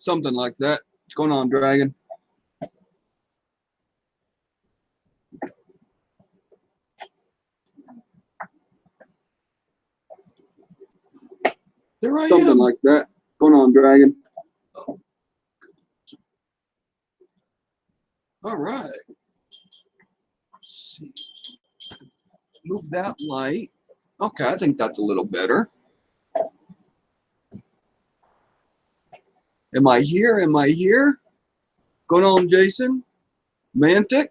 Something like that. What's going on, Dragon? There I am. Something like that. What's going on, Dragon? Oh. All right. Let's see. Move that light. Okay, I think that's a little better. Am I here? Am I here? Going on, Jason? Mantic?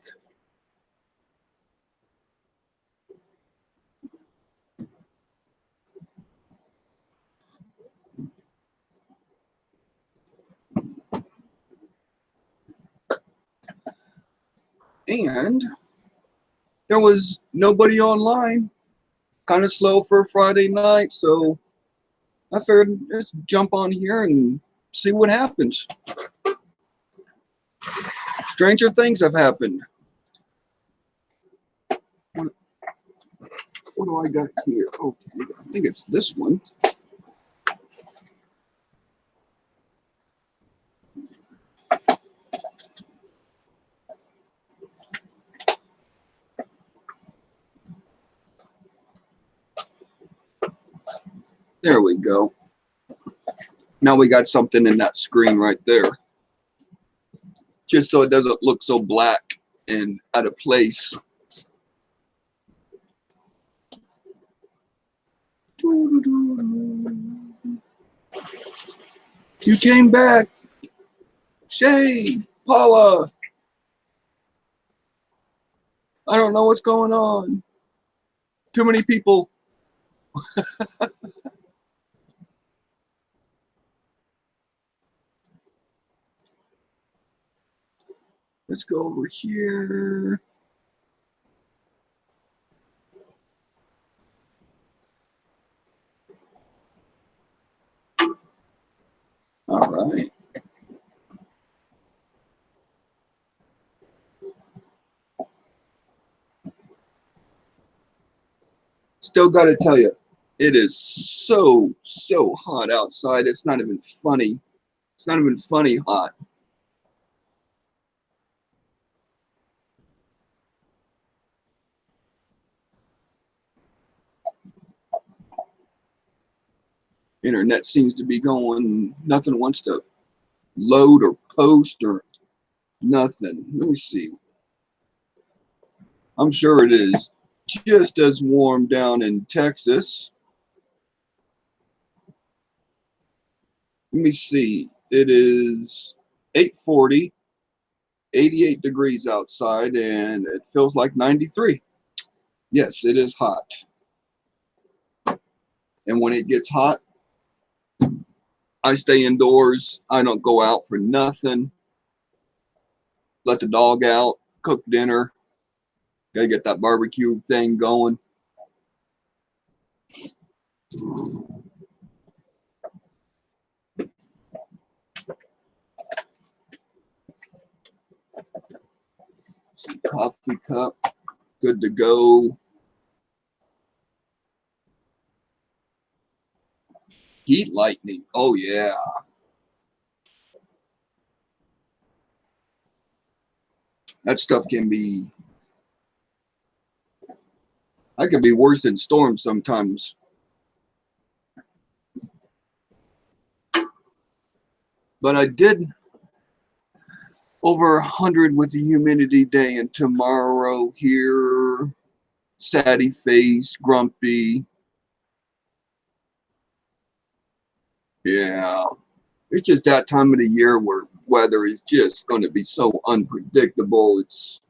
And there was nobody online. Kind of slow for a Friday night, so I figured let's jump on here and see what happens. Stranger things have happened. What do I got here? Okay, I think it's this one. There we go. Now we got something in that screen right there. Just so it doesn't look so black and out of place. You came back. Shay, Paula. I don't know what's going on. Too many people. Let's go over here. All right. Still got to tell you, it is so hot outside. It's not even funny. It's not even funny hot. Internet seems to be going, nothing wants to load or post or nothing. Let me see. I'm sure it is just as warm down in Texas. Let me see. It is 8:40, 88 degrees outside, and it feels like 93. Yes, it is hot. And when it gets hot, I stay indoors. I don't go out for nothing. Let the dog out, cook dinner. Gotta get that barbecue thing going. Coffee cup, good to go. Heat lightning, oh yeah. That stuff can be, that can be worse than storms sometimes. But I did over 100 with the humidity day, and tomorrow here, saddy face, grumpy. Yeah, it's just that time of the year where weather is just going to be so unpredictable. It's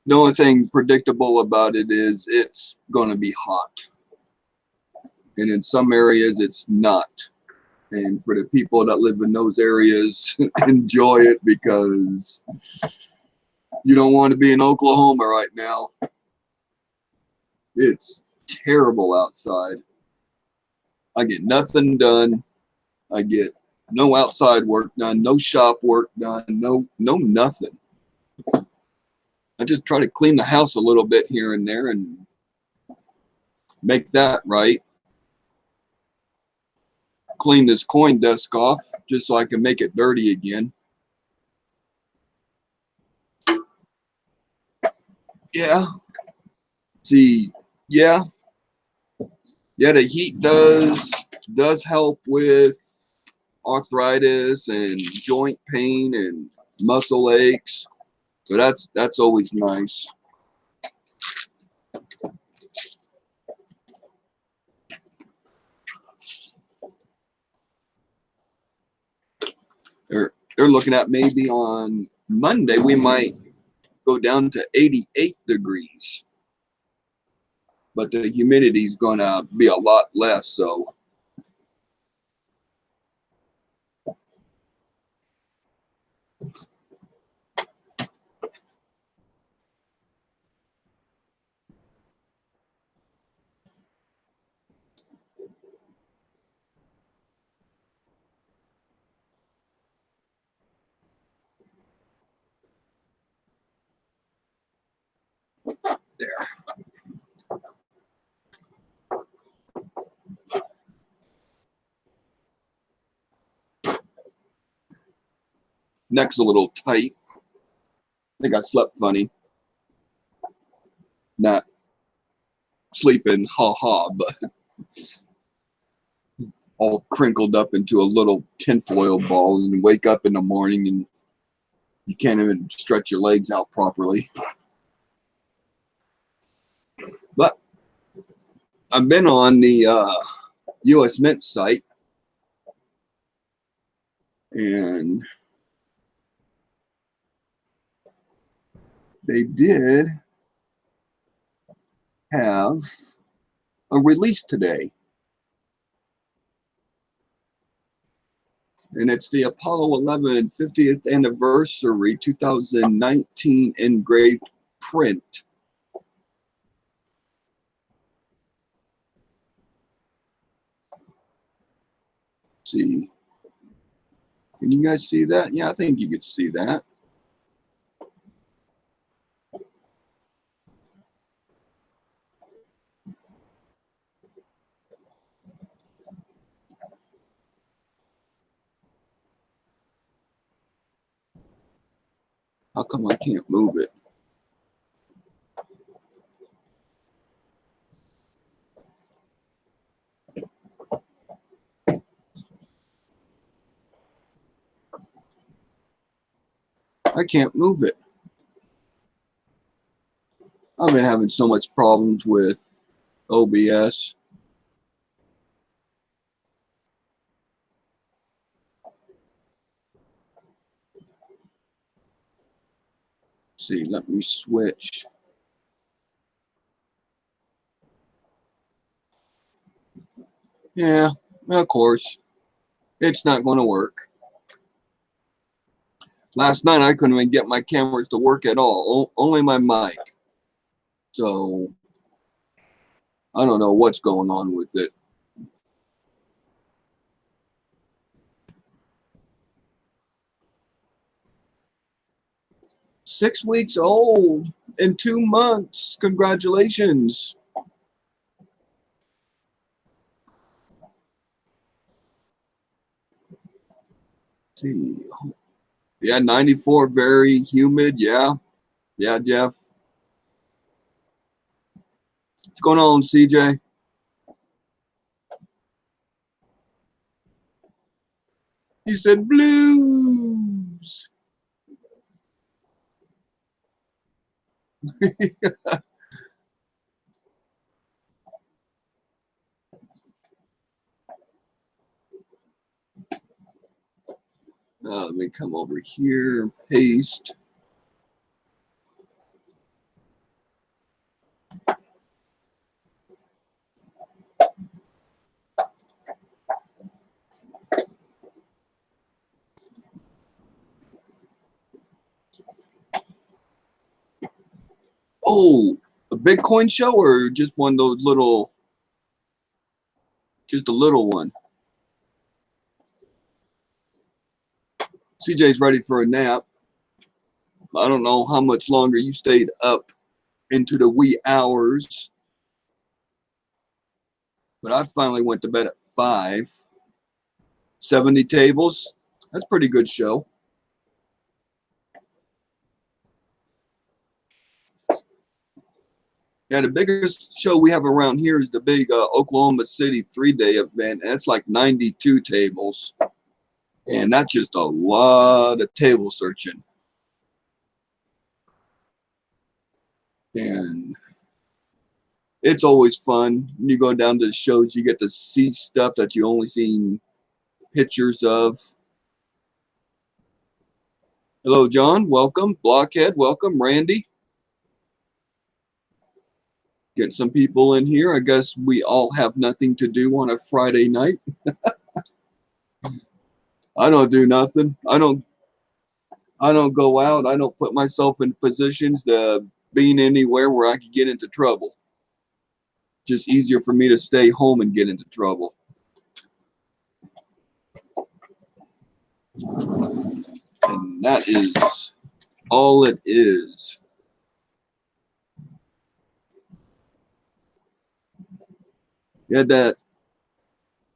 the only thing predictable about it is it's going to be hot, and in some areas it's not. And for the people that live in those areas, enjoy it, because you don't want to be in Oklahoma right now. It's terrible outside. I get nothing done. I get no outside work done, no shop work done, no nothing. I just try to clean the house a little bit here and there and make that right. clean this coin desk off just so I can make it dirty again. Yeah. See, yeah. Yeah, the heat does help with arthritis and joint pain and muscle aches. So that's always nice. They're looking at maybe on Monday we might go down to 88 degrees. But the humidity is going to be a lot less, so there. Neck's a little tight. I think I slept funny. Not sleeping, ha, but all crinkled up into a little tinfoil ball and wake up in the morning and you can't even stretch your legs out properly. But I've been on the US Mint site and they did have a release today. And it's the Apollo 11 50th anniversary 2019 engraved print. See, can you guys see that? Yeah, I think you could see that. How come I can't move it? I can't move it. I've been having so much problems with OBS. See, let me switch. Yeah, of course. It's not going to work. Last night I couldn't even get my cameras to work at all. Only my mic. So I don't know what's going on with it. Six weeks old in 2 months. Congratulations. See. Yeah, 94, very humid. Yeah. Yeah, Jeff. What's going on, CJ? He said blues. Let me come over here and paste. Oh, a Bitcoin show or just one of those little, just a little one? CJ's ready for a nap. I don't know how much longer you stayed up into the wee hours, but I finally went to bed at 5. 70 tables. That's a pretty good show. Yeah, the biggest show we have around here is the big Oklahoma City 3-day event. And it's like 92 tables. And that's just a lot of table searching. And it's always fun. When you go down to the shows, you get to see stuff that you only seen pictures of. Hello, John. Welcome. Blockhead. Welcome. Randy. Get some people in here. I guess we all have nothing to do on a Friday night. I don't do nothing. I don't go out. I don't put myself in positions to being anywhere where I could get into trouble. Just easier for me to stay home and get into trouble. And that is all it is. Yeah, that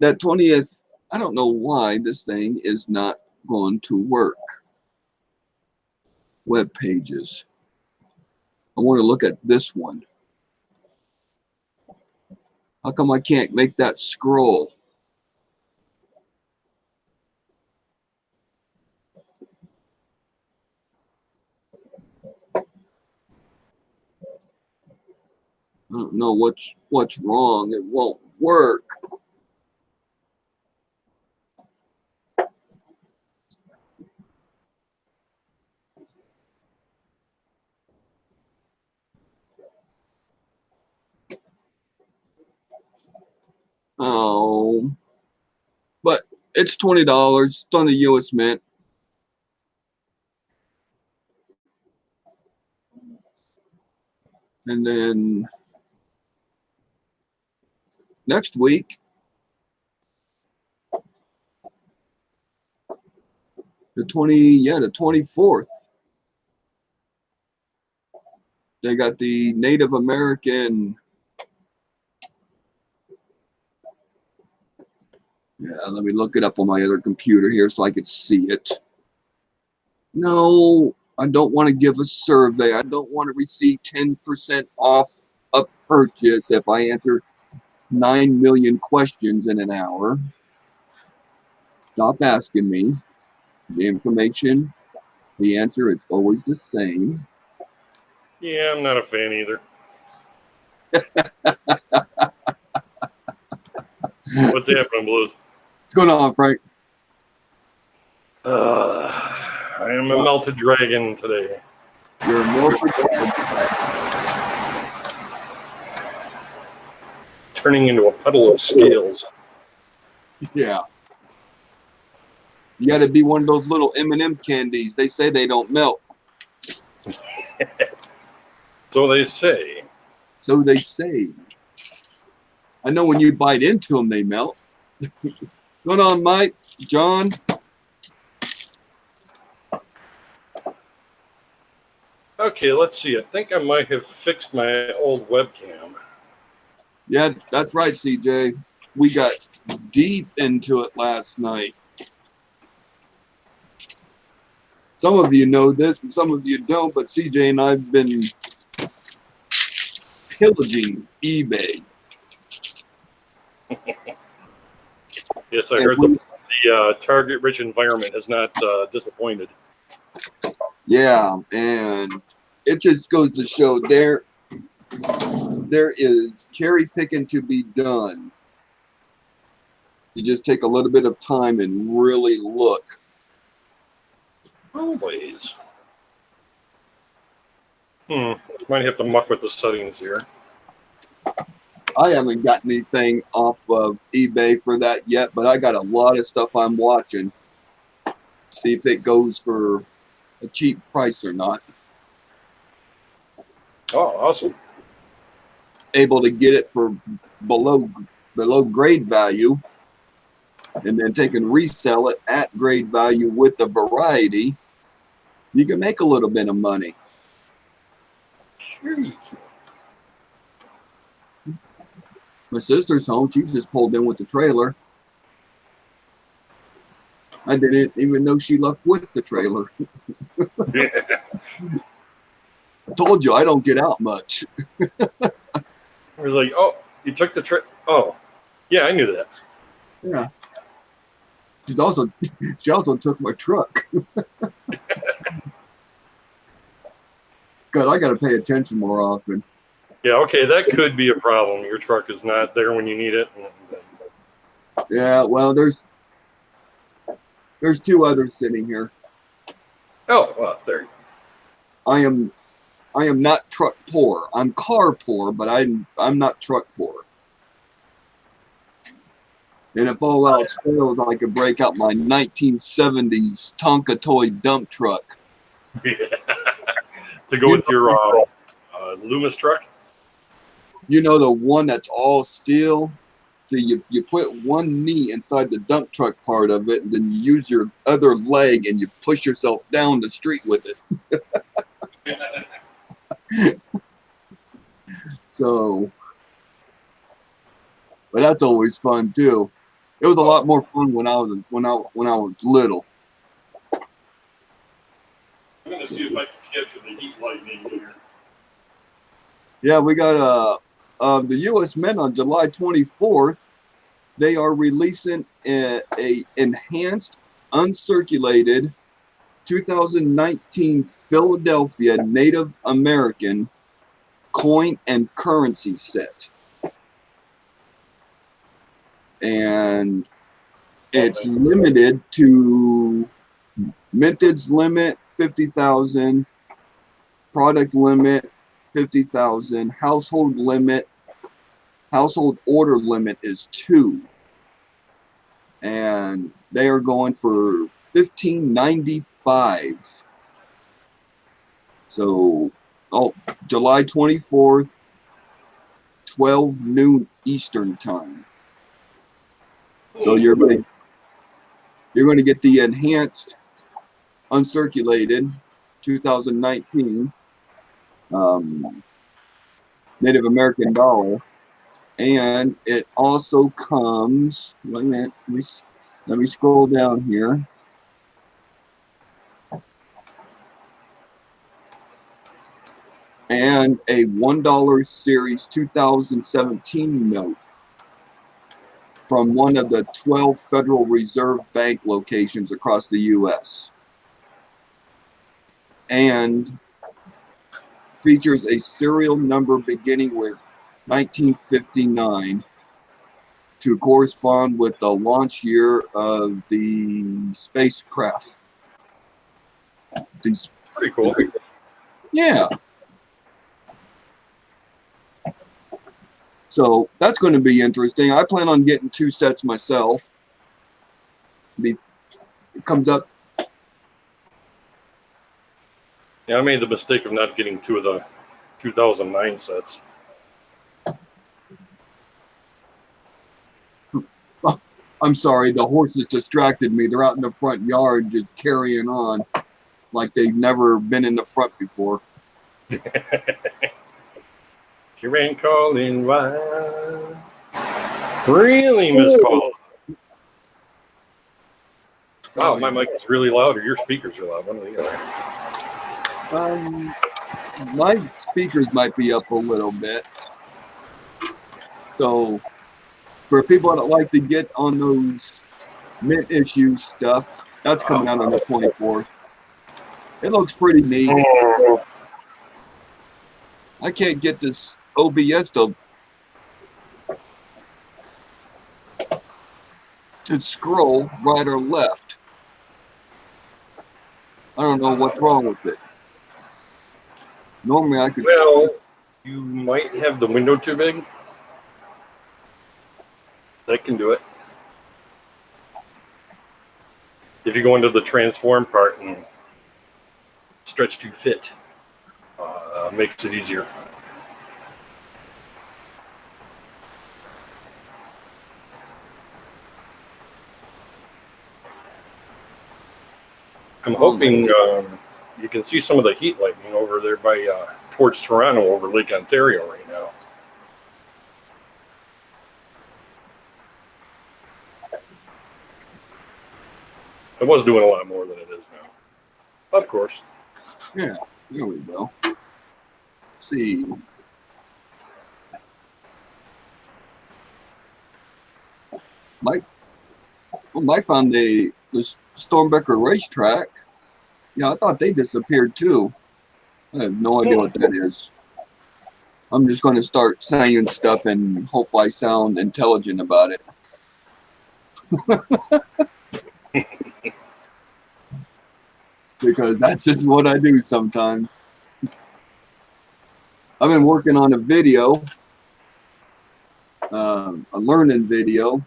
20th, I don't know why this thing is not going to work. Web pages. I want to look at this one. How come I can't make that scroll? I don't know what's wrong. It won't work. Oh, but it's $20. It's on the U.S. Mint. And then next week, the 24th, they got the Native American. Yeah, let me look it up on my other computer here so I could see it. No, I don't want to give a survey. I don't want to receive 10% off a purchase if I answer 9 million questions in an hour. Stop asking me. The information, the answer is always the same. Yeah, I'm not a fan either. What's happening, Blues? What's going on, Frank? I am a melted dragon today. You're more turning into a puddle of scales. Yeah. You got to be one of those little M&M candies. They say they don't melt. So they say. So they say. I know when you bite into them, they melt. Going on, Mike? John? Okay, let's see. I think I might have fixed my old webcam. Yeah, that's right, CJ. We got deep into it last night. Some of you know this and some of you don't, but CJ and I have been pillaging eBay. Yes, I heard the target-rich environment has not disappointed. Yeah, and it just goes to show there is cherry picking to be done. You just take a little bit of time and really look. Always. Might have to muck with the settings here. I haven't gotten anything off of eBay for that yet, but I got a lot of stuff I'm watching. See if it goes for a cheap price or not. Oh, awesome. Able to get it for below grade value and then take and resell it at grade value with the variety. You can make a little bit of money. Sure you can. My sister's home. She just pulled in with the trailer. I didn't even know she left with the trailer. Yeah. I told you I don't get out much. I was like, oh, you took the trip. Oh, yeah, I knew that. Yeah. She also took my truck. God, I got to pay attention more often. Yeah, okay, that could be a problem. Your truck is not there when you need it. Yeah, well, there's two others sitting here. Oh, well, there you I am not truck poor. I'm car poor, but I'm not truck poor. And if all else fails, I could break out my 1970s Tonka toy dump truck. go. Yeah. To go with your Loomis truck? You know, the one that's all steel. So you put one knee inside the dump truck part of it, and then you use your other leg and you push yourself down the street with it. So, but that's always fun too. It was a lot more fun when I was little. I'm going to see if I can capture the heat lightning here. Yeah, we got the U.S. Mint on July 24th. They are releasing a enhanced, uncirculated 2019 Philadelphia Native American coin and currency set. And it's limited to mintage limit 50,000, product limit 50,000, household order limit is 2. And they are going for $15.95. So, July 24th, 12 noon Eastern time. So you're going to get the enhanced, uncirculated 2019 Native American dollar, and it also comes. Wait a minute, let me scroll down here. And a $1 series 2017 note from one of the 12 Federal Reserve Bank locations across the U.S. And features a serial number beginning with 1959 to correspond with the launch year of the spacecraft. These Pretty cool. Yeah. So that's going to be interesting. I plan on getting 2 sets myself. It comes up. Yeah, I made the mistake of not getting 2 of the 2009 sets. I'm sorry, the horses distracted me. They're out in the front yard just carrying on like they've never been in the front before. She ran calling wild. Really, Miss Call? Wow, my mic is really loud, or your speakers are loud. One or the other. My speakers might be up a little bit. So for people that like to get on those mint issue stuff, that's coming out on the 24th. It looks pretty neat. I can't get this OBS to scroll right or left. I don't know what's wrong with it. Normally I could. Well, you might have the window too big. That can do it. If you go into the transform part and stretch to fit, makes it easier. I'm hoping you can see some of the heat lightning over there by towards Toronto over Lake Ontario right now. It was doing a lot more than it is now. Of course. Yeah, there we go. Let's see. Mike found the Stormbecker racetrack. Yeah, I thought they disappeared too. I have no idea what that is. I'm just going to start saying stuff and hope I sound intelligent about it. Because that's just what I do sometimes. I've been working on a video, a learning video,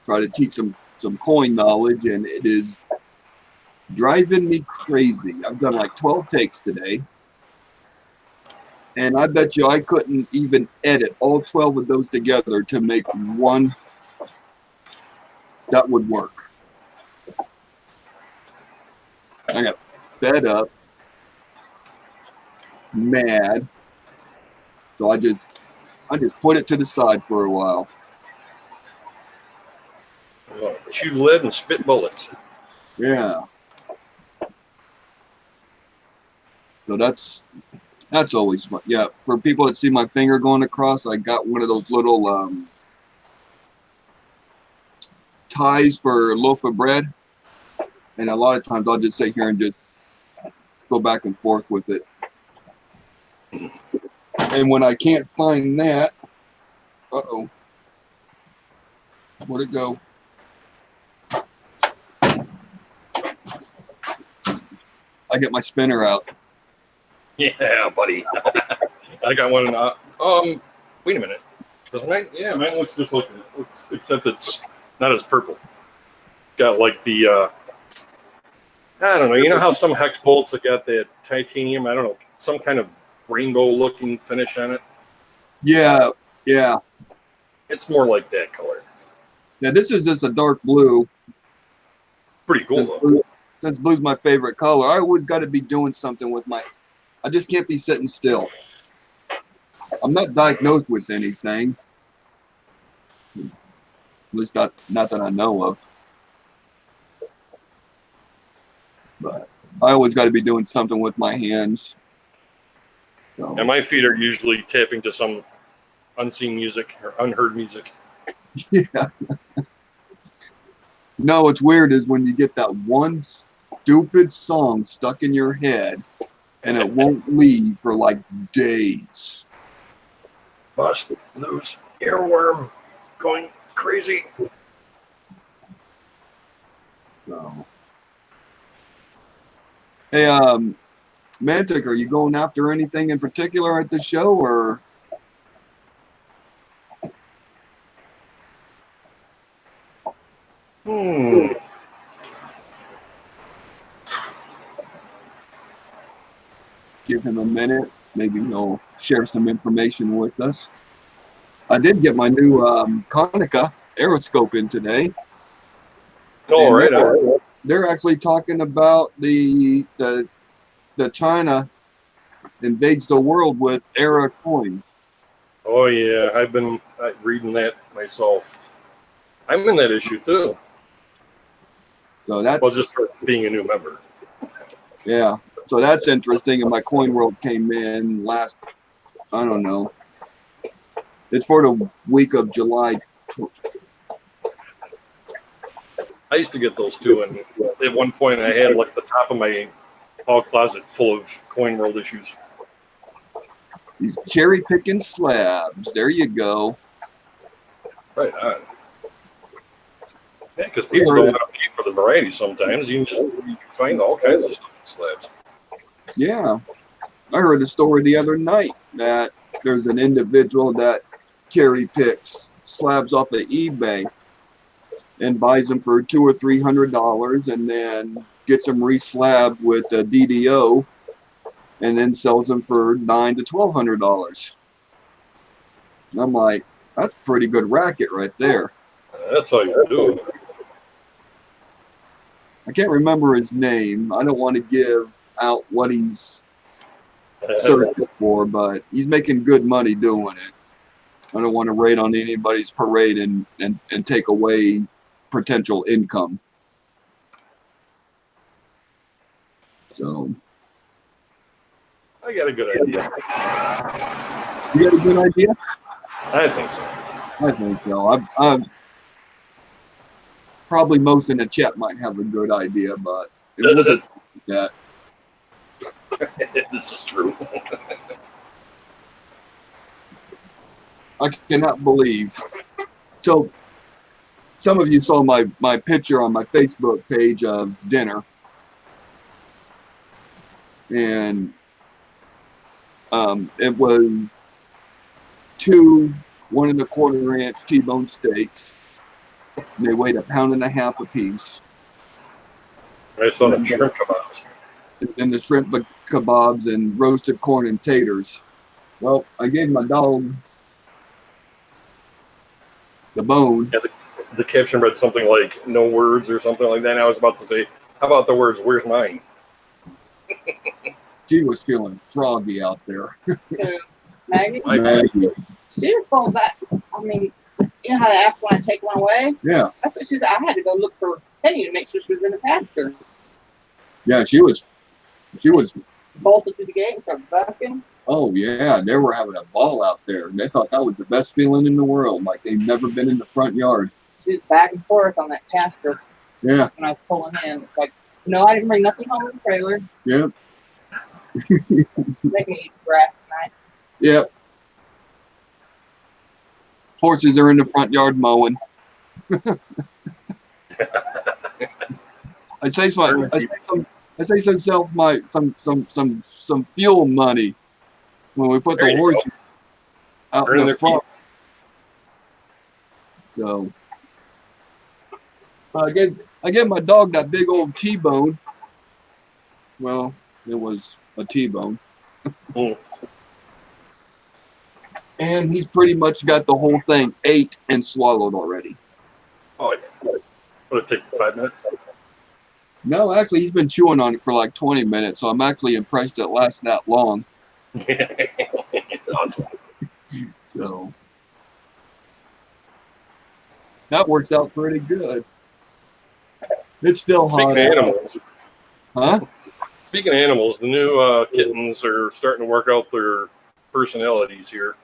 try to teach some coin knowledge, and it is driving me crazy. I've done like 12 takes today, and I bet you I couldn't even edit all 12 of those together to make one that would work. I got fed up, mad, so I just put it to the side for a while. Chew lead and spit bullets. Yeah. So that's always fun. Yeah, for people that see my finger going across, I got one of those little ties for a loaf of bread. And a lot of times I'll just sit here and just go back and forth with it. And when I can't find that, uh-oh, where'd it go? I get my spinner out. Yeah, buddy. I got one. Wait a minute. Does mine? Yeah, mine looks just like it, except it's not as purple. Got like the I don't know. You know how some hex bolts have got that titanium? I don't know, some kind of rainbow-looking finish on it. Yeah, yeah. It's more like that color. Yeah, this is just a dark blue. Pretty cool though. Since blue's my favorite color, I always got to be doing something with my. I just can't be sitting still. I'm not diagnosed with anything. At least not that I know of. But I always got to be doing something with my hands. So. And my feet are usually tapping to some unseen music or unheard music. Yeah. No, what's weird is when you get that one stupid song stuck in your head and it won't leave for like days. Bust loose earworm going crazy. So. Hey, Mantic, are you going after anything in particular at the show, or? Give him a minute. Maybe he'll share some information with us. I did get my new Konica aeroscope in today. Oh, right. They're actually talking about the China invades the world with Era coins. Oh yeah, I've been reading that myself. I'm in that issue too. So that's just for being a new member. Yeah. So that's interesting. And my Coin World came in last, I don't know. It's for the week of July. I used to get those too, and at one point I had like the top of my hall closet full of Coin World issues. These cherry picking slabs. There you go. Right on. Yeah, because people don't want to pay for the variety sometimes. You can find all kinds of stuff in slabs. Yeah. I heard a story the other night that there's an individual that cherry picks slabs off of eBay and buys them for $200 or $300 and then gets them re-slabbed with a DDO and then sells them for $900 to $1,200. I'm like, that's a pretty good racket right there. That's how you do it. I can't remember his name. I don't want to give out what he's searching for, but he's making good money doing it. I don't want to raid on anybody's parade and take away potential income. So I got a good idea. you got a good idea? I think so. I think so. I'm probably most in the chat might have a good idea, but we'll just that. This is true. I cannot believe. So some of you saw my picture on my Facebook page of dinner, and it was 2 1.25-inch T-bone steaks. And they weighed 1.5 pounds a piece. I saw the shrimp kebabs. And the shrimp kebabs and roasted corn and taters. Well, I gave my dog the bone. Yeah, the caption read something like "no words" or something like that. And I was about to say, "How about the words? Where's mine?" She was feeling froggy out there. Maggie? Maggie. She was going back. I mean, you know how they act when I take one away? Yeah, That's what she was. I had to go look for Penny to make sure she was in the pasture. yeah, she was. Bolted through the gate and started bucking. Oh yeah, they were having a ball out there. They thought that was the best feeling in the world. Like they'd never been in the front yard. She was back and forth on that pasture Yeah, when I was pulling in. It's like, no, I didn't bring nothing home in the trailer. yeah, They can eat grass tonight. yeah. Horses are in the front yard mowing. I say so. I say some fuel money when we put There the you horses out Earning in their the front. So I gave my dog that big old T-bone. Well, it was a T-bone. Mm. And he's pretty much got the whole thing ate and swallowed already. Oh yeah. Would it take 5 minutes? No, actually, he's been chewing on it for like 20 minutes, so I'm actually impressed it lasts that long. Awesome. So that works out pretty good. It's still hot. Speaking of animals, Huh? Speaking of animals, the new kittens are starting to work out their personalities here.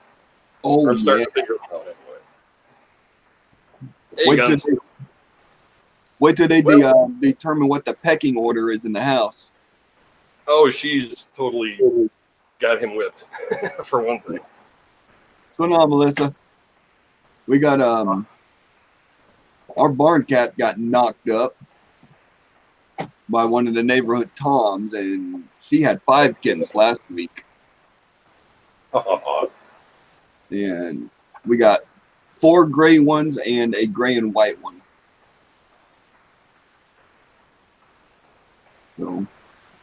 Oh, Or yeah. starting to figure it out anyway. Hey, Wait till, guns. wait till they determine what the pecking order is in the house. Oh, she's totally got him whipped, for one thing. What's going on, Melissa? We got our barn cat got knocked up by one of the neighborhood toms, and she had 5 kittens last week. And we got 4 gray ones and a gray and white one. So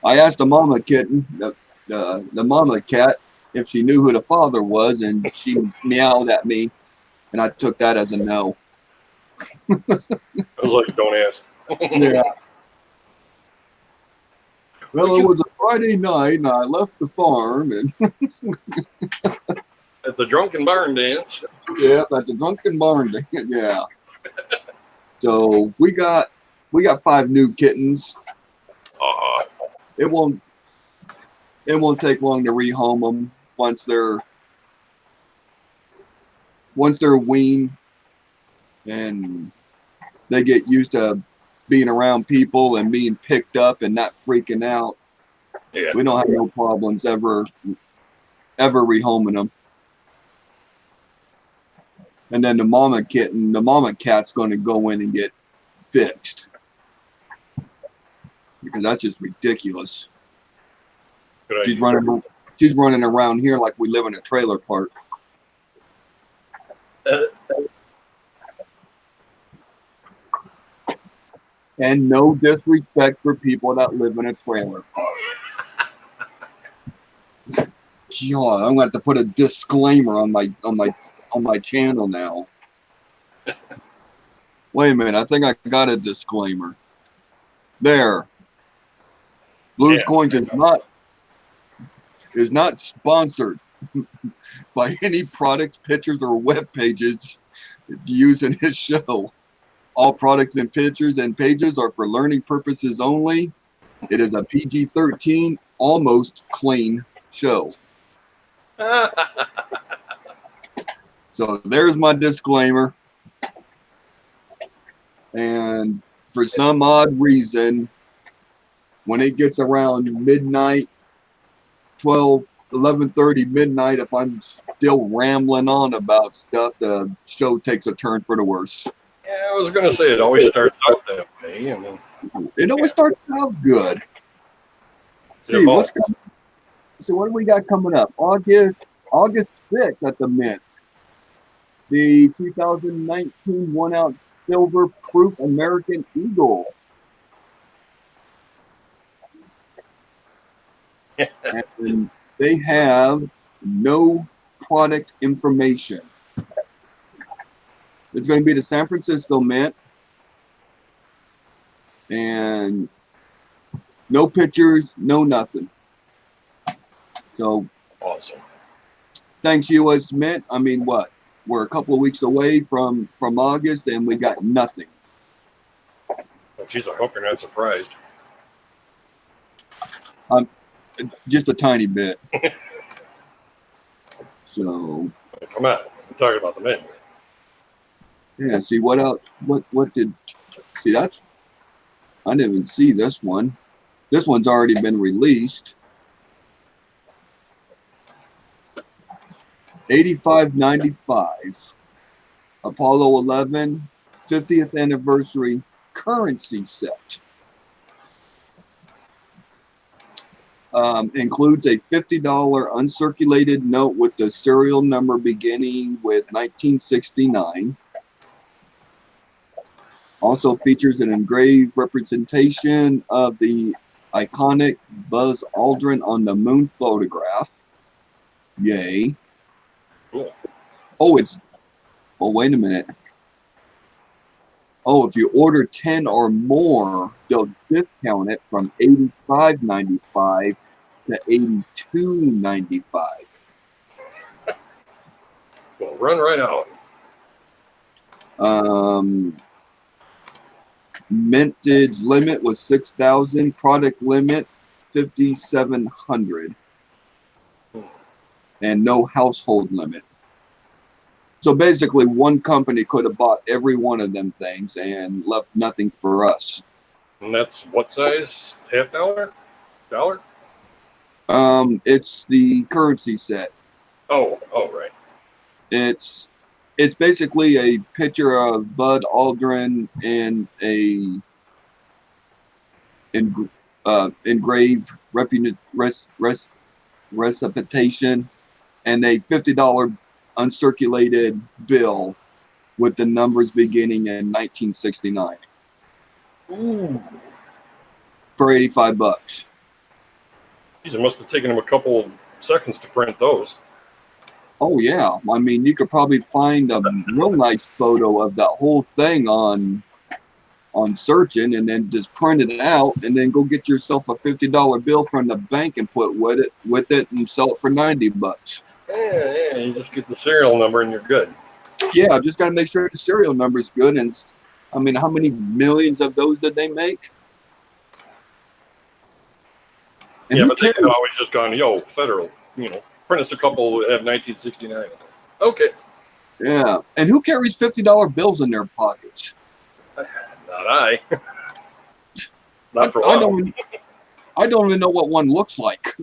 I asked the mama kitten, the mama cat, if she knew who the father was, and she meowed at me, and I took that as a no. I was like, don't ask. Yeah. Well, it was a Friday night, and I left the farm, and At the drunken barn dance. yeah, at the drunken barn. Yeah. So we got 5 new kittens. It won't take long to rehome them once they're weaned and they get used to being around people and being picked up and not freaking out. Yeah. We don't have no problems ever rehoming them. And then the mama cat's going to go in and get fixed because that's just ridiculous. Good She's idea. running around here like we live in a trailer park. And no disrespect for people that live in a trailer park. God, I'm going to have to put a disclaimer on my channel now. Wait a minute, I think I got a disclaimer. There. Blues Coins is not sponsored by any products, pictures, or web pages used in his show. All products and pictures and pages are for learning purposes only It is a PG-13, almost clean show. So there's my disclaimer. And for some odd reason, when it gets around midnight, 11:30 midnight, if I'm still rambling on about stuff, the show takes a turn for the worse. Yeah, I was gonna say it always starts out that way, and then It always starts out good. Yeah, See, what's coming? So what do we got coming up? August 6th at the Mint. The 2019 one-ounce silver proof American Eagle. And they have no product information. It's going to be the San Francisco Mint. And no pictures, no nothing. So awesome. thanks, U.S. Mint. I mean, what? We're a couple of weeks away from August, and we got nothing. Well, geez, I hope you're not surprised. Just a tiny bit. So Come on, I'm talking about the menu. yeah, see what else? What did? See, that's I didn't even see this one. This one's already been released. $85.95. Apollo 11 50th anniversary currency set. Includes a $50 uncirculated note with the serial number beginning with 1969. Also features an engraved representation of the iconic Buzz Aldrin on the moon photograph. Yay. Cool. Oh, wait a minute. Oh, if you order 10 or more, they'll discount it from $85.95 to $82.95. Well, run right out. Mintage limit was 6,000. Product limit 5,700. And no household limit. So basically, one company could have bought every one of them things and left nothing for us. And that's what size? $half? $1? It's the currency set. Oh, right. It's basically a picture of Bud Aldrin in a engraved recipitation and a $50 uncirculated bill with the numbers beginning in 1969 Ooh. for $85. Geez, it must have taken him a couple of seconds to print those. Oh yeah, I mean you could probably find a real nice photo of that whole thing on searching, and then just print it out, and then go get yourself a $50 bill from the bank and put with it, and sell it for $90. Yeah, you just get the serial number and you're good. Yeah, just got to make sure the serial number is good. And I mean, how many millions of those did they make? And Yeah, but they could always just gone, yo, federal, print us a couple that have 1969. Okay. Yeah, and who carries $50 bills in their pockets? Not I. Not for long. I don't even know what one looks like.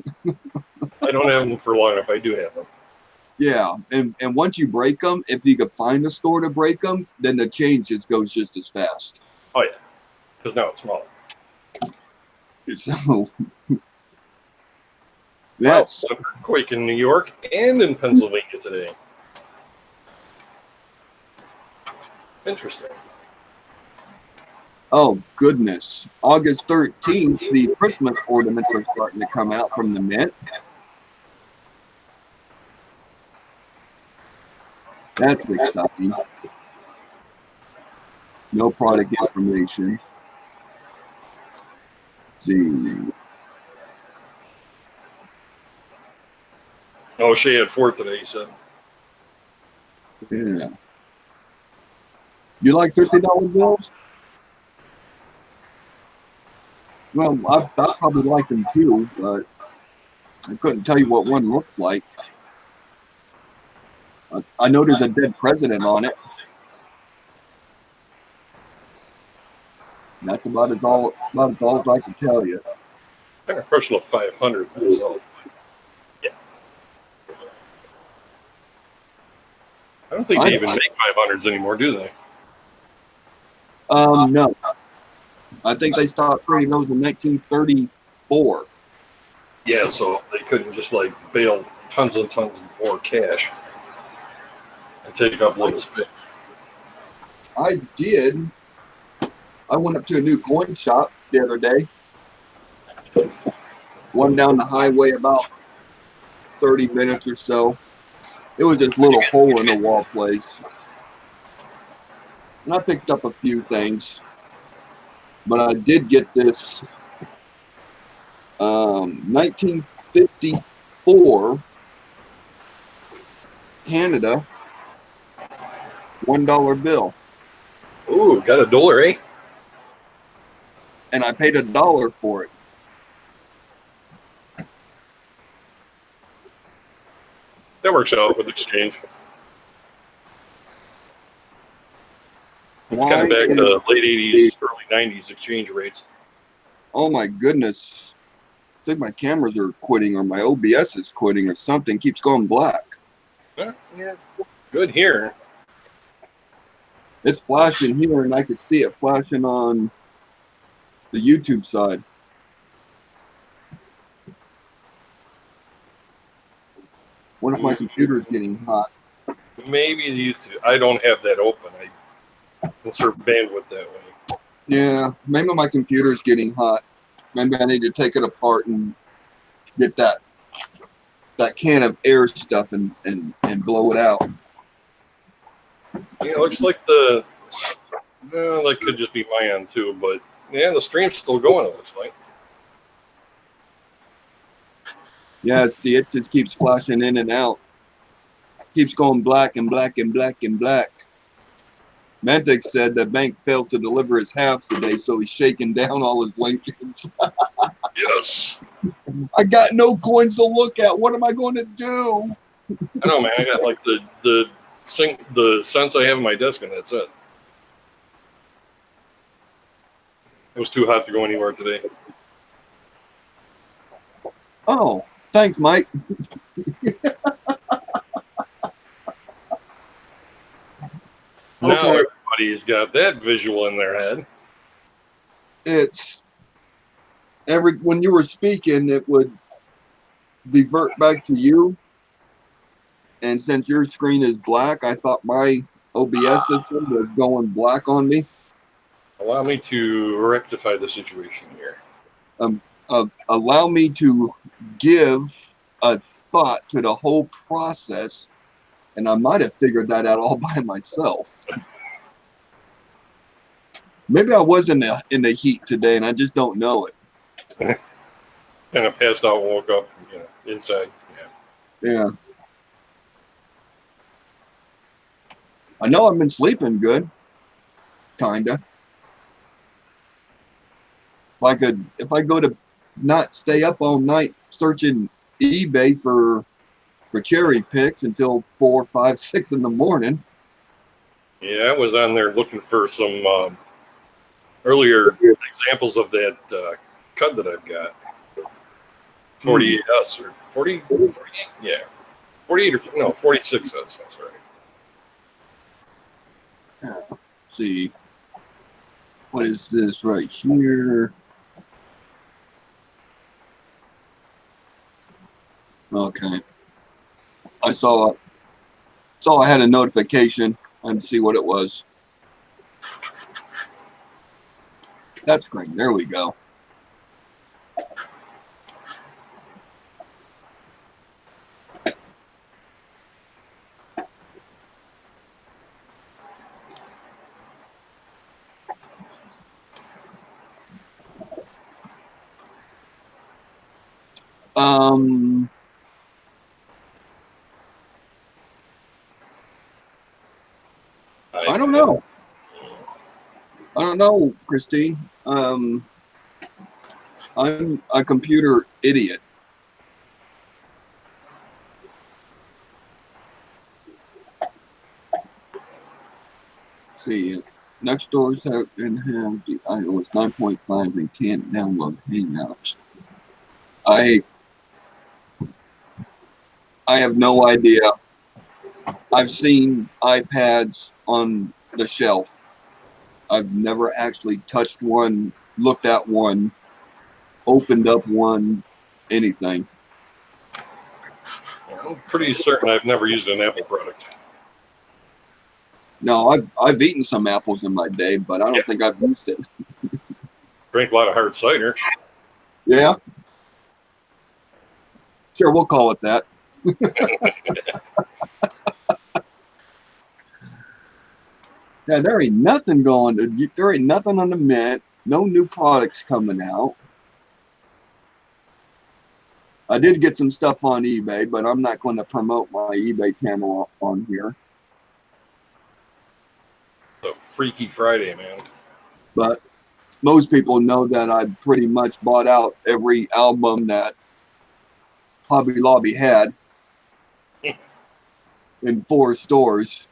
I don't have them for long if I do have them. Yeah, and once you break them, if you could find a store to break them, then the change just goes just as fast. Oh, yeah. Because now it's smaller. So that's an earthquake in New York and in Pennsylvania today. Interesting. Oh goodness! August 13th, the Christmas ornaments are starting to come out from the Mint. That's exciting. No product information. Let's see. Oh, she had 4 today, he said. Yeah. You like $50 bills? Well, I probably like them too, but I couldn't tell you what one looked like. I know there's a dead president on it. That's about as all as I can tell you. I'm a personal 500 myself. Yeah. I don't think they even make 500s anymore, do they? No. I think they stopped printing those in 1934. Yeah, so they couldn't just like bail tons and tons more cash and take up little space. I did. I went up to a new coin shop the other day. One down the highway about 30 minutes or so. It was this little hole in the wall place. And I picked up a few things. But I did get this 1954 Canada $1 bill. Ooh, got a dollar, eh? And I paid $1 for it. That works out with exchange. It's kind of back to late 80s, early 90s exchange rates. Oh my goodness. I think my cameras are quitting or my OBS is quitting or something. Keeps going black. Yeah. Good here. It's flashing here and I could see it flashing on the YouTube side. What if my computer's getting hot? Maybe the YouTube. I don't have that open. I insert bandwidth that way. Yeah, maybe my computer's getting hot. Maybe I need to take it apart and get that can of air stuff and blow it out. Yeah, it looks like the. Well, that could just be my end too, but yeah, the stream's still going. It looks like. Yeah, see, it just keeps flashing in and out. Keeps going black and black and black and black. Mantic said the bank failed to deliver his halves today, so he's shaking down all his Lincolns. Yes. I got no coins to look at. What am I going to do? I know, man. I got like the cents I have on my desk, and that's it. It was too hot to go anywhere today. Oh, thanks, Mike. Now Okay. everybody's got that visual in their head. It's when you were speaking, it would revert back to you. And since your screen is black, I thought my OBS system was going black on me. Allow me to rectify the situation here. Allow me to give a thought to the whole process, and I might have figured that out all by myself. Maybe I was in the heat today, and I just don't know it. Kind of passed out, woke up, inside. Yeah. I know I've been sleeping good, kinda. If I go to not stay up all night searching eBay for cherry picks until 4, 5, 6 in the morning. Yeah, I was on there looking for some earlier examples of that cut that I've got. 48S or 48? Yeah. 48 or, no, 46S, I'm sorry. Let's see. What is this right here? Okay. I saw I had a notification and see what it was. That's great. There we go. I don't know. I don't know, Christine. I'm a computer idiot. See, next doors have and have the iOS 9.5 and can't download Hangouts. I have no idea. I've seen iPads on the shelf. I've never actually touched one, looked at one, opened up one, anything. I'm pretty certain I've never used an Apple product. No, I've eaten some apples in my day, but I don't think I've used it. Drank a lot of hard cider. Yeah. Sure, we'll call it that. Yeah, there ain't nothing going. There ain't nothing on the Mint. No new products coming out. I did get some stuff on eBay, but I'm not going to promote my eBay channel on here. It's a Freaky Friday, man. But most people know that I pretty much bought out every album that Hobby Lobby had in 4 stores.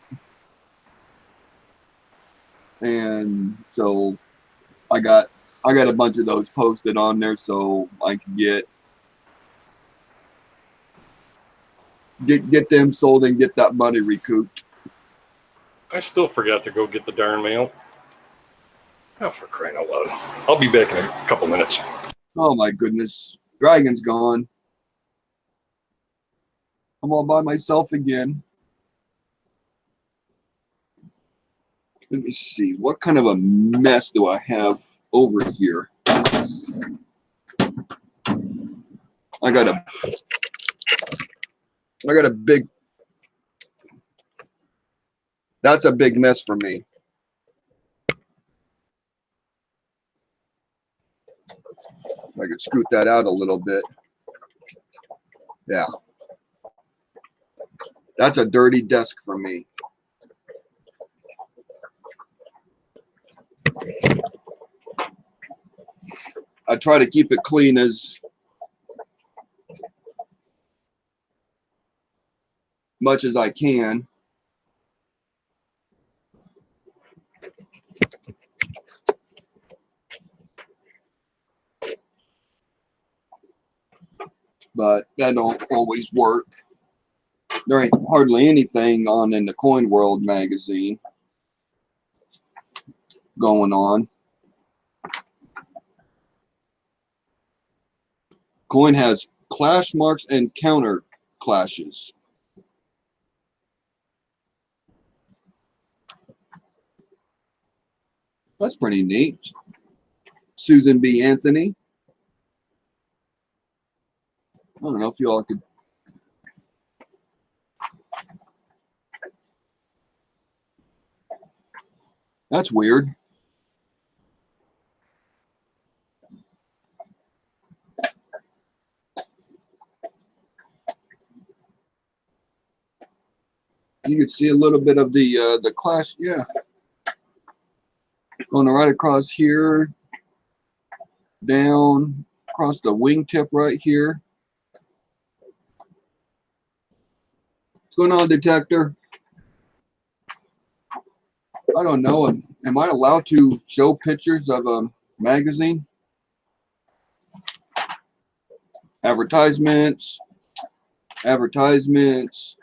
And so I got a bunch of those posted on there so I can get them sold and get that money recouped. I still forgot to go get the darn mail. Oh, for crying out loud. I'll be back in a couple minutes. Oh my goodness. Dragon's gone. I'm all by myself again. Let me see. What kind of a mess do I have over here? I got a big, that's a big mess for me. I could scoot that out a little bit. Yeah. That's a dirty desk for me. I try to keep it clean as much as I can. But that don't always work. There ain't hardly anything on in the Coin World magazine going on. Coin has clash marks and counter clashes. That's pretty neat. Susan B. Anthony. I don't know if you all could. That's weird. You can see a little bit of the clash, yeah. Going right across here, down across the wingtip right here. What's going on, detector? I don't know. Am I allowed to show pictures of a magazine? Advertisements. Advertisements.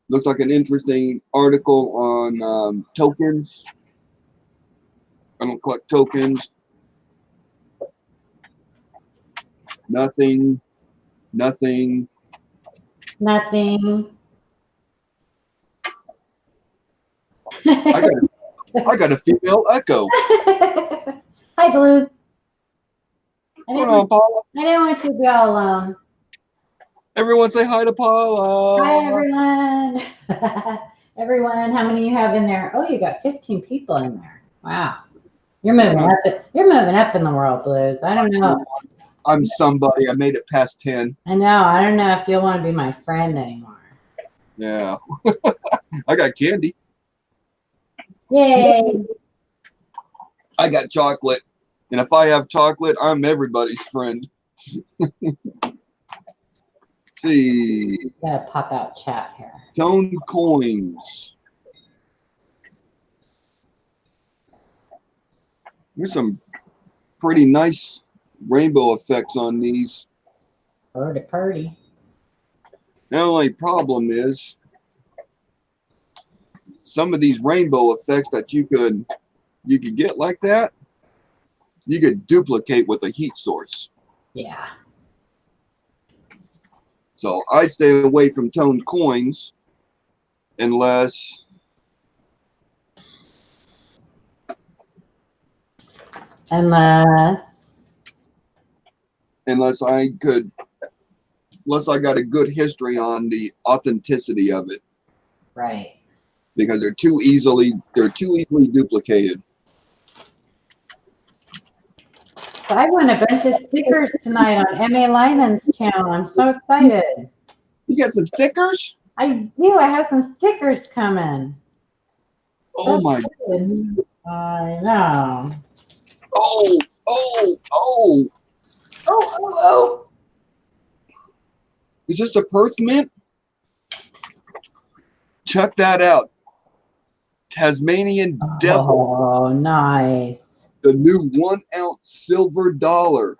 Looks like an interesting article on tokens. I don't collect tokens. Nothing. Nothing. Nothing. I got a female echo. Hi, Blues. I What's going on, Paula? didn't want you to be all alone. Everyone say hi to Paula. Hi, everyone. Everyone, how many you have in there? Oh, you got 15 people in there. Wow. You're moving up. You're moving up in the world, Blues. I don't know. I'm somebody. I made it past 10. I know. I don't know if you'll want to be my friend anymore. Yeah. I got candy. Yay. I got chocolate. And if I have chocolate, I'm everybody's friend. See. Gotta pop out chat here. Tone coins. There's some pretty nice rainbow effects on these. Purdy. The only problem is some of these rainbow effects that you could get like that, you could duplicate with a heat source. Yeah. So I stay away from toned coins unless I got a good history on the authenticity of it. Right. Because they're too easily duplicated. So I won a bunch of stickers tonight on MA Lyman's channel. I'm so excited. You got some stickers? I do. I have some stickers coming. Oh my! Good. I know. Oh. Is this a Perth mint? Check that out. Tasmanian Devil. Oh, nice. The new 1 ounce silver dollar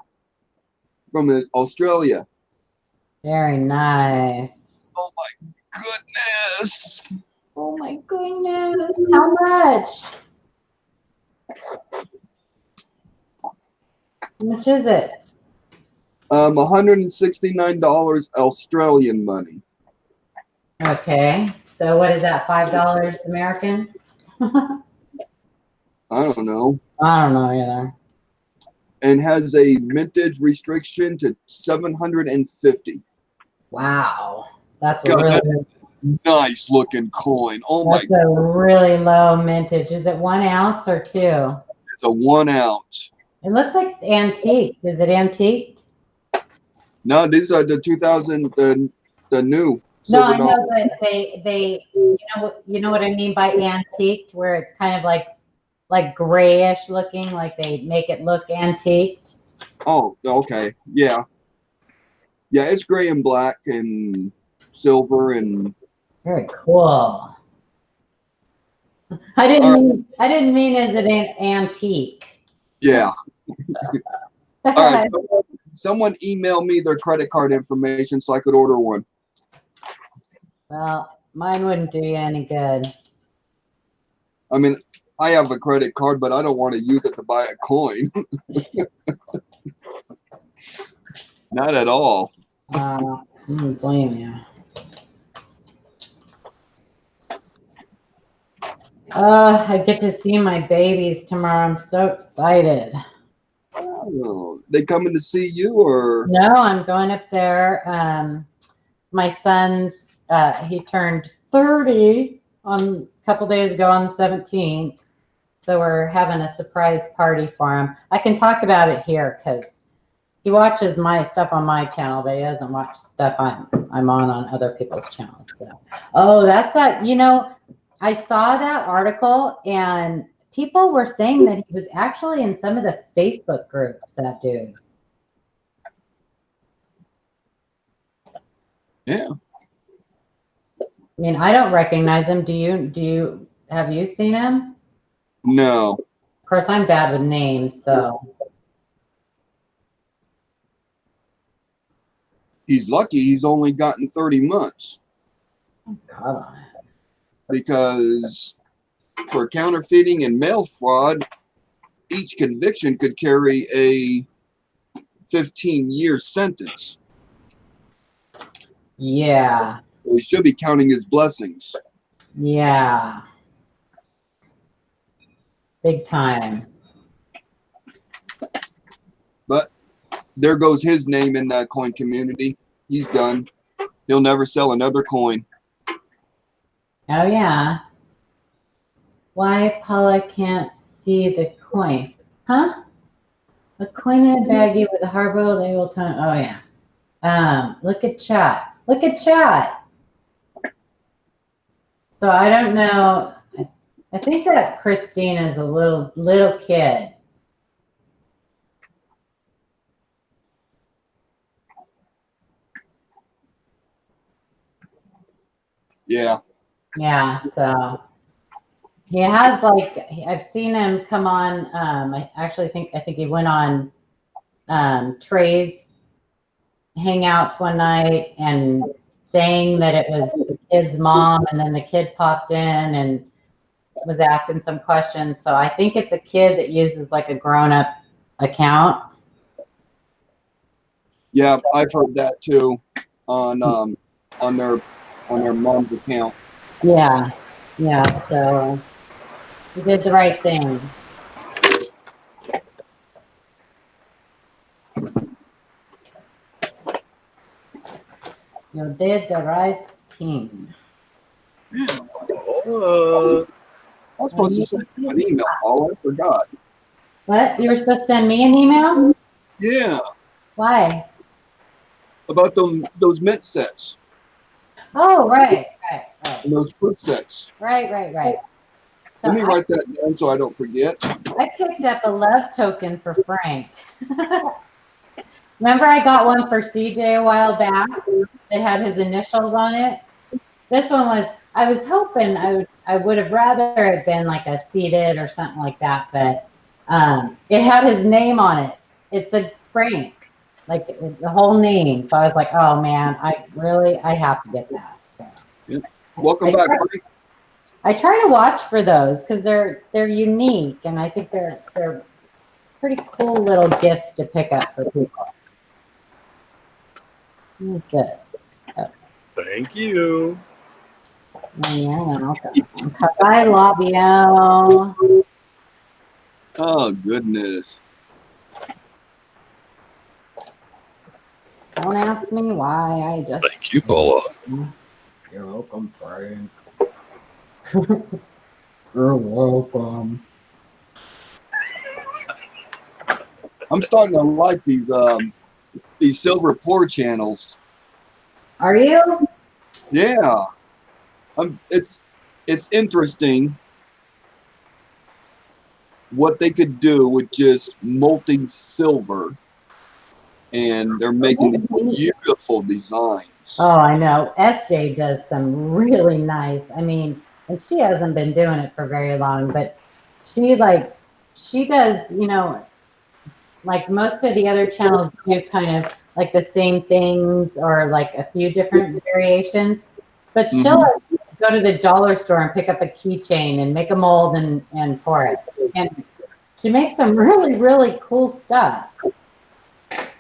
from Australia. Very nice. Oh my goodness. Oh my goodness. How much? How much is it? $169 Australian money. Okay. So what is that? $5 American? I don't know. I don't know either. And has a mintage restriction to 750. Wow. That's a God, really nice looking coin. Oh my! That's a really low mintage. Is it 1 ounce or 2? It's a 1 ounce. It looks like it's antique. Is it antique? No, these are the 2000, the new. No, I silver know, dollar. but they you know what I mean by antiqued, where it's kind of like grayish looking, like they make it look antiqued. Oh, okay. Yeah. Yeah, it's gray and black and silver and Very cool. I didn't mean is it an antique? yeah. All right. Someone email me their credit card information so I could order one. Well, mine wouldn't do you any good. I mean, I have a credit card, but I don't want to use it to buy a coin. Not at all. I don't blame you. I get to see my babies tomorrow. I'm so excited. Oh, they coming to see you or? No, I'm going up there. My son's, he turned 30 a couple days ago on the 17th. So we're having a surprise party for him. I can talk about it here because he watches my stuff on my channel, but he doesn't watch stuff I'm on other people's channels. So, oh, that's that. You know, I saw that article and people were saying that he was actually in some of the Facebook groups, that dude. Yeah. I mean, I don't recognize him. Have you seen him? No. Of course, I'm bad with names, so. He's lucky he's only gotten 30 months. Oh, God on it. Because for counterfeiting and mail fraud, each conviction could carry a 15-year sentence. Yeah. So he should be counting his blessings. Yeah. Big time. But there goes his name in that coin community. He's done. He'll never sell another coin. Oh, yeah. Why Paula can't see the coin? Huh? A coin in a baggie with a hard-boiled egg will turn. Oh, yeah. Look at chat. Look at chat. So I don't know. I think that Christine is a little kid. Yeah. Yeah, so he has like I've seen him come on. I think he went on Trey's hangouts one night and saying that it was the kid's mom, and then the kid popped in and was asking some questions. So I think it's a kid that uses like a grown-up account. Yeah, I've heard that too on their mom's account. Yeah, yeah. So he did the right thing. You did the right thing. Oh, I was supposed to send you an email, Paul. I forgot. What? You were supposed to send me an email? Yeah, Why? about those mint sets Oh, right. and those fruit sets. Right. So Let me write that down so I don't forget. I picked up a love token for Frank. Remember I got one for CJ a while back that had his initials on it? This one was, I was hoping I would have rather it been like a seated or something like that, but it had his name on it. It's a Frank, like the whole name. So I was like, oh man, I have to get that. So. Welcome back, Frank. I try to watch for those because they're unique, and I think they're pretty cool little gifts to pick up for people. What's this? thank you. Yeah, bye, Labio. Oh goodness. Don't ask me why. I just. Thank you, Paula. You're welcome, Frank. You're welcome. I'm starting to like these silver pour channels. Are you? Yeah. It's interesting what they could do with just molting silver, and they're making beautiful designs. Oh, I know. SJ does some really nice. I mean, and she hasn't been doing it for very long, but she does, like most of the other channels do kind of like the same things or like a few different variations, but she'll like, go to the dollar store and pick up a keychain and make a mold and pour it. And she makes some really, really cool stuff.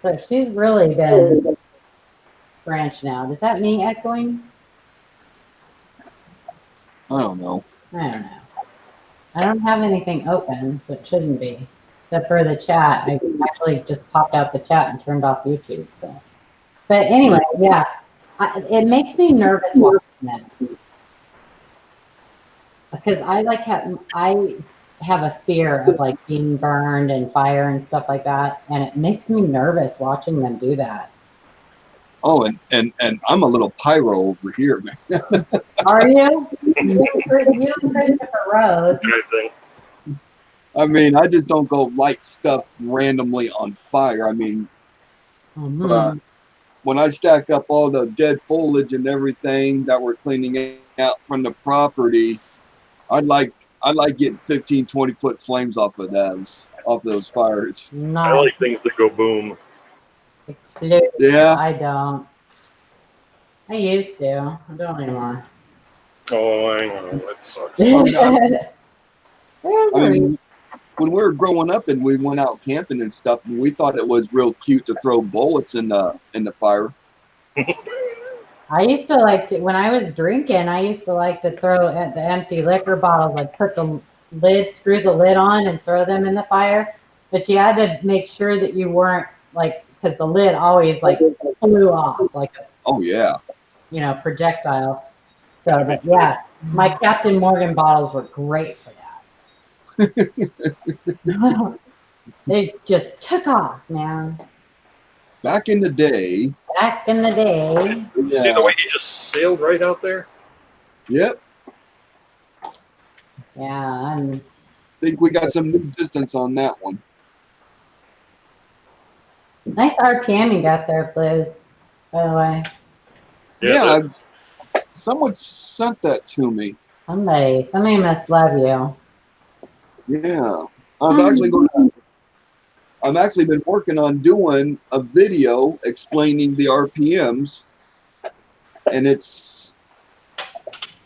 So she's really been branched now. Is that me echoing? I don't know. I don't know. I don't have anything open, so it shouldn't be. Except for the chat. I actually just popped out the chat and turned off YouTube. So, but anyway, yeah, it makes me nervous watching that because I have a fear of like being burned and fire and stuff like that, and it makes me nervous watching them do that. Oh, and I'm a little pyro over here, man. Are you? You and Christopher Rose. I think. I mean, I just don't go light stuff randomly on fire. I mean, when I stack up all the dead foliage and everything that we're cleaning out from the property, I like getting 15, 20-foot flames off of those fires. I like things that go boom. Explode. Yeah. I don't. I used to. I don't anymore. Oh, I know. That sucks. I mean, when we were growing up and we went out camping and stuff, and we thought it was real cute to throw bullets in the fire. I used to like to, when I was drinking, I used to like to throw at the empty liquor bottles. I'd put the lid, screw the lid on and throw them in the fire. But you had to make sure that you weren't like, because the lid always like flew off like a, Oh yeah. Projectile. So but yeah, my Captain Morgan bottles were great for that. They just took off, man. Back in the day. Back in the day. See the way he just sailed right out there? Yep. I'm Think we got some new distance on that one. nice RPM you got there, Blues, by the way. Yeah, someone sent that to me. Somebody must love you. Yeah, I'm actually been working on doing a video explaining the RPMs, and it's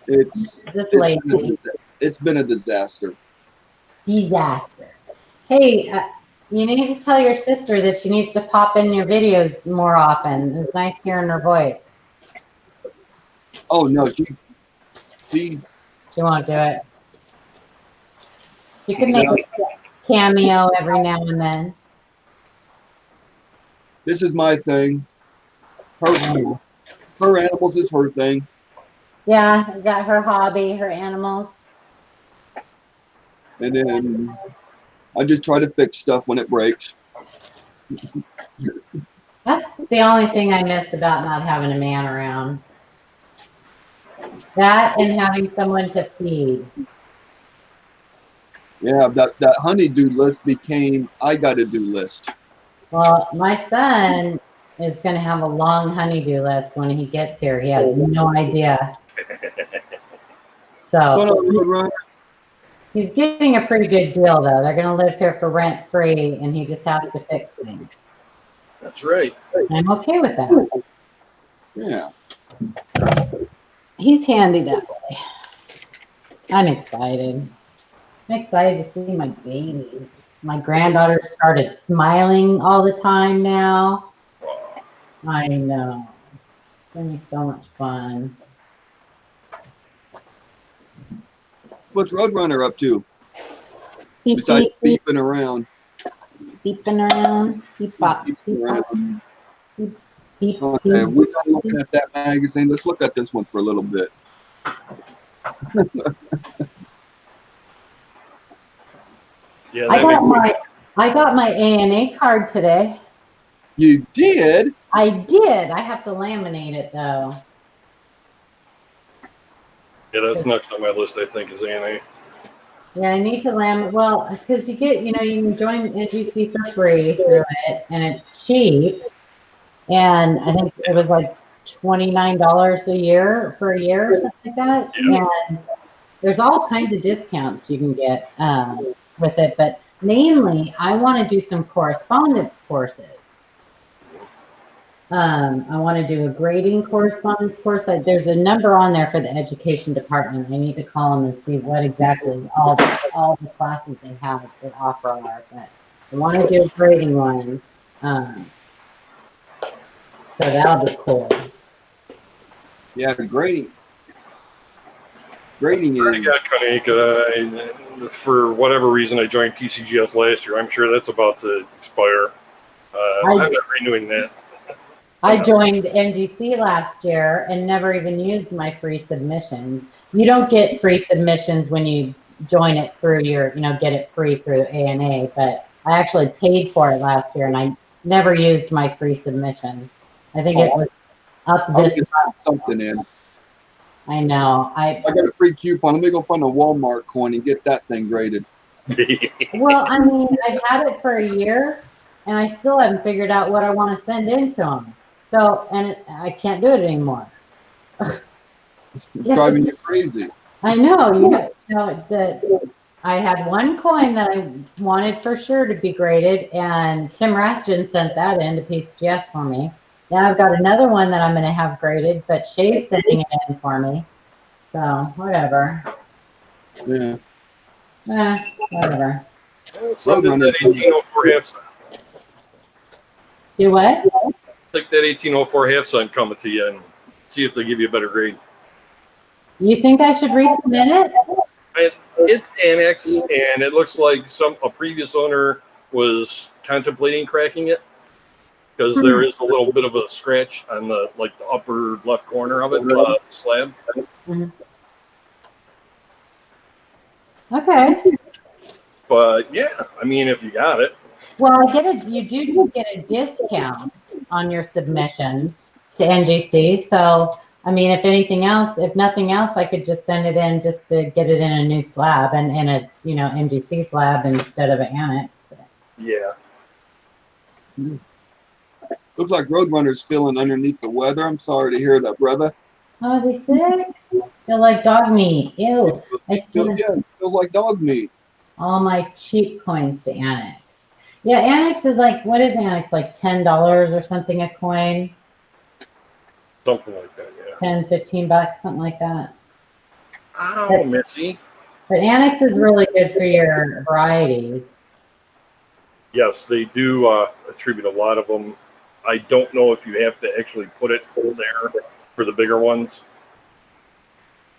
Lazy. it's been a disaster. Disaster. Hey, you need to tell your sister that she needs to pop in your videos more often. It's nice hearing her voice. Oh no, she She won't do it. You can make a cameo every now and then. this is my thing. Her animals is her thing. Yeah, is that her hobby, her animals? And then I just try to fix stuff when it breaks. That's the only thing I miss about not having a man around. That and having someone to feed. Yeah, that honeydew list became I gotta do list. Well, my son is going to have a long honeydew list when he gets here. He has no idea. So he's getting a pretty good deal, though. They're going to live here for rent free, and he just has to fix things. That's right. I'm okay with that. Yeah. He's handy that way. I'm excited. I'm excited to see my baby. My granddaughter started smiling all the time now. I know. It's going to be so much fun. What's Roadrunner up to? Beep, Besides beep, beeping around. beeping around. Beep, bop, beep, bop, Around. beep, beep, Okay, beep. we're done looking at that magazine. Let's look at this one for a little bit. Yeah, I got my ANA card today. You did? I did. I have to laminate it though. Yeah, that's next on my list, I think, is ANA. Yeah, I need to laminate. Well, because you get, you can join NGC for free through it, and it's cheap. And I think it was like $29 a year for a year or something like that. Yeah. And there's all kinds of discounts you can get with it, but mainly I want to do some correspondence courses. I want to do a grading correspondence course. There's a number on there for the education department. I need to call them and see what exactly all the classes they have that offer are. But I want to do a grading one. So that'll be cool. Yeah, the grading. Grading I is. got Kanika. For whatever reason, I joined PCGS last year. I'm sure that's about to expire. I'm not renewing that. I joined NGC last year and never even used my free submissions. You don't get free submissions when you join it through your, get it free through ANA, but I actually paid for it last year and I never used my free submissions. I think it was up I'll this get something in. I know. I got a free coupon. Let me go find a Walmart coin and get that thing graded. Well, I mean, I've had it for a year and I still haven't figured out what I want to send into them. So, and I can't do it anymore. It's driving you crazy. I know, I had one coin that I wanted for sure to be graded, and Tim Rathjen sent that in to PCGS for me. Now I've got another one that I'm going to have graded, but Shay's sending it in for me. So, whatever. Yeah. Whatever. Send in that 1804 half cent. Do what? Take that 1804 half cent coming to you and see if they give you a better grade. You think I should resubmit it? It's annex, and it looks like a previous owner was contemplating cracking it because there is a little bit of a scratch on the upper left corner of it, slab. Mm-hmm. Okay. But yeah, I mean, if you got it. Well, you do get a discount on your submissions to NGC. So I mean, if anything else, if nothing else, I could just send it in just to get it in a new slab and in a, you know, MGC slab instead of an annex. Yeah. Looks like Roadrunner's feeling underneath the weather. I'm sorry to hear that, brother. Oh, they sick? Feel like dog meat. Ew. I sent Yeah, it feels like dog meat. all my cheap coins to Annex. Yeah, Annex is like, what is Annex? Like $10 or something a coin? Something like that, yeah. 10, 15 bucks, something like that. Ow, Missy. But Annex is really good for your varieties. Yes, they do attribute a lot of them. I don't know if you have to actually put it there for the bigger ones,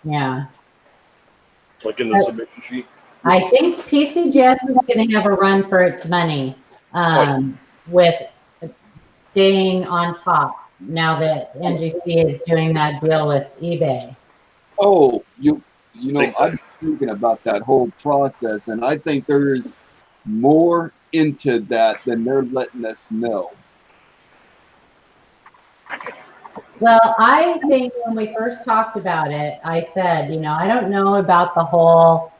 Yeah. like in the submission sheet. I think PCGS is going to have a run for its money with staying on top now that NGC is doing that deal with eBay. Oh, you know, Big I've time. been thinking about that whole process, and I think there is more into that than they're letting us know. Well, I think when we first talked about it, I said, you know, I don't know about the whole.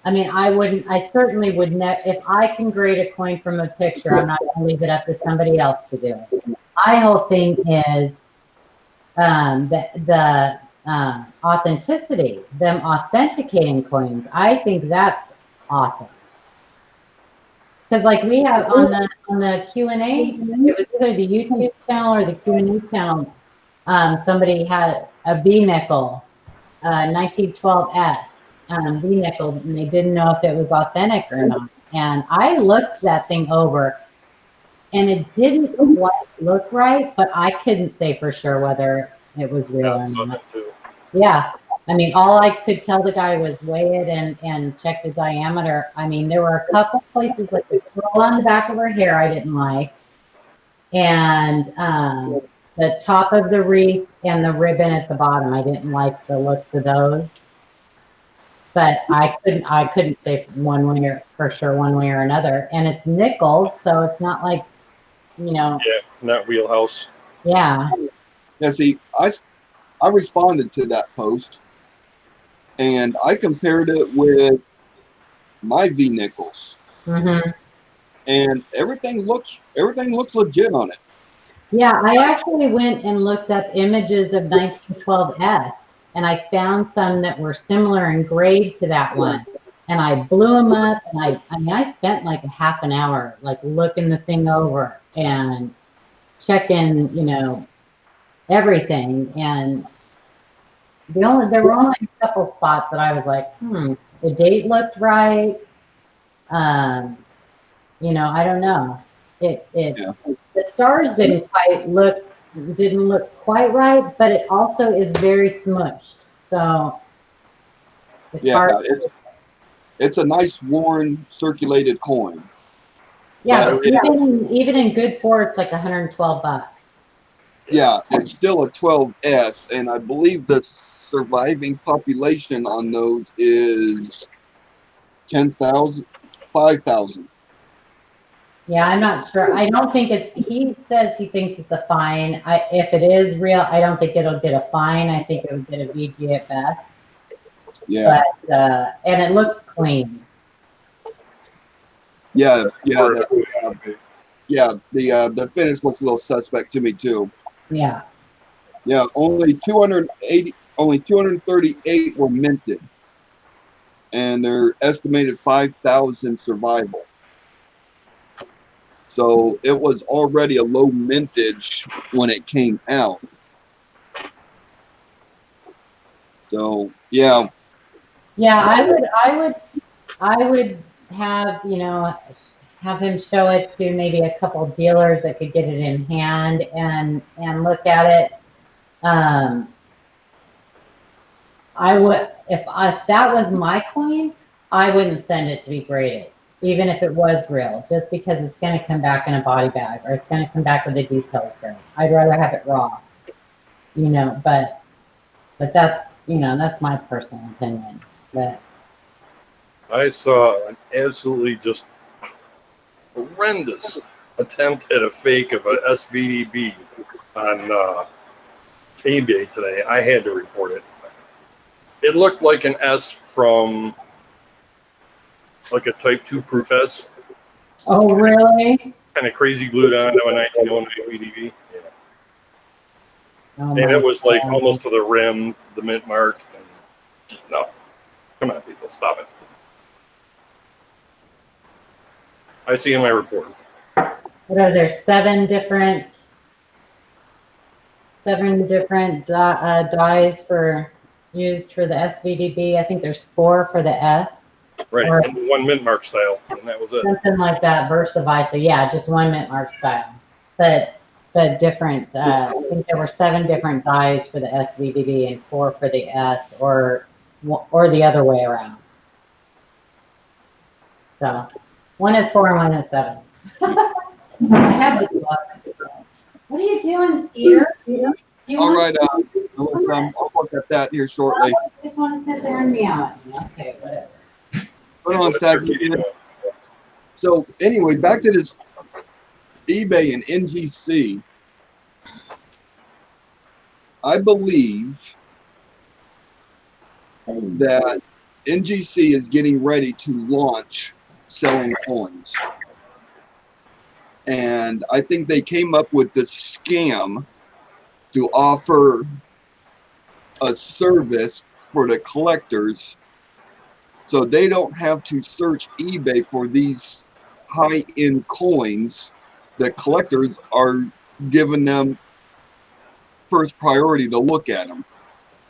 I mean, I certainly would never, if I can grade a coin from a picture, I'm not going to leave it up to somebody else to do it. My whole thing is the authenticity, them authenticating coins. I think that's awesome. Because like we have on the Q&A, it was either the YouTube channel or the Q&A channel. Somebody had a B nickel, 1912F B nickel, and they didn't know if it was authentic or not. And I looked that thing over, and it didn't quite look right, but I couldn't say for sure whether it was real Yeah, or I saw not. that too. Yeah. I mean, all I could tell the guy was weigh it and check the diameter. I mean, there were a couple places like the curl on the back of her hair I didn't like. And the top of the wreath and the ribbon at the bottom, I didn't like the looks of those. But I couldn't say one way or for sure one way or another. And it's nickel, so it's not like, you know. Yeah, not wheelhouse. Yeah. Yeah, see, I responded to that post, and I compared it with my V nickels, Mm-hmm. and everything looks legit on it. Yeah, I actually went and looked up images of 1912F, and I found some that were similar in grade to that one. And I blew them up, and I mean, I spent like a half an hour like looking the thing over and checking, you know, everything. And there were only a couple spots that I was like, the date looked right. You know, I don't know. The stars didn't look quite right, but it also is very smushed. So it's Yeah, hard. it's a nice worn circulated coin. Yeah, but but even in good for it's like 112 bucks. Yeah, it's still a 12S, and I believe the surviving population on those is 10,000, 5,000. Yeah, I'm not sure. I don't think he says he thinks it's a fine. If it is real, I don't think it'll get a fine. I think it would get a VG at best. Yeah. But, and it looks clean. Yeah. The finish looks a little suspect to me too. Yeah. Yeah, only 238 were minted, and they're estimated 5,000 survival. So it was already a low mintage when it came out. So yeah. Yeah, I would have, you know, have him show it to maybe a couple dealers that could get it in hand and look at it. I would, if that was my coin, I wouldn't send it to be graded, even if it was real, just because it's going to come back in a body bag or it's going to come back with a details grade. I'd rather have it raw, you know, but that's, you know, that's my personal opinion. But I saw an absolutely just horrendous attempt at a fake of a SVDB on eBay today. I had to report it. It looked like an S from like a Type 2 Proof S. Oh, really? Kind of crazy glued on to a 1909 VDV. Yeah. Oh, And my it was like God. almost to the rim, the mint mark. And just no. Come on, people, stop it. I see in my report. What are there? Seven different dyes for used for the SVDB. I think there's 4 for the S. Right, Or- and one mint mark style, and that was it. Something like that, VersaVi. So yeah, just one mint mark style, but different. I think there were 7 different dyes for the SVDB and 4 for the S, or the other way around. So one is 4 and one is 7. I have the book. What are you doing, Skeeter? You All want- right, I'll look at that here shortly. I just want to sit there and meow at me. Okay, whatever. Hold on, Staggy. So anyway, back to this eBay and NGC. I believe that NGC is getting ready to launch selling coins. And I think they came up with this scam to offer a service for the collectors so they don't have to search eBay for these high-end coins. The collectors are giving them first priority to look at them.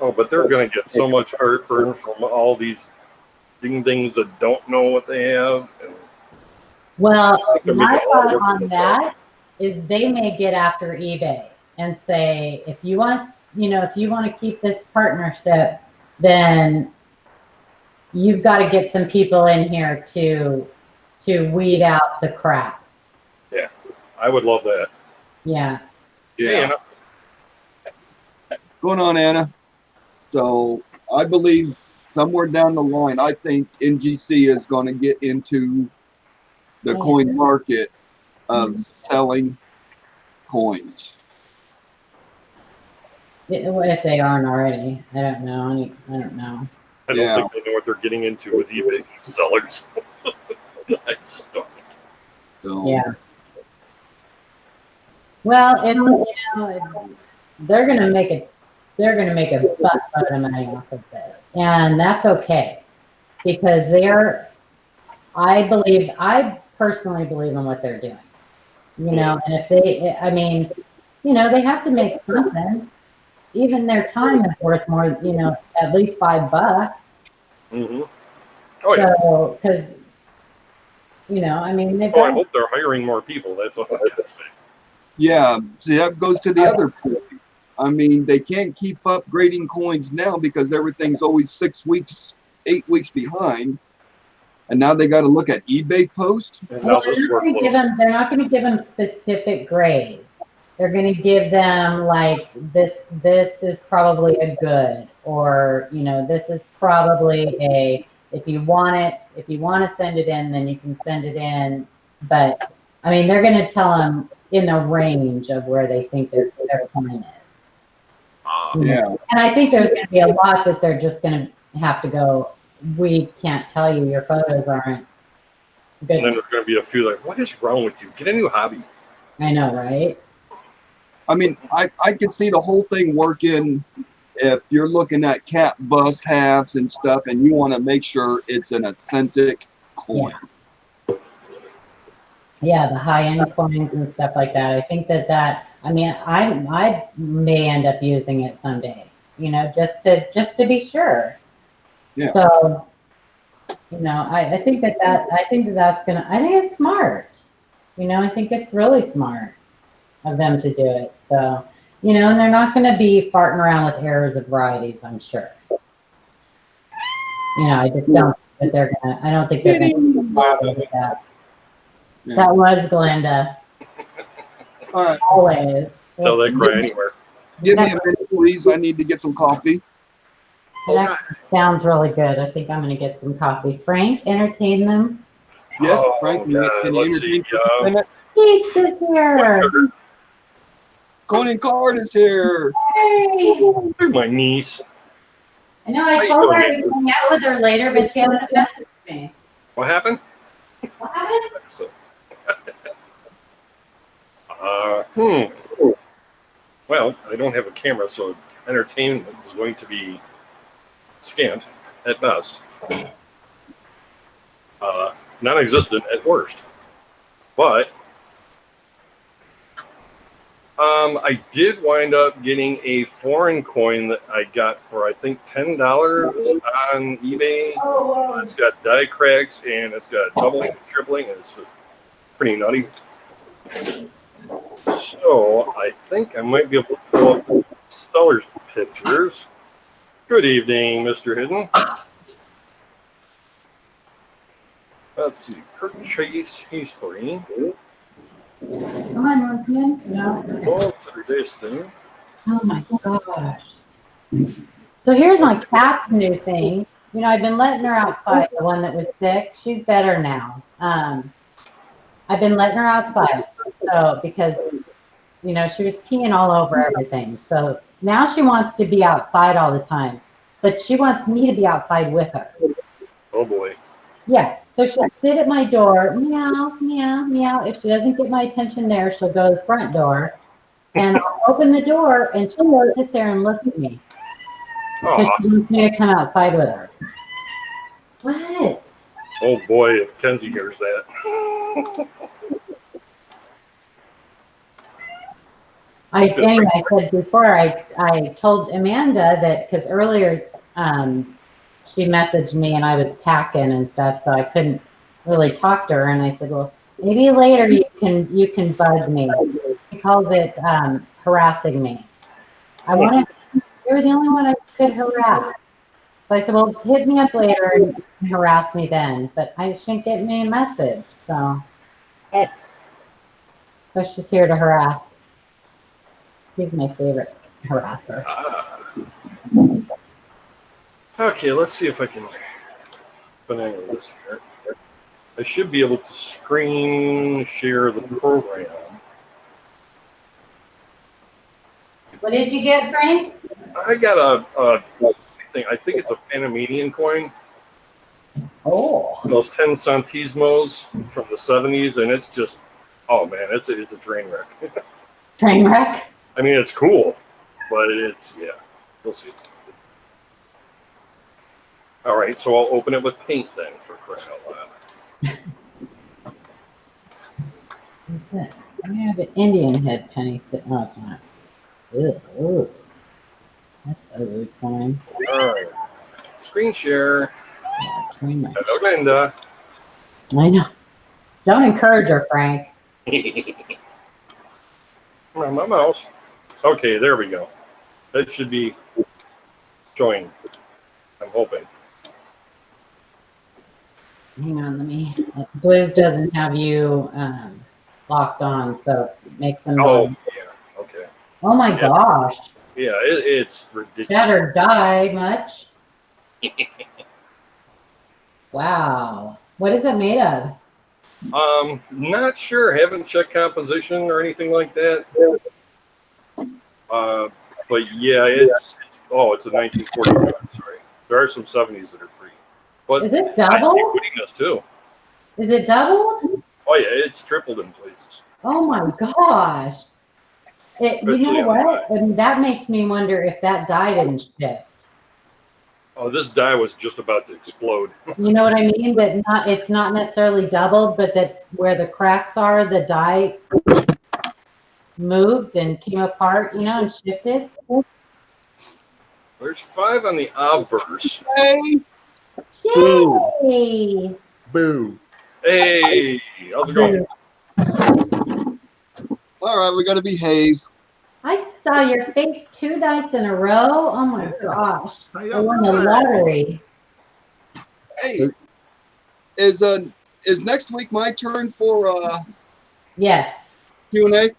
Oh, but they're going to get so much heartburn from all these ding-dings that don't know what they have. And Well, They're my making it all thought work for on themselves. that is they may get after eBay and say, if you want to keep this partnership, then you've got to get some people in here to weed out the crap. I would love that. Yeah. Hey, Yeah. Going on, Anna. So I believe somewhere down the line, I think NGC is going to get into the coin market of selling coins. If they aren't already, I don't know. I don't know. I don't Yeah. think they know what they're getting into with eBay sellers. I just don't. So, Yeah. Well, they're gonna make a buttload of money off of this, and that's okay, because I personally believe in what they're doing. And if they have to make something. Even their time is worth more. At least $5. Mm-hmm. Oh yeah. So, because they've I done. hope they're hiring more people. That's all I gotta say. yeah, see, that goes to the other point. I mean, they can't keep upgrading coins now because everything's always 6 weeks, 8 weeks behind. And now they got to look at eBay posts. And Well, now this workload. they're not going to give them specific grades. They're going to give them like this is probably a good, or this is probably a, if you want to send it in, then you can send it in. But they're going to tell them in a range of where they think their coin is. Yeah. And I think there's going to be a lot that they're just going to have to go, we can't tell you, your photos aren't good. And then there's going to be a few like, what is wrong with you? Get a new hobby. I know, right? I mean, I could see the whole thing working if you're looking at cat bust halves and stuff and you want to make sure it's an authentic coin. Yeah, the high-end coins and stuff like that. I think I may end up using it someday, just to be sure. Yeah. So, I think it's smart. I think it's really smart of them to do it. So, and they're not going to be farting around with errors of varieties, I'm sure. I just don't think that I don't think they're going to bother with that. Yeah. That was Glenda. All right. Always. Tell that cry anywhere. Give me a minute, please. I need to get some coffee. That sounds really good. I think I'm going to get some coffee. Frank, entertain them. Yes, Oh, Frank. God, Can you let's see, entertain for a minute? Keith is here. Conan Card is here. Yay! My niece. I know How I you told her doing, to hang out with her later, but she hasn't messaged me. What happened? What happened? So, Well, I don't have a camera, so entertainment is going to be scant at best. Non-existent at worst. But I did wind up getting a foreign coin that I got for I think $10 on eBay. Oh, It's got die cracks and it's got doubling and tripling, and it's just pretty nutty. So I think I might be able to pull up the seller's pictures. Good evening, Mr. Hidden. Let's see, purchase history. come on, want to come in? No. Go to this thing. Oh my gosh. So here's my cat's new thing. You know, I've been letting her outside, the one that was sick. She's better now. I've been letting her outside. So because, you know, she was peeing all over everything. So now she wants to be outside all the time. But she wants me to be outside with her. Oh boy. Yeah. So she'll sit at my door, meow, meow, meow. If she doesn't get my attention there, she'll go to the front door. And I'll open the door and she'll sit there and look at me. Because Aw. she wants me to come outside with her. What? Oh boy, if Kenzie hears that. Anyway, I said before, I told Amanda that, because earlier she messaged me and I was packing and stuff, so I couldn't really talk to her. And I said, well, maybe later you can bug me. She calls it harassing me. I wanted, you're the only one I could harass. So I said, well, hit me up later and harass me then. But I shouldn't get me a message, so. So she's here to harass. She's my favorite harasser. Okay, let's see if I can finagle this here. I should be able to screen share the program. What did you get, Frank? I got a thing. I think it's a Panamanian coin. Oh. Those 10 centimos from the 70s, and it's just, oh man, it's a train wreck. Train wreck? I mean, it's cool, but yeah, we'll see. All right, so I'll open it with paint then, for crying out loud. What's this? I have an Indian head penny sitting. Oh, it's not. Ugh. That's ugly coin. All right, screen share. Yeah, train wreck. Hello, Linda. I know. Don't encourage her, Frank. My mouse. Okay, there we go. That should be showing. I'm hoping. Hang on, let me. Blues doesn't have you locked on, so it makes them. Oh, yeah. Okay. Oh my Yeah. gosh. Yeah, it's ridiculous. Better die much. Wow. What is it made of? Not sure. Haven't checked composition or anything like that. But yeah, it's a 1940. Sorry, there are some 70s that are pretty. But Is it I keep double? winning this too. Is it doubled? Oh yeah, it's tripled in places. Oh my gosh. You Especially know on what? And that makes me wonder if that die didn't shift. Oh, this die was just about to explode. You know what I mean? That it's not necessarily doubled, but that where the cracks are, the die moved and came apart, you know, and shifted. There's 5 on the obverse. Hey, Yay! Boo. Hey, how's it going? all right, we got to behave. I saw your face 2 nights in a row. Oh my gosh. How I y'all won the doing? lottery. Hey, is next week my turn for Yes. Q&A?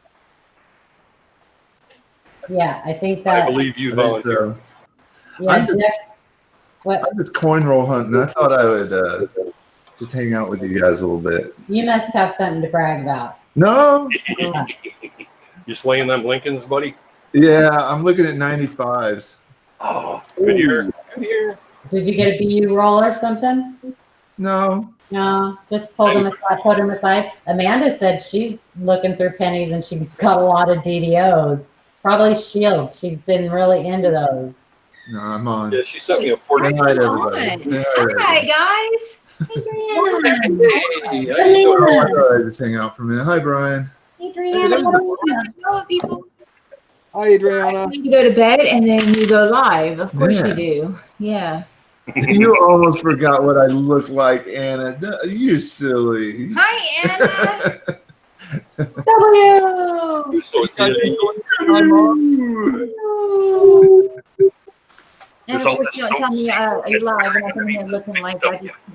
Yeah, I think I that. believe you I think volunteered. so. Yeah, I'm just- Jeff, what? I'm just coin roll hunting. I thought I would just hang out with you guys a little bit. You must have something to brag about. No, Yeah. You slaying them Lincolns, buddy? Yeah, I'm looking at 95s. Oh, good year. Good year. Did you get a BU roll or something? No. No, just pulled them aside, put them aside. Amanda said she's looking through pennies and she's got a lot of DDOs. Probably Shields. She's been really into those. No, I'm on. Yeah, she sent me a 40. Say hi to everybody. Say hi to everybody. Hi, guys. Hey, how you doing? Oh my God, I just hang out for a minute. Hi, Brian. Adriana. Hello, people. Hi, Adriana. You go to bed and then you go live. Of course Yeah. you do. Yeah. You almost forgot what I look like, Anna. You silly. Hi, Anna. W. So excited. And There's of all course, this you don't tell me stuff. you're live and I come in here looking like I just,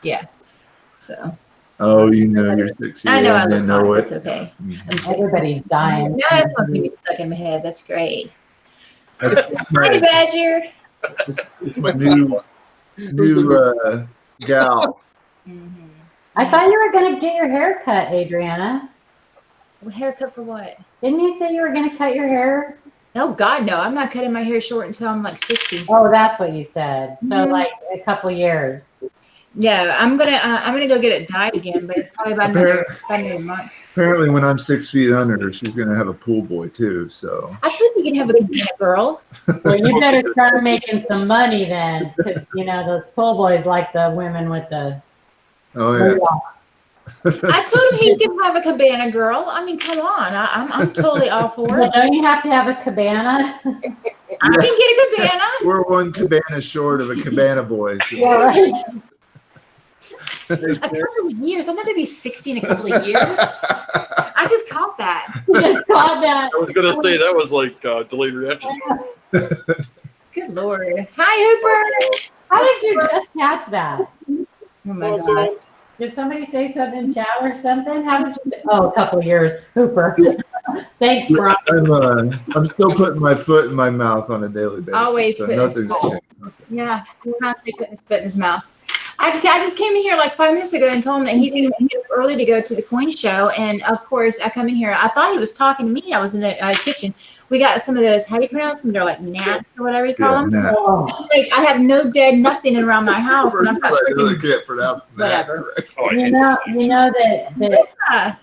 yeah. So Oh, you know you're sexy. I know I and you look know fine. it. That's okay. I'm sick. Everybody's dying. No, that's not gonna be stuck in my head. That's great. That's Hi, my, Badger. it's my new gal. I thought you were gonna get your hair cut, Adriana. Haircut for what? Didn't you say you were gonna cut your hair? Oh God, no! I'm not cutting my hair short until I'm like 60. Oh, that's what you said. So Mhm. like a couple years. Yeah, I'm gonna go get it dyed again, but it's probably about another month. Apparently, when I'm 6 feet under her, she's gonna have a pool boy too. So I told you can have a cabana girl. Well, you better start making some money then, because you know those pool boys like the women with the. oh yeah. I told him he could have a cabana girl. I mean, come on, I'm totally all for Well, it. don't you have to have a cabana? I can get a cabana. We're one cabana short of a cabana boy. So. Yeah, right. A couple of years. I'm not gonna be 60 in a couple of years. I just caught that. You just caught that. I was gonna say that was like delayed reaction. Good Lord. Hi, Hooper. How did you just catch that? Oh my God. Did somebody say something in chat or something? How did you? Oh, a couple of years, Hooper. Thanks, Brian. I'm still putting my foot in my mouth on a daily basis. Always so putting nothing's his foot. changed. Yeah, he's constantly putting his foot in his mouth. I just came in here like 5 minutes ago and told him that he's going to get up early to go to the coin show. And of course, I come in here. I thought he was talking to me. I was in the kitchen. We got some of those, how do you pronounce them? They're like gnats or whatever you call Yeah, them. nah. Oh, Like, I have no dead nothing around my house. And I'm First, not I really freaking, can't pronounce that. Whatever. Oh, I you hate know, those you things. know that Yeah.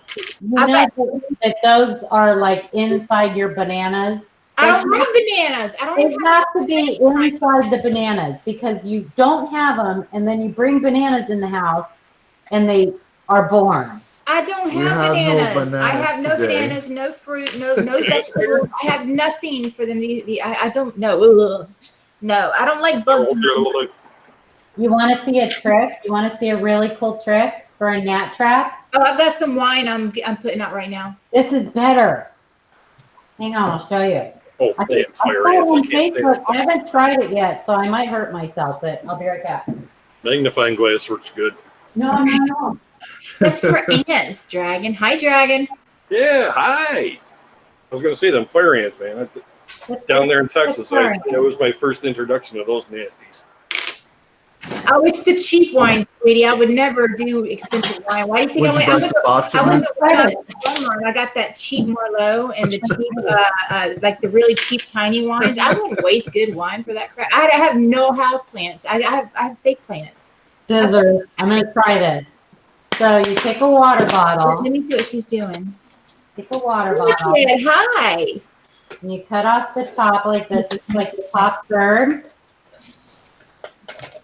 that those are like inside your bananas. I don't have bananas. I don't They even have have to be inside the bananas because you don't have them, and then you bring bananas in the house, and they are born. I don't We have have no bananas. I have no bananas today. bananas, no fruit, no vegetables. I have nothing for them. I don't know. Ugh. No, I don't like bugs. You want to see a trick? You want to see a really cool trick for a gnat trap? Oh, I've got some wine I'm putting out right now. This is better. Hang on, I'll show you. Oh, I they think have I fire saw it ants. I on can't stand Facebook. I it. haven't tried it yet, so I might hurt myself, but I'll be right back. Magnifying glass works good. No. That's for ants, Dragon. Hi, Dragon. Yeah, hi. I was gonna say them fire ants, man. Down there in Texas, that was my first introduction to those nasties. Oh, it's the cheap wine, sweetie. I would never do expensive wine. Why do you think Would you buy some box I of went them? to Walmart. I got that cheap Merlot and the cheap, like the really cheap tiny wines. I wouldn't waste good wine for that crap. I have no house plants. I have fake plants. Scissors. I'm going to try this. So you take a water bottle. Let me see what she's doing. Take a water bottle. Hi. And you cut off the top like this. It's like the top third.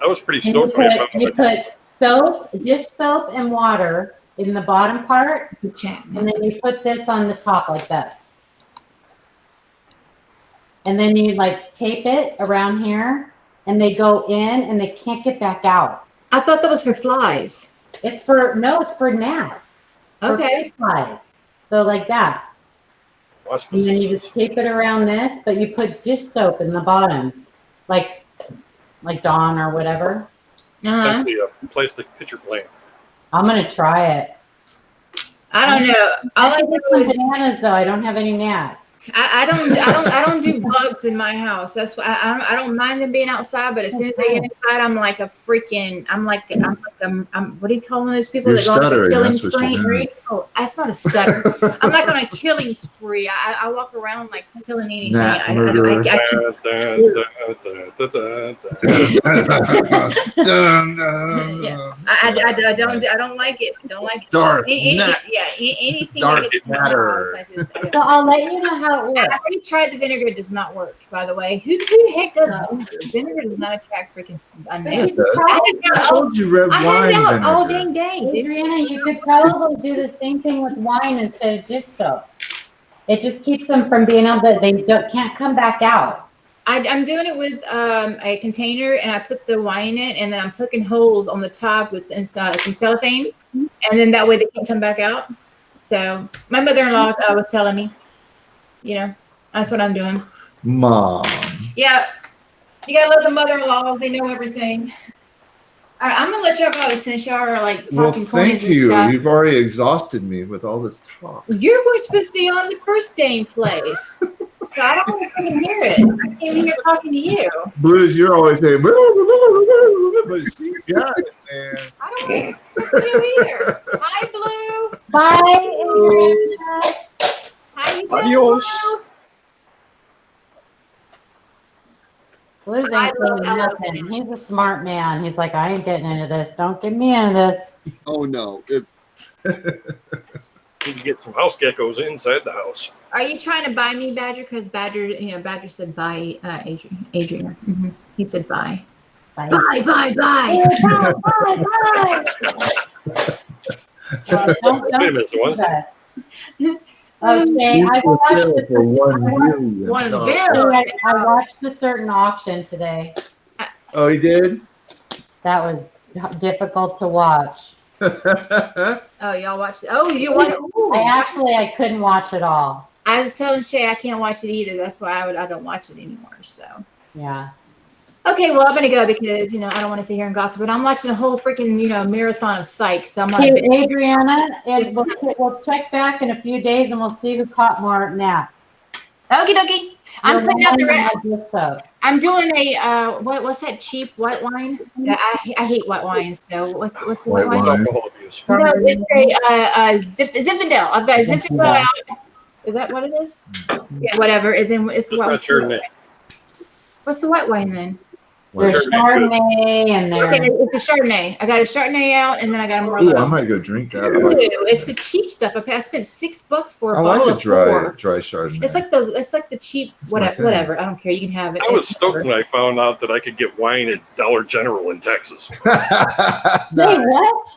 I was pretty And stoked when I found you it. put soap, dish soap and water in the bottom part. Chat. And then you put this on the top like this. And then you like tape it around here and they go in and they can't get back out. I thought that was for flies. It's for gnats. for Okay. flies. So like that. And then you just tape it around this, but you put dish soap in the bottom. Like Dawn or whatever. Uh-huh. Actually, a plastic pitcher plant. I'm gonna try it. I don't know. All I I do like is bananas though. I don't have any gnats. I don't do bugs in my house. That's why I don't mind them being outside. But as soon as they get inside, I'm like a freaking. I'm what do you call one of those people You're that go on the stuttering, killing that's what you're spree? doing. Oh, That's not a stutter. I'm not on a killing spree. I walk around like killing anything. Nat I murderer. can't- Yeah. I don't like it. I don't like it. Dark Anything Nat. anything Dark that gets in my matter. house, I just. So I'll let you know how it I works. already tried the vinegar. It does not work, by the way. Who the heck does vinegar? Vinegar does not attract freaking onions. I told you red I had wine it out all vinegar. dang day. Adriana, you could probably do the same thing with wine instead of dish soap. It just keeps them from being able to, can't come back out. I'm doing it with a container, and I put the wine in it, and then I'm poking holes on the top with some cellophane, and then that way they can come back out. So my mother-in-law was telling me, that's what I'm doing. Mom. Yeah, you gotta love the mother-in-laws. They know everything. All right, I'm gonna let y'all go since y'all are like Well, talking thank coins and you. stuff. You've already exhausted me with all this talk. You were supposed to be on the first game place, so I don't want to fucking hear it. I came here talking to you. Blues, you're always saying, but she got it, man. I don't want to you either. Hi, Blue. Bye, Adriana. How you doing, Adios. Blue? Blue's I ain't love saying nothing. He's a smart man. He's like, I ain't getting into this. Don't get me into this. Oh no, You can get some house geckos inside the house. Are you trying to buy me, Badger? Because Badger, Badger said bye, Adrian. Mm-hmm. He said bye. Bye. Bye, bye, bye. Bye, bye, bye. Don't Wait a minute, do was that. Okay, I watched For $1 million. One dollars. bill. I watched a certain auction today. Oh, he did? That was difficult to watch. Oh, y'all watched it. Oh, you watched it. I couldn't watch it all. I was telling Shay I can't watch it either. That's why I don't watch it anymore. So. Yeah. Okay, well, I'm gonna go because I don't want to sit here and gossip, but I'm watching a whole freaking marathon of Psych. So I'm Hey, like, Adriana, we'll check back in a few days and we'll see who caught more gnats. okie dokie. I'm putting out the rest. I'm doing a what's that cheap white wine? Yeah, I hate white wines. So what's the white White wine? wine. Alcohol abuse. No, it's a Zinfandel. I've got Zinfandel out. Is that what it is? Yeah, whatever. And then it's Just what? not Chardonnay. What's the white wine then? There's Chardonnay and Okay, there's it's a Chardonnay. I got a Chardonnay out, and then I got a Ooh, I Merlot. might go drink that. Ooh, it's the cheap stuff. I spent $6 for a I bottle like a of dry 4. Chardonnay. It's like the cheap It's my whatever. thing. Whatever. I don't care. You can have it. I was stoked when I found out that I could get wine at Dollar General in Texas. Wait, what?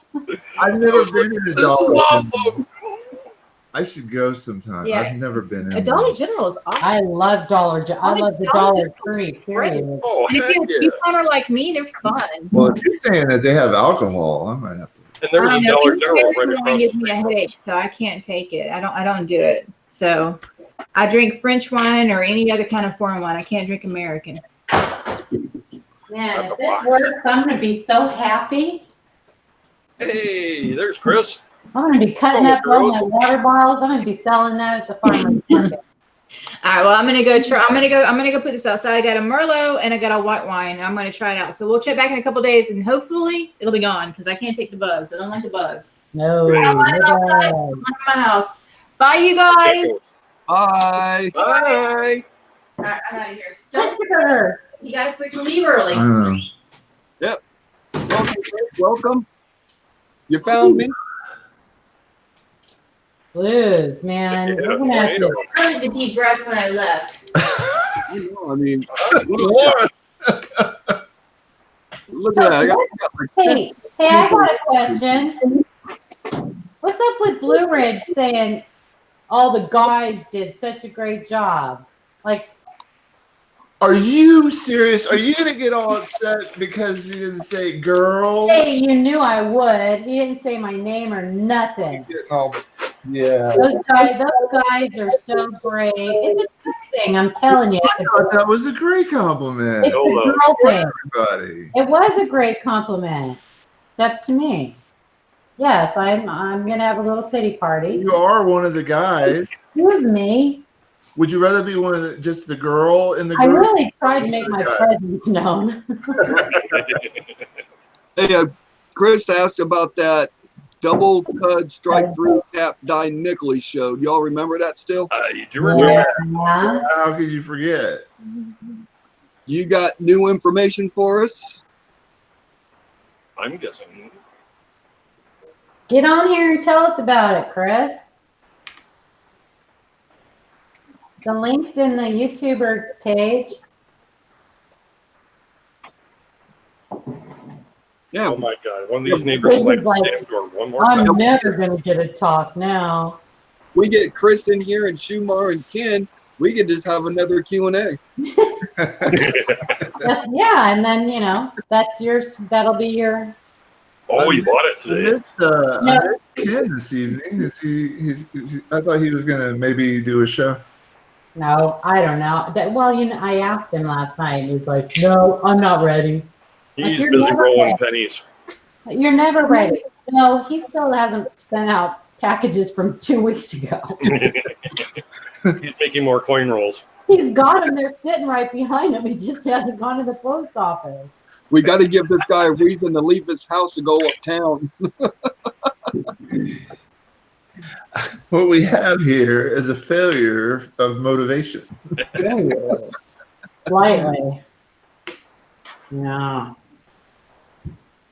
I've never been in a This is Dollar awful. General. I should go sometime. Yeah. I've never been in A Dollar one. General is awesome. I love I love the Dollar Tree, period. Oh, And if heck you yeah. are like me, they're fun. Well, if you're saying that they have alcohol, I might have to. And there was I a don't know, Dollar General right American wine across the gives me a street. headache, so I can't take it. I don't do it. So I drink French wine or any other kind of foreign wine. I can't drink American. Man, if this works, I'm gonna be so happy. Hey, there's Chris. I'm gonna be cutting up all my water bottles. I'm gonna be selling that at the farmer's market. All right, well, I'm gonna go put this outside. I got a Merlot and I got a white wine. I'm gonna try it out. So we'll check back in a couple days, and hopefully it'll be gone because I can't take the bugs. I don't like the bugs. No, I don't want it outside. no. I'm at my house. Bye, you guys. bye. Bye. All right, I'm out of here. Don't, Sugar. you gotta freaking leave early. I don't know. Welcome, welcome. You found me. Blues, man. Yeah, We're gonna have to. I heard the deep breath when I left. I know, I mean, Lord. look at that. I got Hey, I got a question. What's up with Blue Ridge saying all the guides did such a great job? Like, Are you serious? Are you gonna get all upset because you didn't say girl? hey, you knew I would. He didn't say my name or nothing. Yeah. Those guys are so great. It's a good thing, I'm telling you. I thought that was a great compliment. It's a Hello. girl thing. Everybody. It was a great compliment, except to me. Yes, I'm gonna have a little pity party. You are one of the guys. Excuse me. Would you rather be one of the, just the girl in the I group? really tried to make my presence known. Hey, Chris asked about that double tud strike through tap die nickel he showed. Y'all remember that still? You do remember? Yeah. How could you forget? You got new information for us? I'm guessing. Get on here and tell us about it, Chris. The link's in the YouTuber page. Yeah, Oh my God! One of these neighbors slammed the damn door one more time. I'm never gonna get a talk now. we get Chris in here and Shumar and Ken. We could just have another Q&A. Yeah, and then that's yours. That'll be your. Oh, you bought it I today. missed Ken this evening. I thought he was gonna maybe do a show. No, I don't know. I asked him last night, and he's like, "No, I'm not ready." He's You're busy never rolling ready. pennies. You're never ready. No, he still hasn't sent out packages from 2 weeks ago. He's making more coin rolls. He's got them. They're sitting right behind him. He just hasn't gone to the post office. We got to give this guy a reason to leave his house to go uptown. What we have here is a failure of motivation. Slightly. No.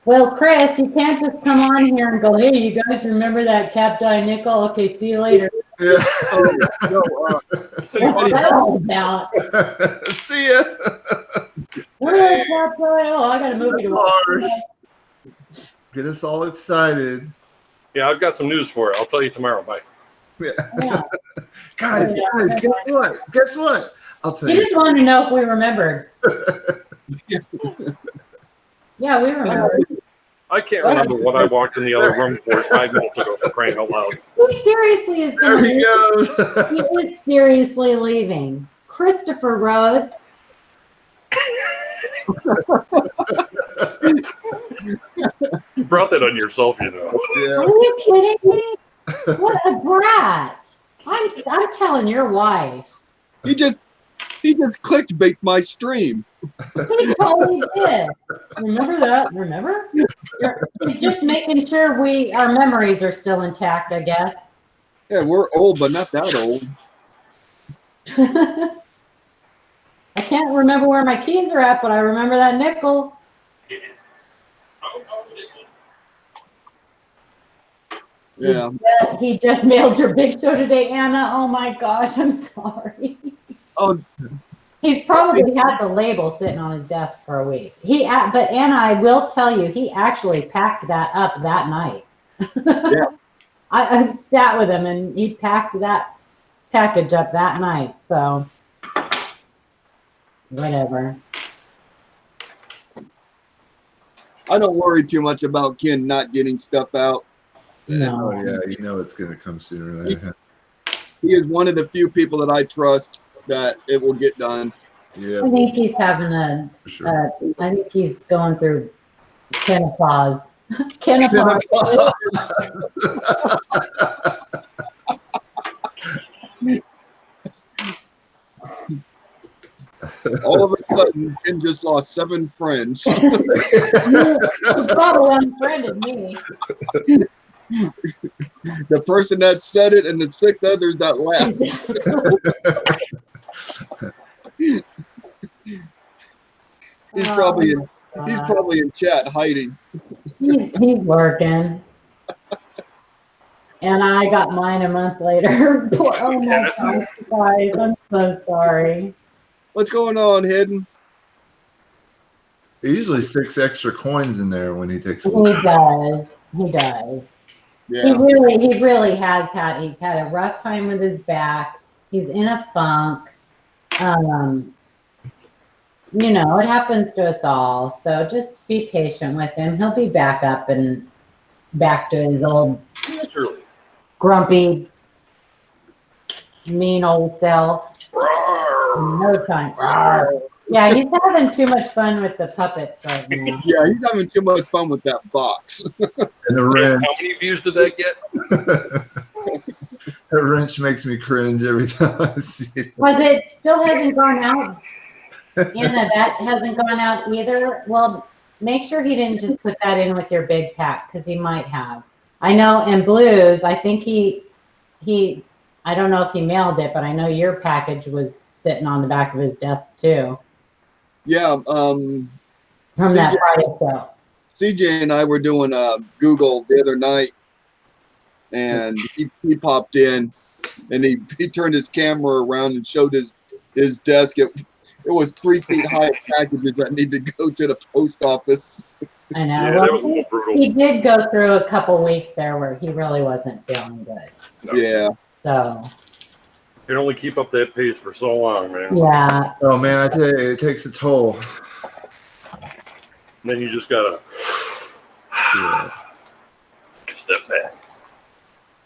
Well, Chris, you can't just come on here and go, "Hey, you guys remember that Cap Die Nickel? Okay, see you later." Yeah. No, What's that all about? See ya. Where's Cap Die? Oh, I got a movie to watch. Harsh. Get us all excited. Yeah, I've got some news for it. I'll tell you tomorrow. Bye. Yeah. Guys, guess what? I'll tell He you. just wanted to know if we remembered. Yeah, we remember. I can't remember what I walked in the other room for 5 minutes ago, for crying out loud. He seriously is There going he to goes. He is seriously leaving. Christopher Rhodes. You brought that on yourself, you know. Yeah. Are you kidding me? What a brat! I'm telling your wife. he just clickbait my stream. He totally did. Remember that? Remember? He's just making sure our memories are still intact, I guess. Yeah, we're old, but not that old. I can't remember where my keys are at, but I remember that nickel. Yeah. He just mailed your big show today, Anna. Oh my gosh, I'm sorry. Oh, He's probably had the label sitting on his desk for a week. But Anna, I will tell you, he actually packed that up that night. Yeah. I sat with him and he packed that package up that night. So, whatever. I don't worry too much about Ken not getting stuff out. Oh No. yeah, you know it's gonna come sooner or later. He is one of the few people that I trust that it will get done. Yeah, I think he's having for sure. I think he's going through menopause. Menopause. All of a sudden, Ken just lost 7 friends. You probably unfriended me. The person that said it and the 6 others that laughed. He's probably in chat hiding. He's working. And I got mine a month later. Oh my gosh, guys, I'm so sorry. What's going on, Hidden? There's usually 6 extra coins in there when he takes a He look. does. He does. Yeah. He really has he's had a rough time with his back. He's in a funk. It happens to us all. So just be patient with him. He'll be back up and back to his old Literally. grumpy, mean old self. In no time. Yeah, he's having too much fun with the puppets right now. Yeah, he's having too much fun with that box. And the How wrench, many views did that get? that wrench makes me cringe every time I see it. Was it still hasn't gone out? Anna, that hasn't gone out either. Well, make sure he didn't just put that in with your big pack because he might have. I know in Blues, I think I don't know if he mailed it, but I know your package was sitting on the back of his desk too Yeah, from that Friday show. CJ and I were doing Google the other night, and he popped in, and he turned his camera around and showed his desk. It was 3 feet high of packages that need to go to the post office. I know. Yeah, Well, that was a little brutal. he did go through a couple weeks there where he really wasn't feeling good. No. Yeah, So You can only keep up that pace for so long, man. yeah, Oh man, I tell you, it takes a toll. And then you just gotta Yeah. step back.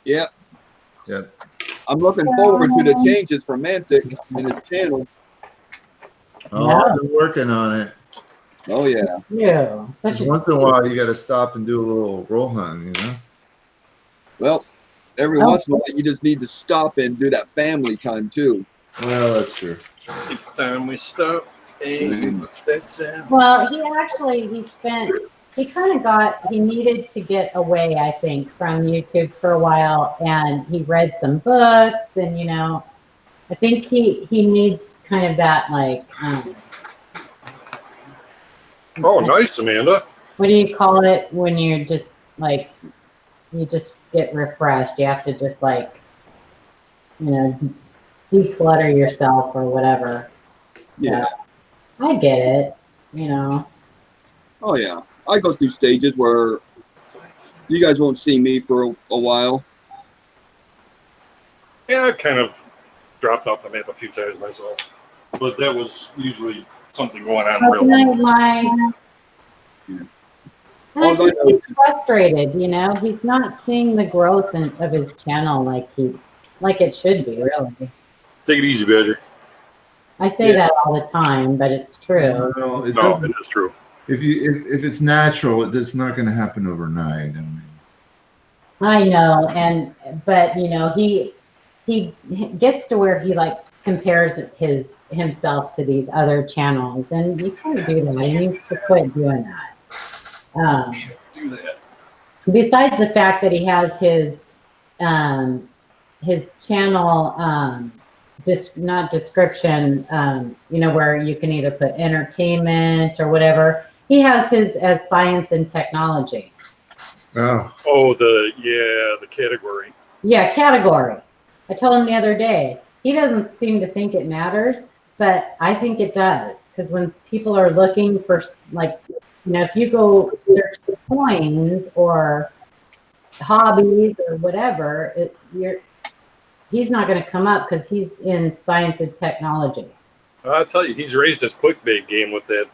yeah. Yep. I'm looking forward to the changes for Mantic and his channel. Oh, Yeah. I've been working on it. Oh yeah. yeah. Such Just a once in a while, you got to stop and do a little roll hunt, you know? Well, every once in a while, you just need to stop and do that family time too. Well, that's true. Each time we stop, hey, what's that sound? Well, he needed to get away, I think, from YouTube for a while, and he read some books, and, I think he needs kind of that, like, Oh, nice, Amanda. what do you call it when you're just, like, you just get refreshed? You have to just, like, declutter yourself or whatever. Yeah. I get it, Oh yeah. I go through stages where you guys won't see me for a while. Yeah, I've kind of dropped off the map a few times myself, but that was usually something going on How real. can I, like, Yeah. and I All think I know he's frustrated, he's not seeing the growth of his channel like it should be, really. Take it easy, Badger. I say that all the time, but it's true. Well, it No, doesn't- it is true. if it's natural, it's not going to happen overnight. I mean, I know, but he gets to where he like compares himself to these other channels, and you can't do that. You need to quit doing that. Do that. Besides the fact that he has his channel not description, where you can either put entertainment or whatever. He has his as science and technology. oh, Oh, the category. Yeah, category. I told him the other day. He doesn't seem to think it matters, but I think it does. Because when people are looking for, like, if you go search for coins or hobbies or whatever, he's not going to come up because he's in science and technology. I'll tell you, he's raised his clickbait game with that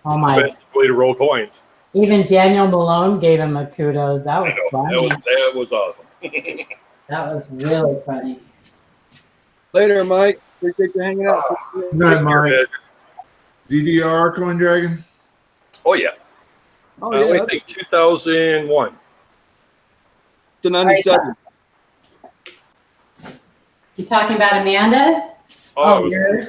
Oh my! fastest way to roll coins. Even Daniel Malone gave him a kudos. That I was know. funny. That was awesome. That was really funny. Later, Mike. Appreciate you hanging out. good night, Mike. DDR Coin Dragon. Oh, yeah. Oh yeah. I think 2001. To 97. You talking about Amanda's? Oh, it was- Yours.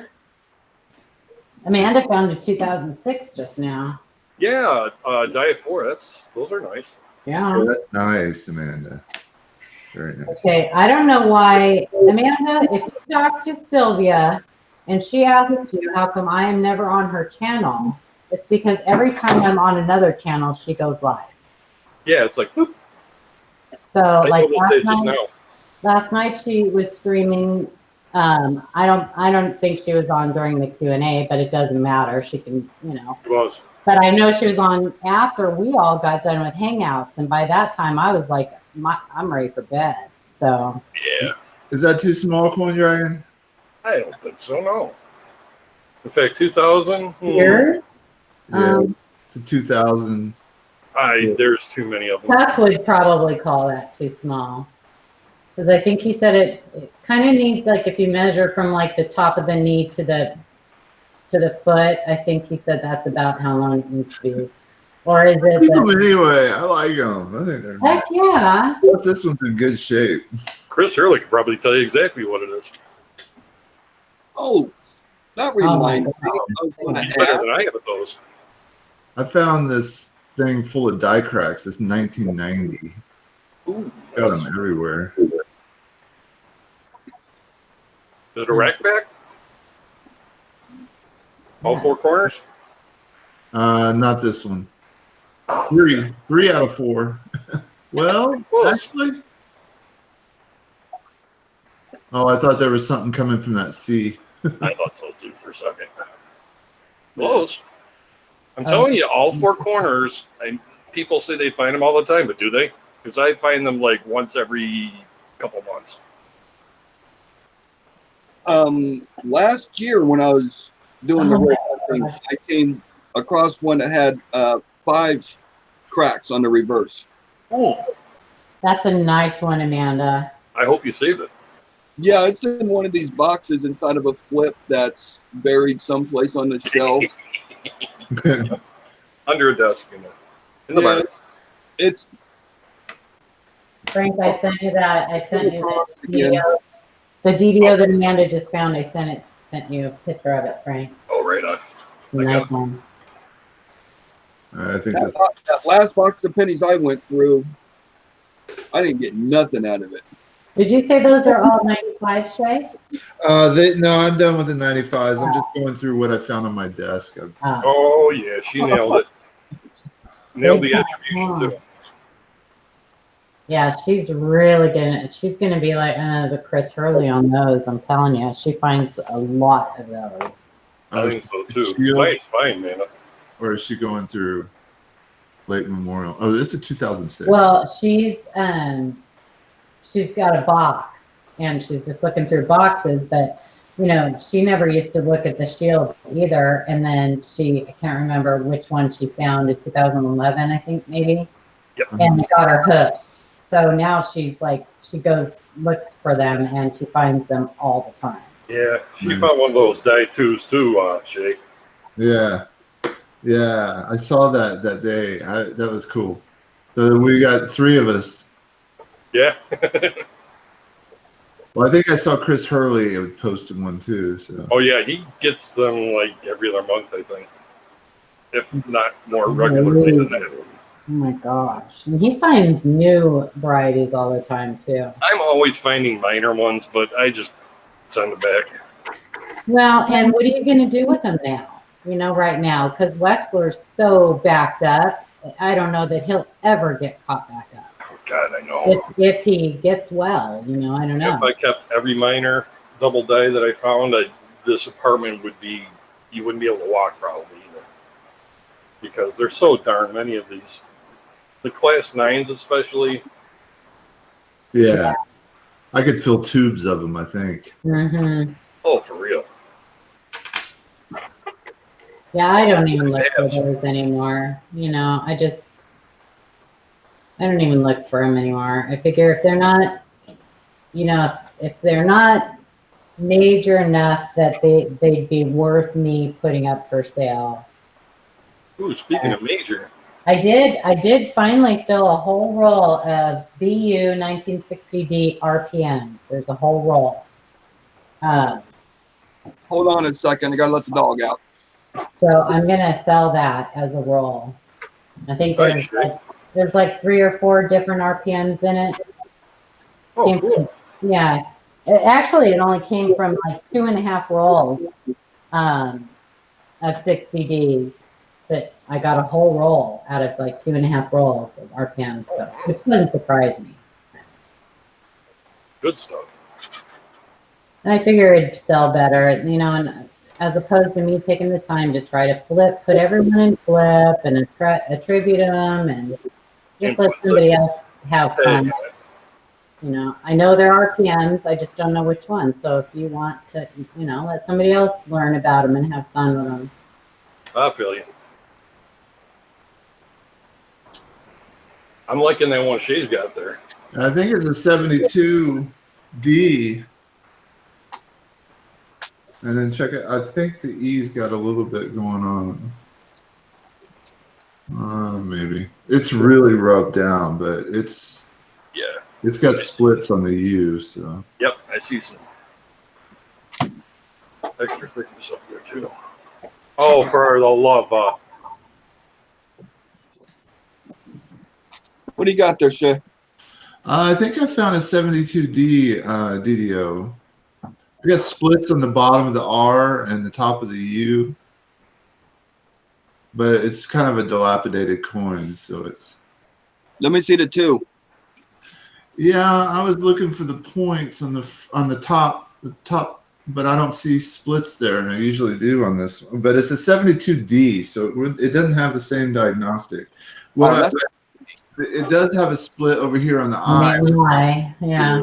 Amanda found a 2006 just now. yeah, Diet 4. Those are nice. Yeah. Oh, that's nice, Amanda. Very nice. Okay, I don't know why, Amanda, if you talk to Sylvia and she asks you how come I am never on her channel, it's because every time I'm on another channel, she goes live. Yeah, it's like, whoop, So I like noticed it just now. last night she was streaming. I don't think she was on during the Q&A, but it doesn't matter. She can, It was. But I know she was on after we all got done with Hangouts, and by that time I was like, I'm ready for bed. So Yeah. Is that too small, Coin Dragon? I don't think so, no. In fact, 2000, yours, Yeah, it's a 2000. there's too many of them. Chuck would probably call that too small, because I think he said it kind of needs, like, if you measure from like the top of the knee to the foot, I think he said that's about how long it needs to be. Or is it? People anyway, I like them. I think they're nice. Heck yeah! Plus, this one's in good shape. Chris Hurley could probably tell you exactly what it is. Oh, that Oh my reminds me. I was gonna He's better ask. than I have at those. I found this thing full of die cracks. It's 1990. Ooh, Got them everywhere. Is it a rack back? All four corners? Not this one. Three out of four. Well, Close. actually. Oh, I thought there was something coming from that C. I thought so too for a second. Close. I'm telling you, all four corners, people say they find them all the time, but do they? Because I find them like once every couple months. Last year when I was doing the whole thing, I came across one that had 5 cracks on the reverse. Oh, That's a nice one, Amanda. I hope you saved it. Yeah, it's in one of these boxes inside of a flip that's buried someplace on the shelf. Under a desk in the Yeah, back. it's Frank, I sent you that. I sent you the Again. DDO. The DDO that Amanda just found, I sent you a picture of it, Frank. Oh, right on. Nice one. I think that, this. that last box of pennies I went through. I didn't get nothing out of it. Did you say those are all 95, Shay? No, I'm done with the 95s. I'm just going through what I found on my desk. Oh, yeah, she nailed it. Nailed the attribution, too. Yeah, she's really gonna. She's gonna be like the Chris Hurley on those. I'm telling you, she finds a lot of those. I think so, too. Shield, Mine's fine, man. or is she going through late Memorial? Oh, it's a 2006. Well, she's got a box and she's just looking through boxes, but you know, she never used to look at the Shield either. And then I can't remember which one she found in 2011, I think maybe. Yep. And it got her hooked. So now she's like, she goes, looks for them and she finds them all the time. Yeah, she found one of those die twos, too, Shay. Yeah, I saw that day. That was cool. So we got 3 of us. Yeah. Well, I think I saw Chris Hurley posted one too. So. Oh, yeah, he gets them like every other month, I think. If not more regularly than that. Oh my gosh. And he finds new varieties all the time too. I'm always finding minor ones, but I just send them back. Well, and what are you going to do with them now? You know, right now, because Wexler's so backed up. I don't know that he'll ever get caught back up. Oh, God, I know. If he gets well, you know, I don't know. If I kept every minor double die that I found, this apartment would be, you wouldn't be able to walk probably either. Because there's so darn many of these. The class 9s especially. Yeah, I could fill tubes of them. I think. Mm-hmm. Oh, for real. Yeah, I don't even look for those anymore. You know, I don't even look for them anymore. I figure if they're not, you know, if they're not major enough that they'd be worth me putting up for sale. Ooh, speaking of major. I did finally fill a whole roll of BU 1960D RPM. There's a whole roll. Hold on a second. I gotta let the dog out. So I'm gonna sell that as a roll. I think there's like 3 or 4 different RPMs in it. Oh, cool. Yeah. It only came from like 2.5 rolls of 60Ds. But I got a whole roll out of like 2.5 rolls of RPMs, so which wouldn't surprise me. Good stuff. And I figure it'd sell better, you know, and as opposed to me taking the time to try to put everyone in flip and attribute them and just let somebody else have fun. You know, I know there are RPMs, I just don't know which ones. So if you want to, you know, let somebody else learn about them and have fun with them. I feel you. I'm liking that one Shay's got there. I think it's a 72D. And then check it. I think the E's got a little bit going on. Maybe it's really rubbed down, but it's got splits on the U. So Yep, I see some extra thickness up there too. Oh, for the love. What do you got there, Shay? I think I found a 72D DDO. I got splits on the bottom of the R and the top of the U, but it's kind of a dilapidated coin, so it's. Let me see the 2. Yeah, I was looking for the points on the top, but I don't see splits there, and I usually do on this one. But it's a 72D, so it doesn't have the same diagnostic. Well, it does have a split over here on the I, Yeah.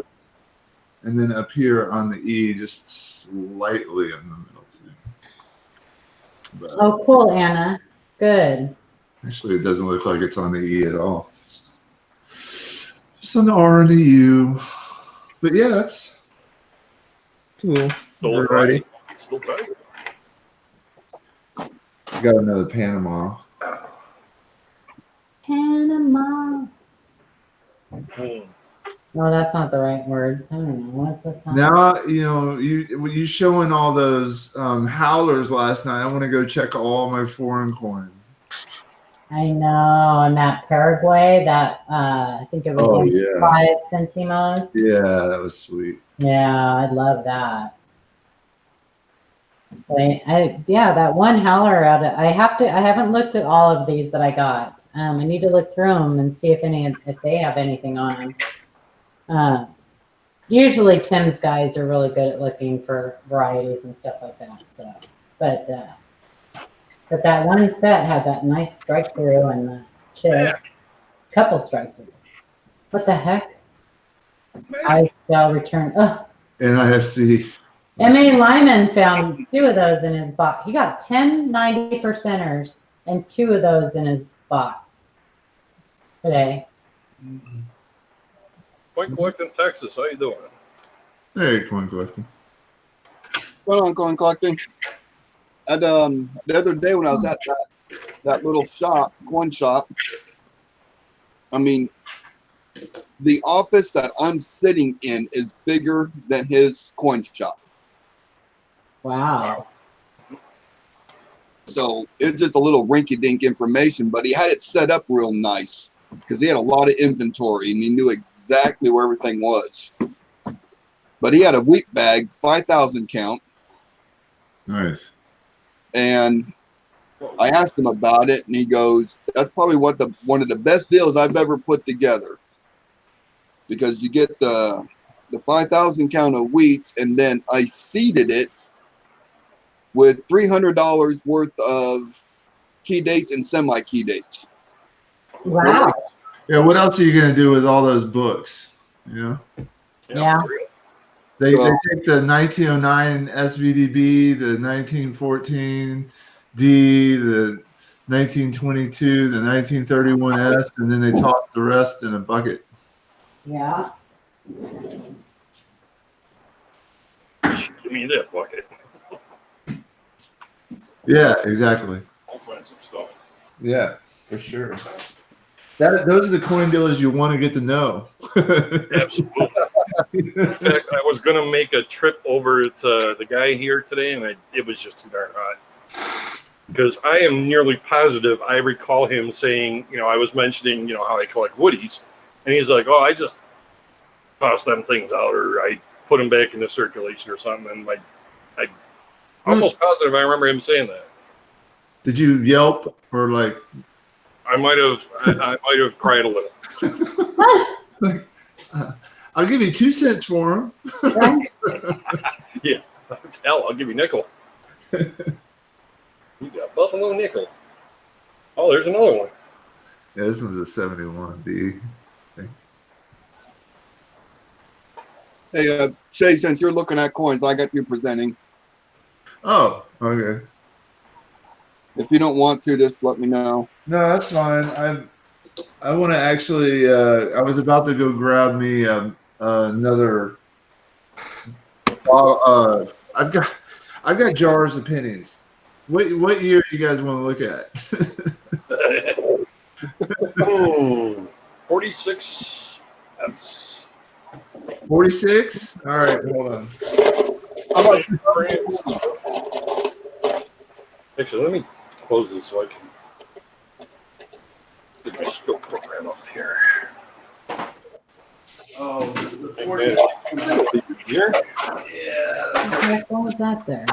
and then up here on the E, just slightly in the middle too. But Oh, cool, Anna. Good. actually, it doesn't look like it's on the E at all. Just on the R and the U. But yeah, that's cool. Still right. Still tight. Got another Panama. Panama. Mm. No, that's not the right words. I don't know. What's this song? Now, you showing all those howlers last night. I want to go check all my foreign coins. I know. And that Paraguay, that I think it was Oh, like yeah. 5 centimos. Yeah, that was sweet. Yeah, I love that. Yeah, that one howler out of, I haven't looked at all of these that I got. I need to look through them and see if they have anything on them. Usually Tim's guys are really good at looking for varieties and stuff like that. So, but that one set had that nice strike through and the chip, couple strike throughs. What the heck? I shall return. Ugh. NIFC. M.A. Lyman found 2 of those in his box. He got 10 90%ers and 2 of those in his box today. Point collecting Texas. How you doing? Hey, coin collecting. Well, on coin collecting. And the other day when I was at that little coin shop, I mean, the office that I'm sitting in is bigger than his coin shop. Wow. So it's just a little rinky-dink information, but he had it set up real nice because he had a lot of inventory and he knew exactly where everything was. But he had a wheat bag, 5,000 count. Nice. And I asked him about it, and he goes, "That's probably one of the best deals I've ever put together, because you get the 5,000 count of wheat, and then I seeded it with $300 worth of key dates and semi-key dates." Wow. Yeah, what else are you going to do with all those books? Yeah. For real. They take the 1909 SVDB, the 1914 D, the 1922, the 1931 S, and then they toss the rest in a bucket. Yeah. Give me that bucket. Yeah, exactly. I'll find some stuff. Yeah, for sure. Those are the coin dealers you want to get to know. Absolutely. In fact, I was going to make a trip over to the guy here today, and it was just too darn hot. Because I am nearly positive I recall him saying, I was mentioning, how I collect woodies. And he's like, "Oh, I just toss them things out, or I put them back into circulation or something." And I'm almost positive I remember him saying that. Did you Yelp or like? I might have cried a little. I'll give you 2 cents for them. Yeah, hell, I'll give you nickel. You got Buffalo nickel. Oh, there's another one. Yeah, this one's a 71D. Hey, Shay, since you're looking at coins, I got you presenting. Oh, okay. If you don't want to, just let me know. No, that's fine. I want to actually. I was about to go grab me another. I've got jars of pennies. What year do you guys want to look at? Oh, 46. 46. All right, hold on. How about Actually, let me close this so I can get my scope program up here. 1940. Here. What was that there?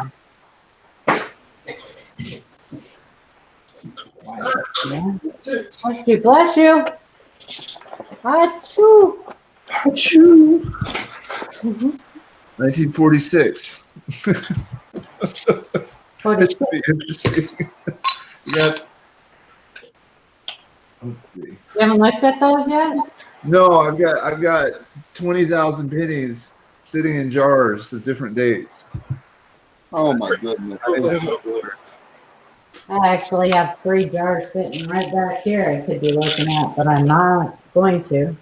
Yeah. Bless you. Bless you. Achoo. 1946. What That is should be interesting. You got. Let's see. You haven't looked at those yet? No, I've got 20,000 pennies sitting in jars of different dates. Oh my goodness. I actually have 3 jars sitting right back here I could be looking at, but I'm not going to.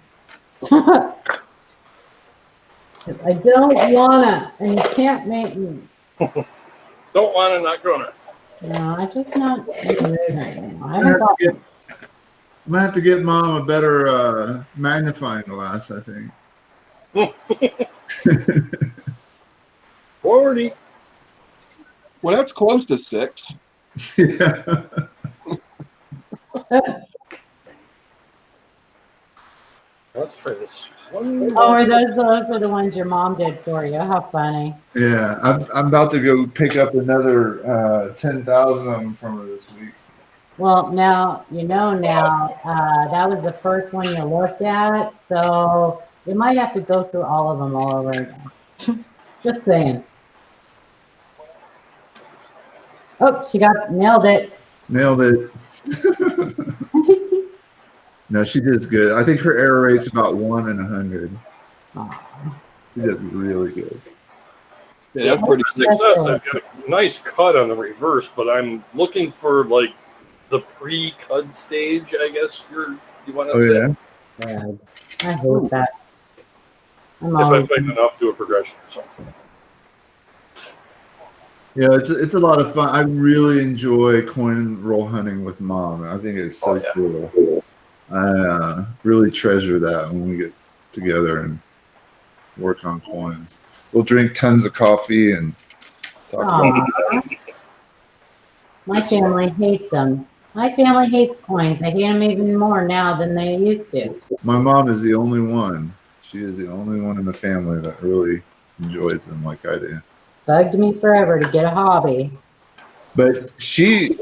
I don't wanna, and you can't make me. Don't want to, not gonna. No, I just not in the mood right now. I I'm haven't got. gonna have to get Mom a better magnifying glass, I think. 40. Well, that's close to 6. Yeah. Let's try this one. Oh, are those are the ones your mom did for you? How funny. Yeah, I'm about to go pick up another 10,000 of them from her this week. Well, now you know now that was the first one you looked at, so you might have to go through all of them all over again. Just saying. Oh, she nailed it. Nailed it. No, she does good. I think her error rate's about 1 in 100. She does really good. Yeah, that's pretty Success. I've got a nice cut on the reverse, but I'm looking for like the pre-cud stage, I guess you want to Oh say. yeah. Yeah, I hate that. I'm If I always, find enough to a progression or something. Yeah, it's a lot of fun. I really enjoy coin roll hunting with Mom. I think it's so cool. I really treasure that when we get together and work on coins. We'll drink tons of coffee and talk about aw. My family hates them. My family hates coins. They hate them even more now than they used to. My mom is the only one. She is the only one in the family that really enjoys them like I do. Bugged me forever to get a hobby. But she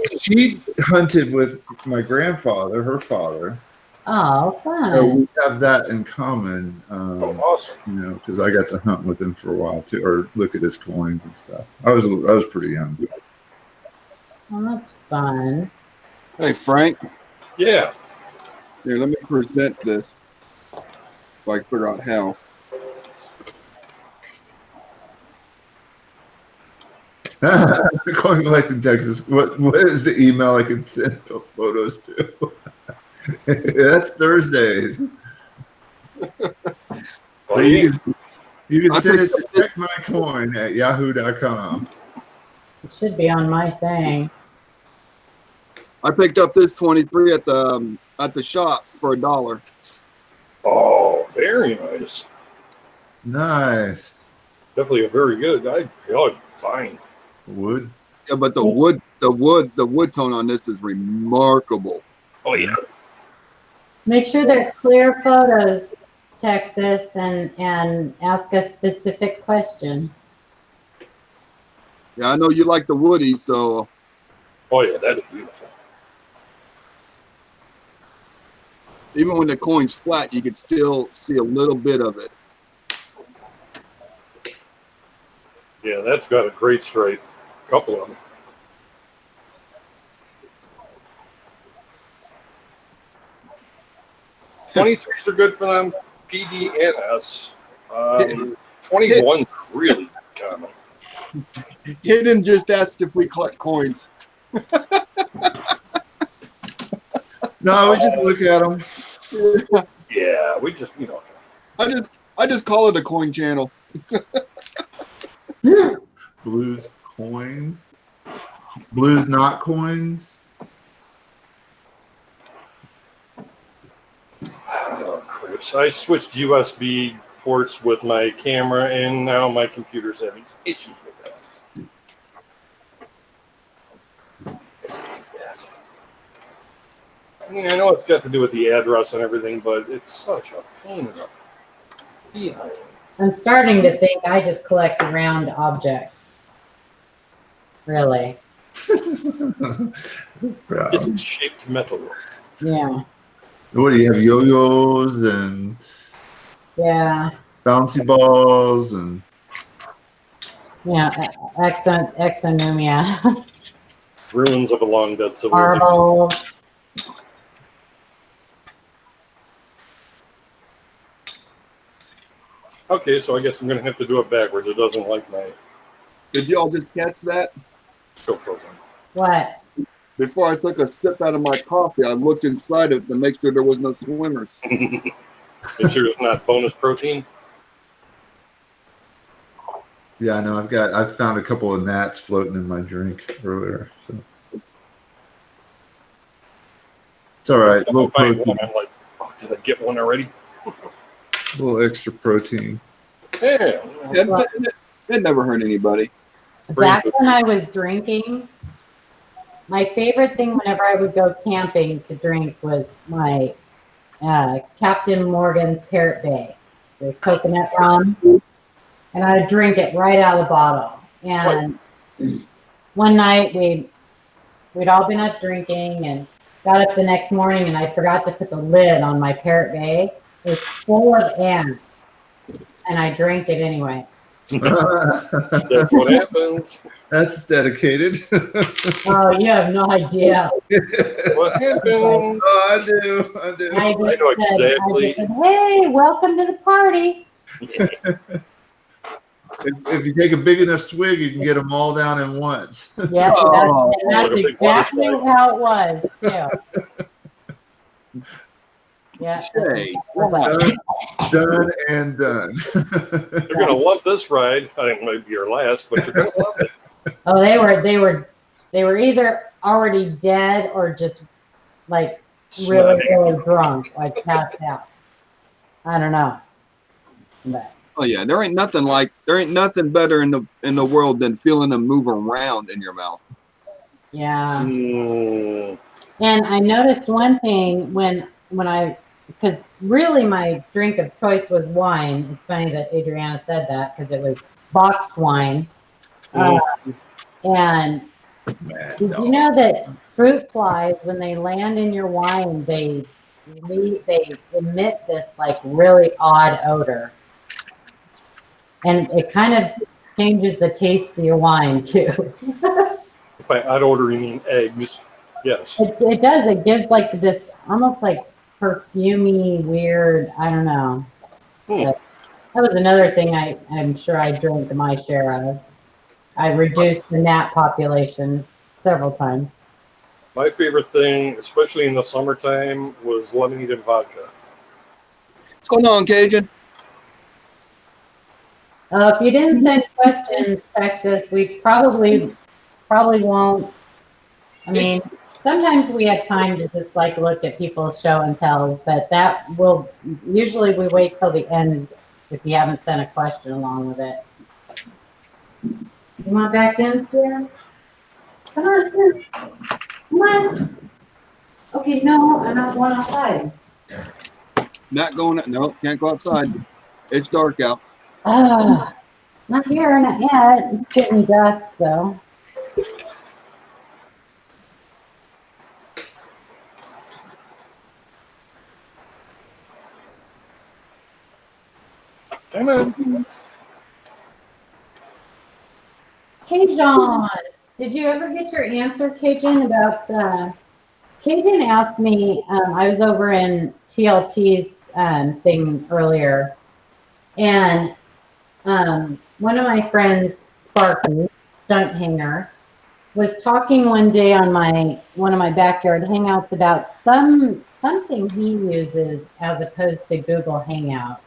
hunted with my grandfather, her father. Oh, So fun. we have that in common. Awesome. You know, because I got to hunt with him for a while too, or look at his coins and stuff. I was pretty young. Well, that's fun. Hey, Frank, Yeah. here, let me present this. If I can figure out how. Coin collecting Texas. What is the email I can send photos to? That's Thursdays. Well, You can I send it think- to checkmycoin at yahoo.com. It should be on my thing. I picked up this 23 at the shop for $1. oh, very nice. Nice. Definitely a very good. Fine. Wood. Yeah, but the wood tone on this is remarkable. Oh yeah. Make sure they're clear photos, Texas, and ask a specific question. Yeah, I know you like the woody, so Oh yeah, that's beautiful. even when the coin's flat, you can still see a little bit of it. Yeah, that's got a great stripe. Couple of them. '23s are good for them. PD and S. 21 really common. Hidden just asked if we collect coins. No, we just look at them. Yeah, we just I just call it a coin channel. Blues coins. Blues not coins. Oh, Chris, I switched USB ports with my camera, and now my computer's having issues with that. I mean, I know it's got to do with the address and everything, but it's such a pain in the behind. I'm starting to think I just collect round objects. Really? Wow. Disc shaped metal. Yeah. What do you have? Yo-yos and Yeah. bouncy balls and Yeah. Exonomia. Ruins of a long dead civilization. Marble. Okay, so I guess I'm gonna have to do it backwards. It doesn't like my Did y'all just catch that? show program. What? Before I took a sip out of my coffee, I looked inside it to make sure there was no swimmers. Make sure it's not bonus protein. yeah, I know. I found a couple of gnats floating in my drink earlier. So. It's all right. I Little find protein, one. I'm like, oh, did I get one already? little extra protein. Yeah. It never hurt anybody. Back when I was drinking, my favorite thing whenever I would go camping to drink was my Captain Morgan's Parrot Bay, the coconut rum, and I would drink it right out of the bottle. And one night we'd all been up drinking and got up the next morning, and I forgot to put the lid on my Parrot Bay. It was full of ants, and I drank it anyway. That's what happens. That's dedicated. Oh, you have no idea. What happens? Oh, I do. I just I know said, exactly. hey, welcome to the party. If you take a big enough swig, you can get them all down in once. Yeah, Oh, that's what a big water exactly slide. how it was. Yeah. Yeah. Shay. Done and done. You're gonna love this ride. I think it might be your last, but you're gonna love it. Oh, they were either already dead or just like really, really drunk, like passed out. I don't know. But Oh yeah, there ain't nothing better in the world than feeling them move around in your mouth. yeah. Mm, And I noticed one thing because really my drink of choice was wine. It's funny that Adriana said that because it was boxed wine. And did you know that fruit flies, when they land in your wine, they emit this like really odd odor, and it kind of changes the taste of your wine too. by odd order, you mean eggs? Yes. It does. It gives like this almost like perfumey, weird. I don't know. But that was another thing I'm sure I drank my share of. I reduced the gnat population several times. My favorite thing, especially in the summertime, was lemonade and vodka. What's going on, Cajun? If you didn't send questions, text us. We probably won't. I mean, sometimes we have time to just like look at people's show and tell, but that will usually we wait till the end if you haven't sent a question along with it. You want back in, Sarah? Come on, Sarah. Come on. Okay, no, I'm not going outside. Not going. No, can't go outside. It's dark out. Not here, not yet. It's getting dusk though. Come on. Cajun, did you ever get your answer, Cajun, about, Cajun asked me, I was over in TLT's thing earlier, and one of my friends, Sparky, Stunt Hanger, was talking one day on one of my backyard hangouts about something he uses as opposed to Google Hangouts.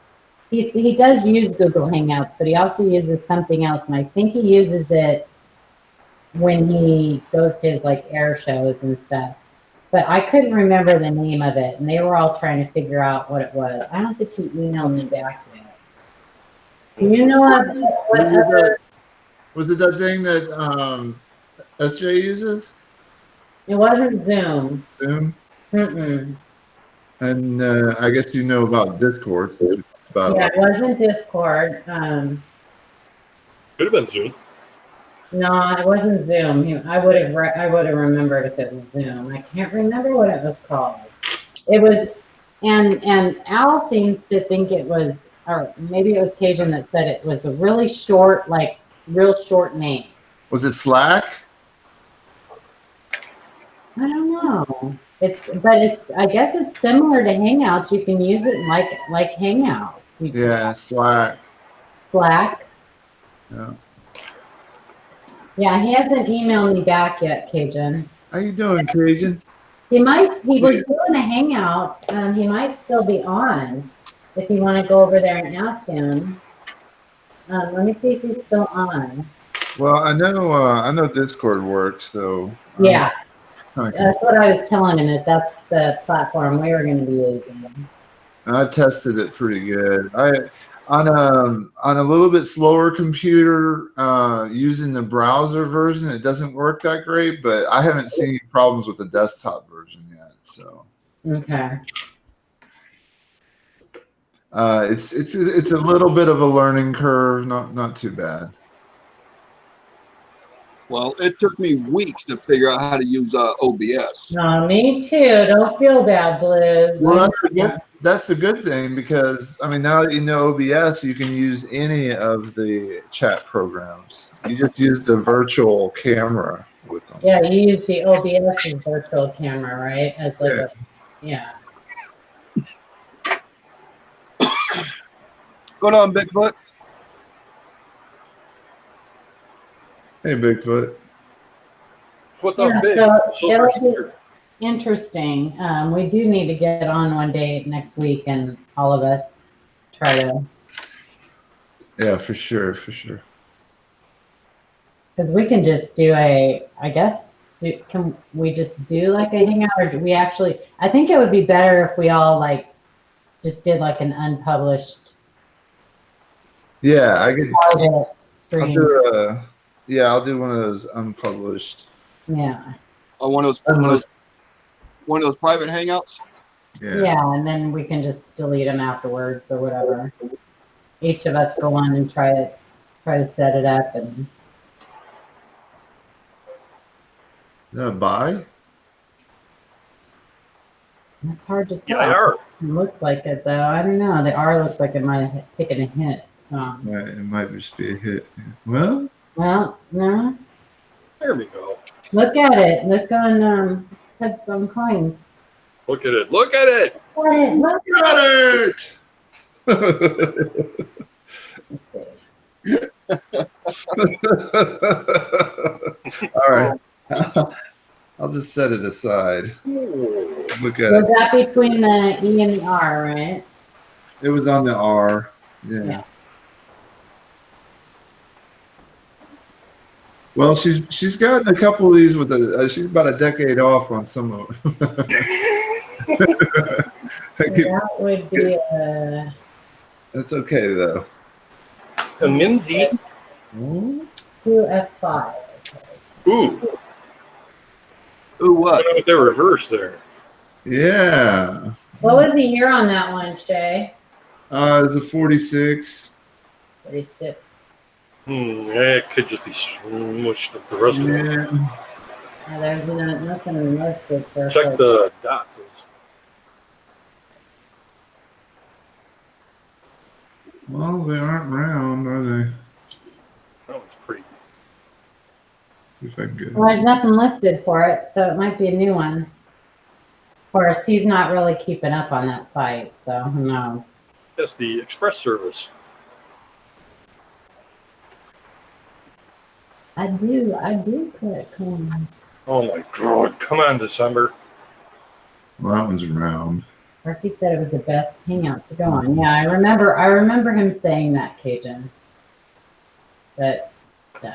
He does use Google Hangouts, but he also uses something else, and I think he uses it when he goes to his like air shows and stuff. But I couldn't remember the name of it, and they were all trying to figure out what it was. I don't think he emailed me back yet. Do you know what other? Was it that thing that SJ uses? It wasn't Zoom. Zoom? Mm-mm. And I guess you know about Discord since we talked about Yeah, it. it wasn't Discord. Could have been Zoom. No, it wasn't Zoom. I would have remembered if it was Zoom. I can't remember what it was called. It was, and Al seems to think it was, or maybe it was Cajun that said it was a really short, like real short name. Was it Slack? I don't know. I guess it's similar to Hangouts. You can use it like Hangouts. Yeah, Slack. Slack. Yeah. Yeah, he hasn't emailed me back yet, Cajun. How you doing, Cajun? He was doing a hangout. He might still be on if you want to go over there and ask him. Let me see if he's still on. Well, I know Discord works, so Yeah, kinda that's what I was telling him. That's the platform we were going to be using. I tested it pretty good. On a little bit slower computer, using the browser version, it doesn't work that great, but I haven't seen any problems with the desktop version yet. So Okay. it's a little bit of a learning curve, not too bad. Well, it took me weeks to figure out how to use OBS. No, me too. Don't feel bad, Blues. Well, that's a good thing because I mean now that you know OBS, you can use any of the chat programs. You just use the virtual camera with them. Yeah, you use the OBS virtual camera, right? As like Yeah. Going on, Bigfoot? Hey, Bigfoot. Foot up Yeah, big. so Silver it'll be Spear. interesting. We do need to get on one day next week, and all of us try to, Yeah, for sure, for sure. because we can just do can we just do like a hangout, or do we actually, I think it would be better if we all like just did like an unpublished Yeah, I could. private I'll stream. do one of those unpublished. Yeah. One of those private hangouts? Yeah. Yeah, and then we can just delete them afterwards or whatever. Each of us go on and try to set it up, and Buy? it's hard to tell. Yeah, they are. It looks like it though. I don't know. The R looks like it might have taken a hit. So. Right, it might just be a hit. Well, No. There we go. Look at it. Look on had some coins. Look at it. Look at it. Look at it. Look at got it. Let's see. All right. I'll just set it aside. Ooh. Look at Was it. that between the E and the R, right? It was on the R. Yeah. Yeah. Well, she's gotten a couple of these with she's about a decade off on some of them. That would be That's okay though. A Minzy. 2F5. Ooh. Ooh, what? I don't know what they reversed there. Yeah. What was the year on that one, Shay? It's a 46. 46. It could just be smushed up the rest of it. Yeah. There's nothing listed for. Check the dots. Well, they aren't round, are they? That one's pretty. See if I can get Well, there's nothing listed for it, so it might be a new one. Of course, he's not really keeping up on that site, so who knows? That's the express service. I do click on. Oh my god! Come on, December. Well, that one's round. Murphy said it was the best hangout to go on. Yeah, I remember him saying that, Cajun. But I think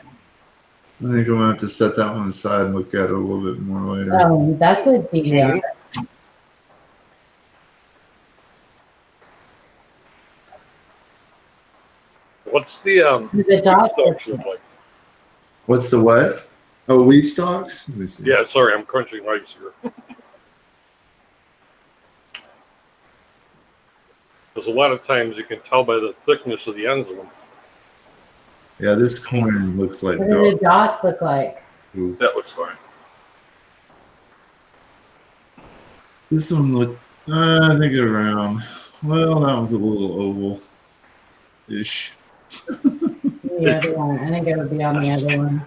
I'm gonna have to set that one aside and look at it a little bit more later. oh, that's a deal. What's the The dog. stocks look like? What's the what? Oh, wheat stalks? Let me see. Yeah, sorry, I'm crunching ice here. Because a lot of times you can tell by the thickness of the ends of them. Yeah, this coin looks like What do the dog dots look like? poop. That looks fine. This one looked, I think around. Well, that was a little oval-ish. The other one. I think it would be on the other one.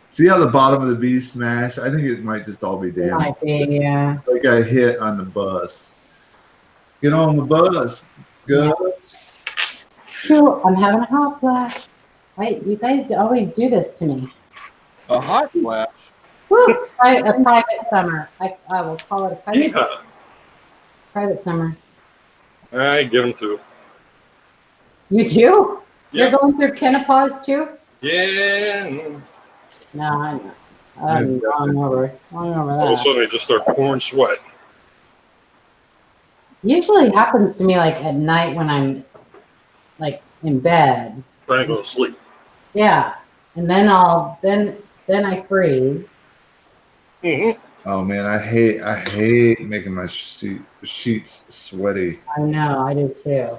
See how the bottom of the B smashed? I think it might just all be It damaged. might be, yeah. Like I hit on the bus. Get on the bus, Gus. Phew, I'm having a hot flash. Right, you guys always do this to me. A hot flash. Woo! A private summer. I will call it a private, Yeah. private summer. I give them two. You do? Yeah. You're going through Kennepaws too? Yeah. And No, I know. I'm going over all of a that. sudden I just start pouring sweat. Usually happens to me like at night when I'm like in bed. Trying to go to sleep. Yeah. And then then I freeze. Mm-hmm. Oh man, I hate making my sheets sweaty. I know, I do too.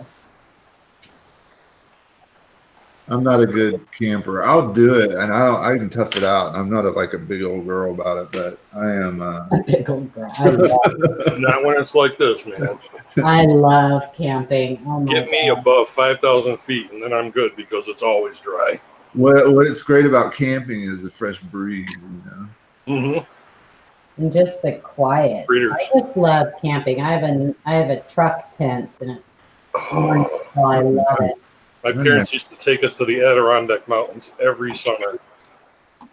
I'm not a good camper. I'll do it, and I can tough it out. I'm not like a big old girl about it, but I am. A big old girl. Not when it's like this, man. I love camping. Oh my Get me God. above 5,000 feet, and then I'm good because it's always dry. What's great about camping is the fresh breeze. You know. Mm-hmm. And just the quiet. Breeders. I just love camping. I have a truck tent and it's wonderful. I love it. My parents used to take us to the Adirondack Mountains every summer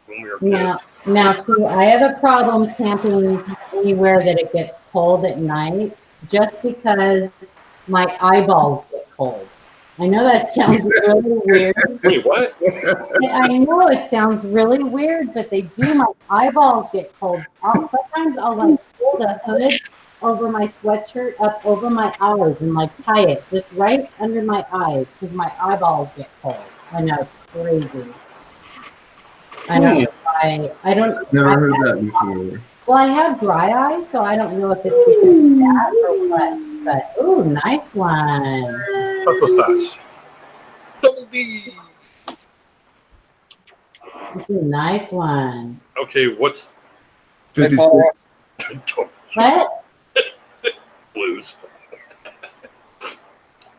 when we were kids. Now, see, I have a problem camping anywhere that it gets cold at night, just because my eyeballs get cold. I know that sounds really weird. Wait, what? I know it sounds really weird, but they do. My eyeballs get cold. Sometimes I'll like pull the hood over my sweatshirt up over my eyes and like tie it just right under my eyes because my eyeballs get cold. I know, it's crazy. I don't know why. I don't. Never I heard have- that before. Well, I have dry eyes, so I don't know if it's because of that or what. But ooh, nice one. Papas. Double D. It's a nice one. Okay, what's 56. What? blues?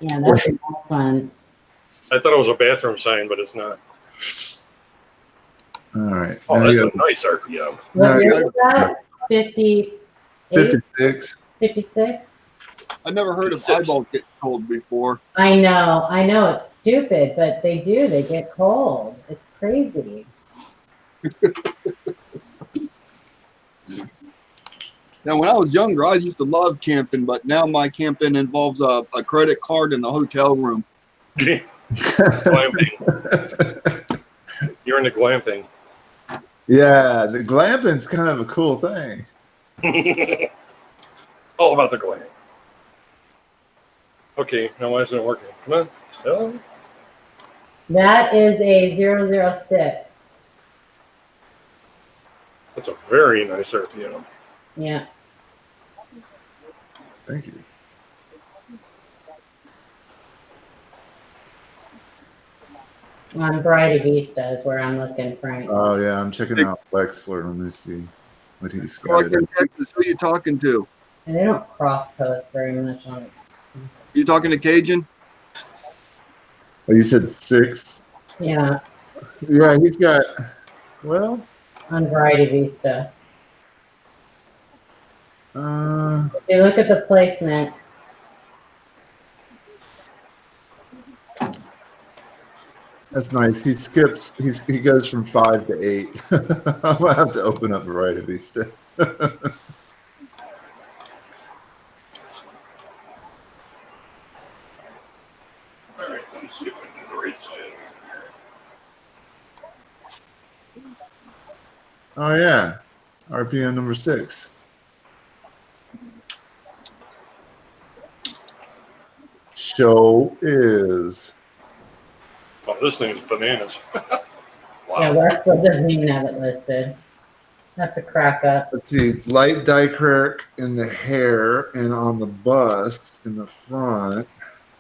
Yeah, that's a nice one. I thought it was a bathroom sign, but it's not. All right. Oh, Now that's you a nice RPM. No, What you year was that? 58? 56. 56? I never heard of 56. eyeballs get cold before. I know, it's stupid, but they do, they get cold. It's crazy. Now, when I was younger, I used to love camping, but now my camping involves a credit card in the hotel room. Glamping. You're into glamping. Yeah, the glamping's kind of a cool thing. All about the glam. Okay, now why isn't it working? Come on. Oh, That is a 006. that's a very nice RPM. Yeah. Thank you. On Variety Vista is where I'm looking, Frank. Oh yeah, I'm checking out Wexler. Let me see what he's got. Like in Texas, who you talking to? And they don't cross post very much on it. You talking to Cajun? Oh, you said 6. Yeah, Yeah, he's got. Well, on Variety Vista. uh, If you look at the placement, that's nice. He skips. He goes from 5 to 8. I'm gonna have to open up Variety Vista. All right, let me see if I can do the right side. Oh yeah, RPM number 6. Show is. Oh, this thing's bananas. yeah, Wow. Wexler doesn't even have it listed. That's a crack up. Let's see, light dichroic in the hair and on the bust in the front.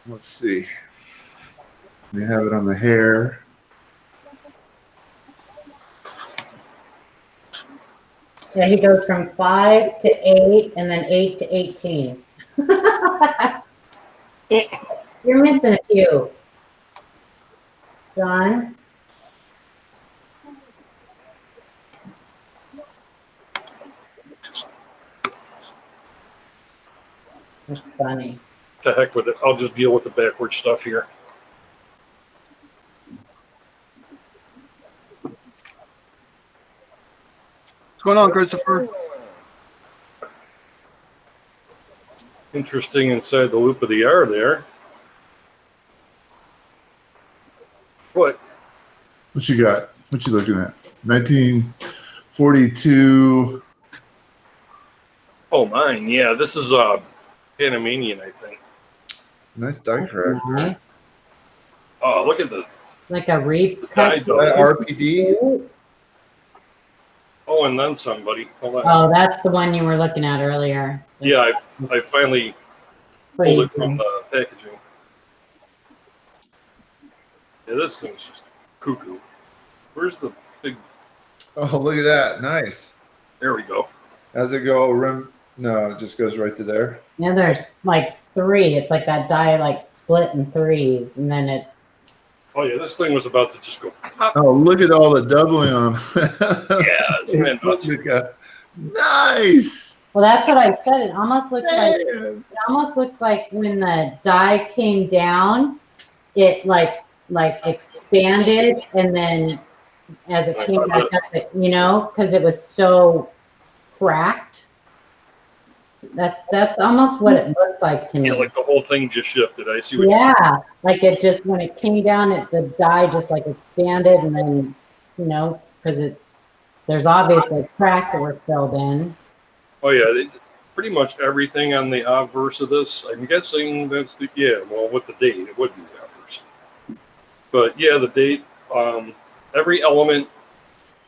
let's see. We have it on the hair. Yeah, he goes from 5 to 8 and then 8 to 18. You're missing a few. John? That's funny. To heck with it. I'll just deal with the backward stuff here. What's going on, Christopher? Interesting inside the loop of the R there. What? What you got? What you looking at? 1942. Oh, mine. Yeah, this is Panamanian, I think. Nice diecraft. Nice. Oh, look at the Like a reap die cut. dog. RPD. Oh, and then somebody. Hold on. Oh, that's the one you were looking at earlier. Yeah, I finally pulled it from the packaging. Yeah, this thing's just cuckoo. Where's the big? Oh, look at that. Nice. There we go. How's it go? Rim? No, it just goes right to there. Yeah, there's like 3. It's like that die like split in 3s, and then it's Oh yeah, this thing was about to just go pop. Oh, look at all the doubling on. Yeah, it's man nuts. Nice. well. That's what I said. It almost looks like Damn. when the die came down, it like expanded, and then as it came back up, because it was so cracked. That's almost what it looks like to me. Yeah, like the whole thing just shifted. I see what you're Yeah, like it just when it came down, the die just like expanded, and then because there's obviously cracks that were filled in. Oh yeah, pretty much everything on the obverse of this. I'm guessing that's the well, with the date, it would be the obverse. But yeah, the date. Every element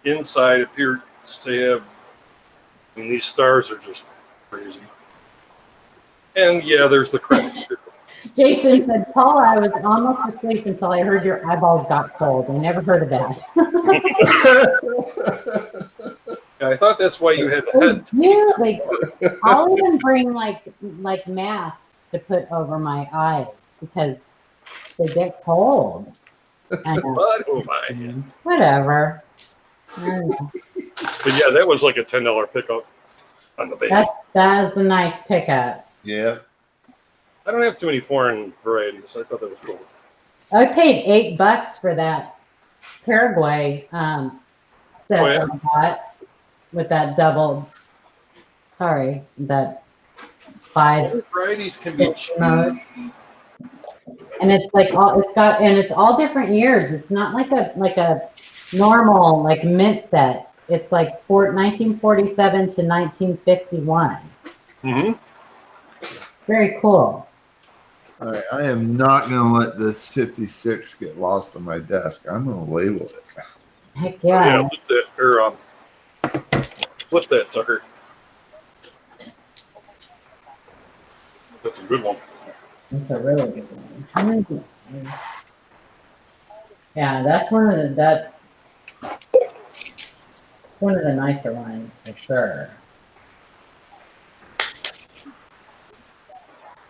inside appears to have. I mean, these stars are just crazy. And yeah, there's the cracks too. Jason said, "Paula, I was almost asleep until I heard your eyeballs got cold. I never heard of that." Yeah, I thought that's why you had the head. Yeah, like I'll even bring like masks to put over my eyes because they get cold. I know. But oh my. Whatever. I don't know. But yeah, that was like a $10 pickup on the baby. That is a nice pickup. Yeah. I don't have too many foreign varieties. I thought that was cool. I paid $8 for that Paraguay set that I got with that double. Sorry, that 5 Varieties can be cheap. mode. And it's like it's all different years. It's not like a normal like mint set. It's like 1947 to 1951. Mm-hmm. Very cool. All right, I am not going to let this 56 get lost on my desk. I'm going to label it. Heck Yeah, yeah. flip that, or flip that sucker. That's a good one. That's a really good one. How many? Yeah, that's one of the nicer ones for sure.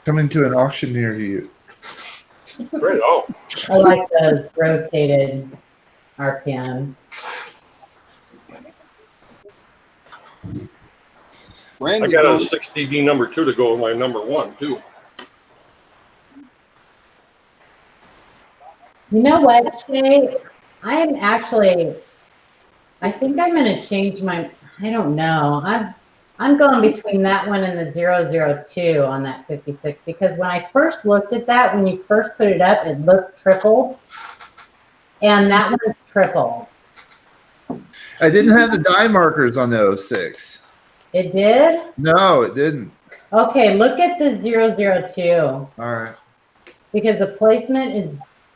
Coming to an auction near you. Right on. I like those rotated RPM. Randy, I got a 6DD number 2 to go with my number 1 too. You know what, Shay? I think I'm going to change I don't know. I'm going between that one and the 002 on that 56 because when I first looked at that, when you first put it up, it looked triple. And that one's triple. I didn't have the die markers on the 06. It did? No, it didn't. Okay, look at the 002 All right. because the placement is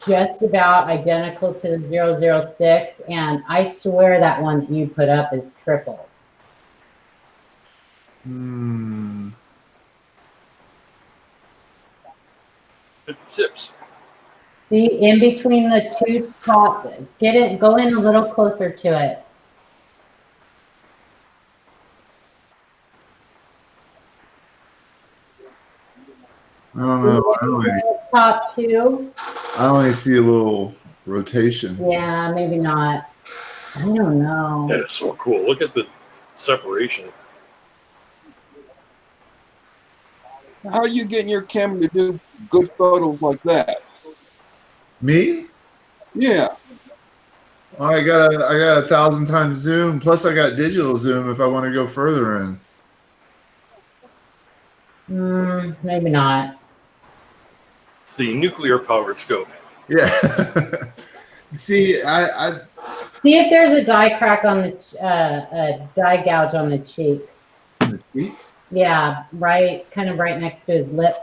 just about identical to the 006, and I swear that one that you put up is triple. 50 sips. See, in between the two top, get it, go in a little closer to it. I don't know. Top two? I only see a little rotation. Yeah, maybe not. I don't know. That is so cool. Look at the separation. How are you getting your camera to do good photos like that? Me? Yeah. I got 1,000 times zoom. Plus, I got digital zoom if I want to go further in. Maybe not. It's the nuclear powered scope. Yeah. See, I See if there's a dye crack on the, a dye gouge on the cheek. Yeah, kind of right next to his lip.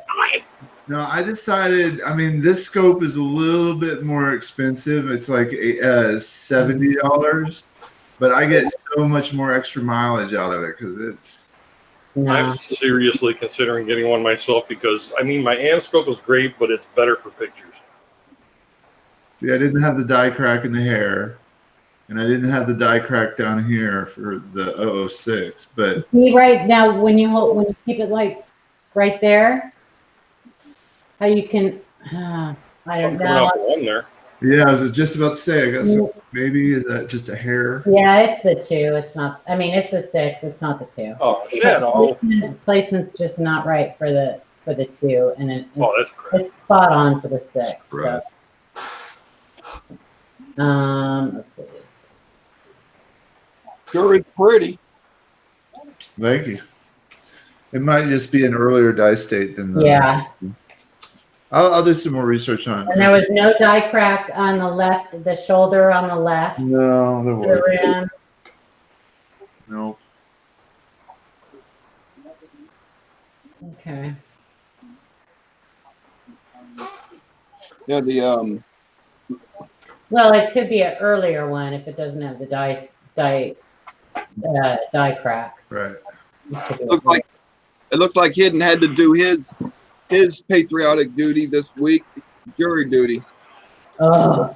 No, I decided. I mean, this scope is a little bit more expensive. It's like $70, but I get so much more extra mileage out of it because it's. No. I'm seriously considering getting one myself because, I mean, my Anscope is great, but it's better for pictures. See, I didn't have the dye crack in the hair, and I didn't have the dye crack down here for the 006. But See right now when you keep it like right there, how you can. I don't Coming out know. the one there. yeah, I was just about to say. I guess maybe is that just a hair? Yeah, it's the 2. It's not. I mean, it's a 6. It's not the 2. Oh, shadow. Placement's just not right for the 2, and Oh, that's great. it's spot on for the 6. Right. So. Let's see. Sure, it's pretty. Thank you. It might just be an earlier dye state than the. Yeah, I'll do some more research on and it. there was no dye crack on the left, the shoulder on the left. No, there The wasn't. rim. No. Okay. Yeah, the Well, it could be an earlier one if it doesn't have the dye cracks. Right. it looked like Hidden had to do his patriotic duty this week, jury duty. Oh,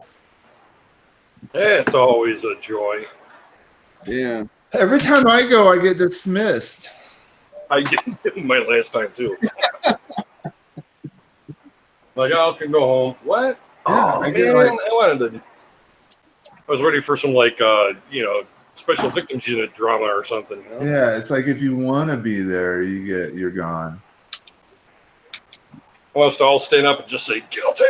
It's always a joy. Yeah. Every time I go, I get dismissed. I did my last time, too. Like, I can go home. What? Yeah, Oh, I man, get like- I wanted to. I was ready for some, like, special victims unit drama or something. You know? Yeah, it's like if you want to be there, you're gone. I want us to all stand up and just say, guilty.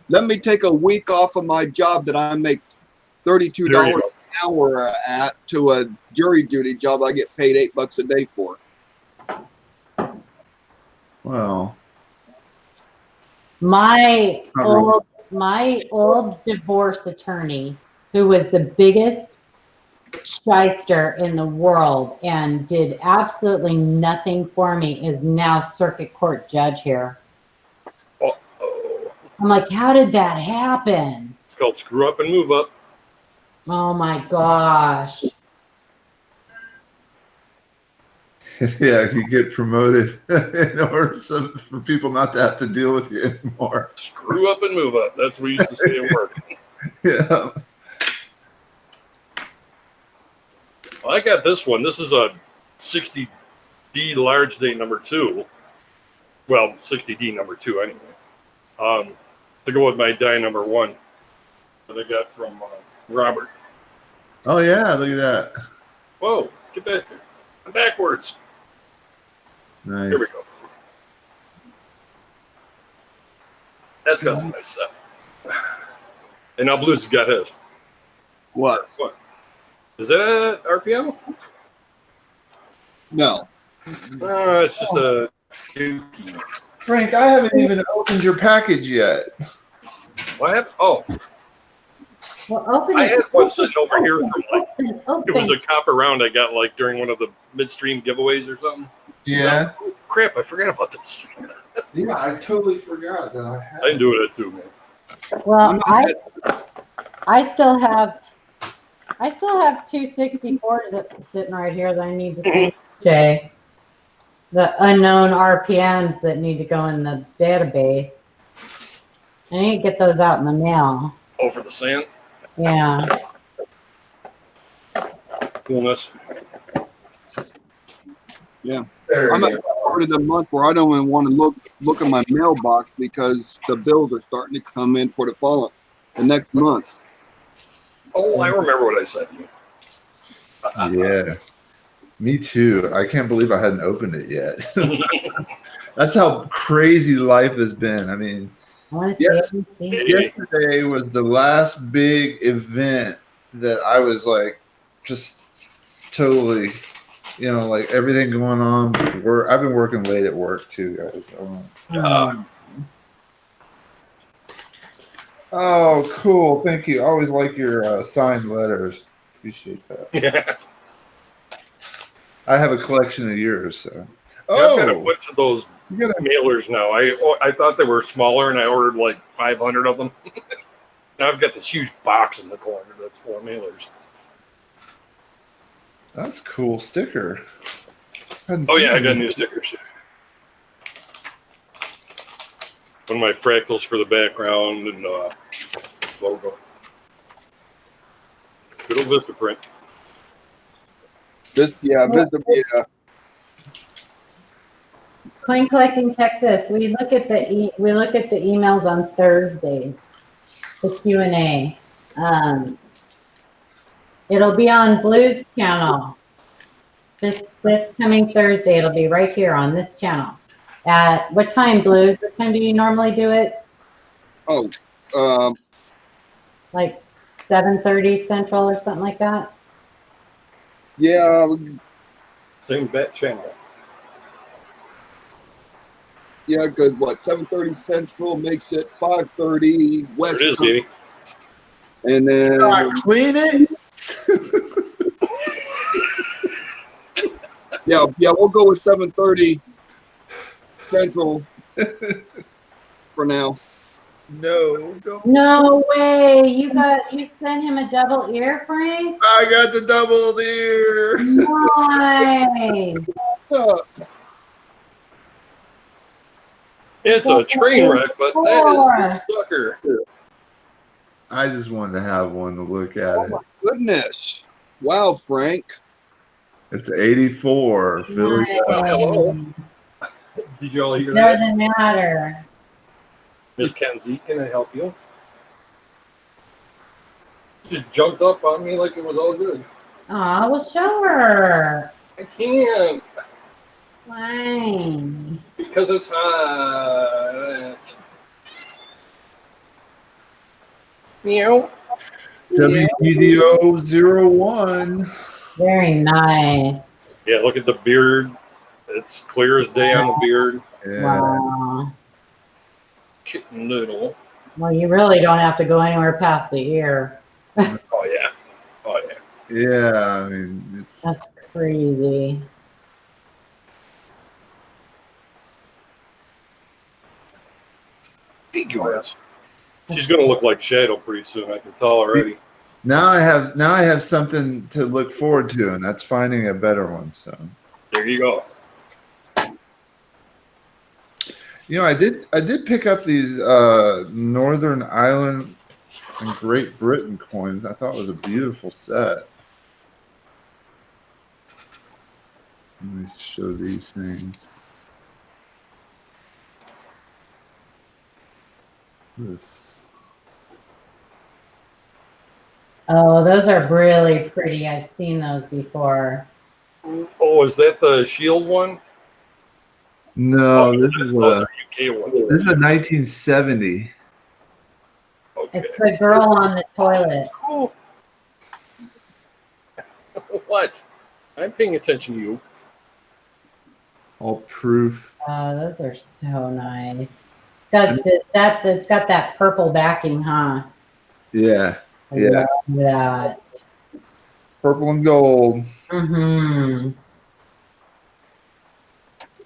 Let me take a week off of my job that I make $32 There you an go. hour at to a jury duty job I get paid $8 a day for. Well, my Not really. old divorce attorney, who was the biggest shyster in the world and did absolutely nothing for me, is now circuit court judge here. Uh-oh. I'm like, how did that happen? It's called screw up and move up. Oh my gosh. yeah, you get promoted in order for people not to have to deal with you anymore. Screw up and move up. That's what we used to say at work. Yeah. Well, I got this one. This is a 60D large date number 2. Well, 60D number 2 anyway. To go with my die number 1 that I got from Robert. Oh yeah, look at that. Whoa, get back here. I'm backwards. Nice. Here we go. That's got some nice stuff. And now Blues has got his. What? What? Is that a RPM? No. It's just a Dookie. Frank, I haven't even opened your package yet. What happened? Oh, Well, open I it. had one sitting over here from like, Open, it was open. a copper round I got like during one of the midstream giveaways or something. Yeah. Oh, crap, I forgot about this. Yeah, I totally forgot that I had. I didn't do it too, man. Well, I still have 264s sitting right here that I need to finish, Jay. the unknown RPMs that need to go in the database. I need to get those out in the mail. Oh, for the sand? Yeah. Coolness. I'm at the part of the month where I don't even want to look at my mailbox because the bills are starting to come in for the next month. Oh, I remember what I said to you. Yeah. Me too. I can't believe I hadn't opened it yet. That's how crazy life has been. I mean, I want to Yes. see it. yesterday was the last big event that I was like just totally, like everything going on with work. I've been working late at work too, guys. Oh, cool. Thank you. I always like your signed letters. Appreciate that. Yeah. I have a collection of yours. So. Yeah, I've got a Oh, bunch of those you got a mailers now. I thought they were smaller, and I ordered like 500 of them. Now I've got this huge box in the corner that's full of mailers. That's a cool sticker. Oh yeah, I got new stickers. One of my fractals for the background and logo. Good old Vistaprint. Yeah. Coin Collecting Texas. We look at the emails on Thursdays. The Q&A. It'll be on Blue's channel. This coming Thursday, it'll be right here on this channel. At what time, Blues? What time do you normally do it? Oh, Like 7:30 Central or something like that? yeah, Same bat channel. yeah, good. What, 7:30 Central makes it 5:30 West There it is, Coast, baby. and then clean it. yeah, we'll go with 7:30 Central for now. No, don't. No way! You sent him a double ear, Frank? I got the double ear. Nice! It's a train wreck, but that is the sucker. I just wanted to have one to look at Oh it. my goodness! Wow, Frank. It's 84. Philly. Hello. Nice. Did you all hear that? Doesn't matter. Miss Kenzie, can I help you? She just jumped up on me like it was all good. Aw, well, show her. I can't Fine. because it's hot. Meow. WPDO 01. Very nice. Yeah, look at the beard. It's clear as day on the beard. Yeah. Wow. Kitten little. Well, you really don't have to go anywhere past the ear. Oh yeah. Oh yeah. Yeah, I mean, it's That's crazy. Figures. She's gonna look like Shadow pretty soon. I can tell already. now I have something to look forward to, and that's finding a better one. So, There you go. I did pick up these Northern Ireland and Great Britain coins. I thought it was a beautiful set. Let me show these things. This. Oh, those are really pretty. I've seen those before. Oh, is that the Shield one? No, Oh, this is those a are UK ones. this is a 1970. Okay. It's the girl on the toilet. Cool. What? I'm paying attention to you. All proof. Those are so nice. It's got that purple backing, huh? Yeah, I Yeah. love that. purple and gold. Mm-hmm.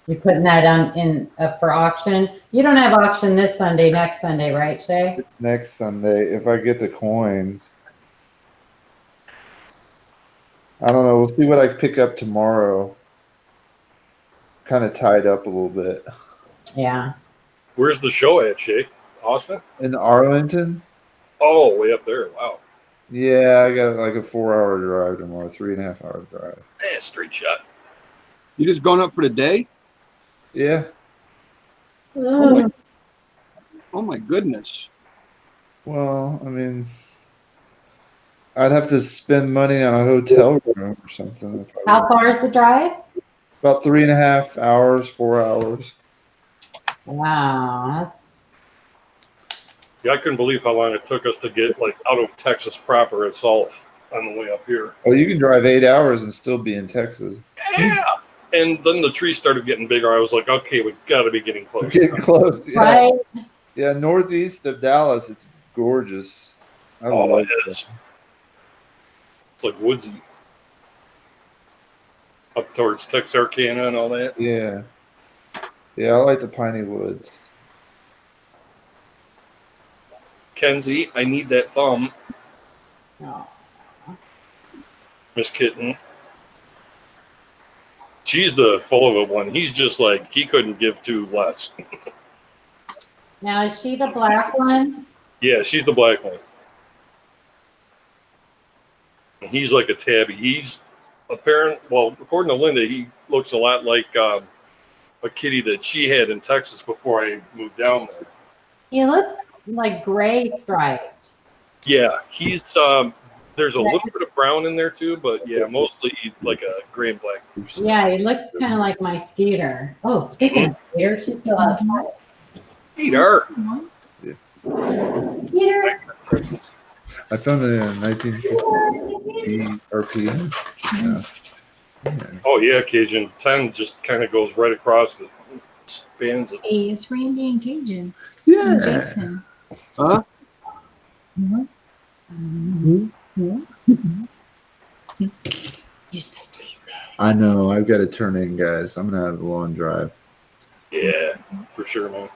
You putting that for auction? You don't have auction this Sunday, next Sunday, right, Shay? Next Sunday, if I get the coins. I don't know. We'll see what I pick up tomorrow. kind of tied up a little bit. Yeah. Where's the show at, Shay? Austin? In Arlington? Oh, way up there. Wow. Yeah, I got like a 4-hour drive tomorrow, 3.5 hour drive. Man, straight shot. You just going up for the day? Yeah. Ugh. Oh my goodness. Well, I mean, I'd have to spend money on a hotel room or something. If I How far is the drive? About 3.5 hours, 4 hours. Wow. Yeah, I couldn't believe how long it took us to get like out of Texas proper itself on the way up here. Well, you can drive 8 hours and still be in Texas. Yeah. And then the trees started getting bigger. I was like, okay, we got to be getting close. Getting close. Yeah. Right. Yeah, northeast of Dallas, it's gorgeous. I Oh, love it is. It's like woodsy. Up towards Texarkana and all that. Yeah. Yeah, I like the piney woods. Kenzie, I need that thumb. Oh. Miss Kitten. She's the full of it one. He's just like, he couldn't give two less. Now, is she the black one? Yeah, she's the black one. And he's like a tabby. He's well, according to Linda, he looks a lot like a kitty that she had in Texas before I moved down there. He looks like gray striped. Yeah, he's there's a little bit of brown in there too, but yeah, mostly like a gray and black. Yeah, he looks kind of like my Skeeter. Oh, speaking of Skeeter, she's still outside. Peter. Skeeter. Texas. I found it in 1950 RPM. Yeah. Oh yeah, Cajun 10 just kind of goes right across the spans it. Hey, it's Randy and Cajun. Yeah. And Jason. Huh? You're supposed to be in there. I know. I've got to turn in, guys. I'm going to have a long drive. Yeah, for sure, man.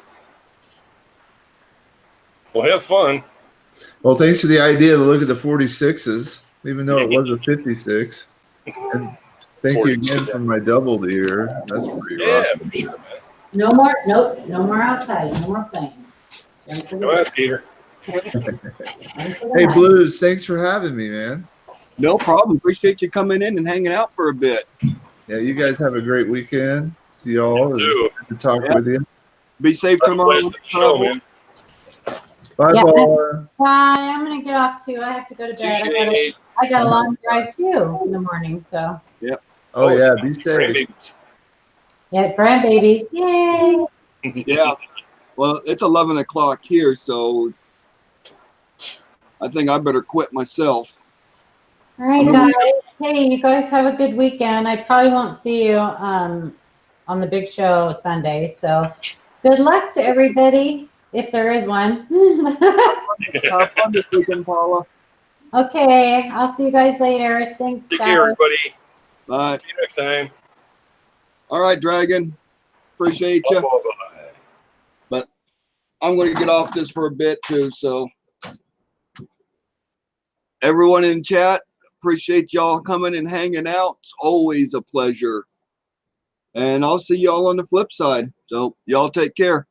Well, have fun. Well, thanks for the idea to look at the 46s, even though it was a 56. And thank you again for my double ear. That's pretty Yeah, rough. for sure, man. No more, nope, no more outside, no more playing. Don't Go forget. ahead, Peter. Don't forget. Hey, Blues, thanks for having me, man. No problem. Appreciate you coming in and hanging out for a bit. Yeah, you guys have a great weekend. See y'all. It You was too. good to talk Yeah. with you. Be safe tomorrow. Blast the show, man. Bye, Yeah. Paula. Bye, I'm gonna get off too. I have to go to bed. CJ. I got a long drive too in the morning, so. Oh, yeah, be safe. Grandbabies. Yeah, grandbabies, yay! Yeah. Well, it's 11 o'clock here, so I think I better quit myself. All right, guys. Hey, you guys have a good weekend. I probably won't see you on the big show Sunday. So good luck to everybody, if there is one. Have fun this weekend, Paula. Okay, I'll see you guys later. Thanks, Take guys. care, everybody. Bye. See you next time. All right, Dragon. Appreciate you. Bye-bye. I'm going to get off this for a bit too. So everyone in chat, appreciate y'all coming and hanging out. It's always a pleasure. And I'll see y'all on the flip side. So y'all take care.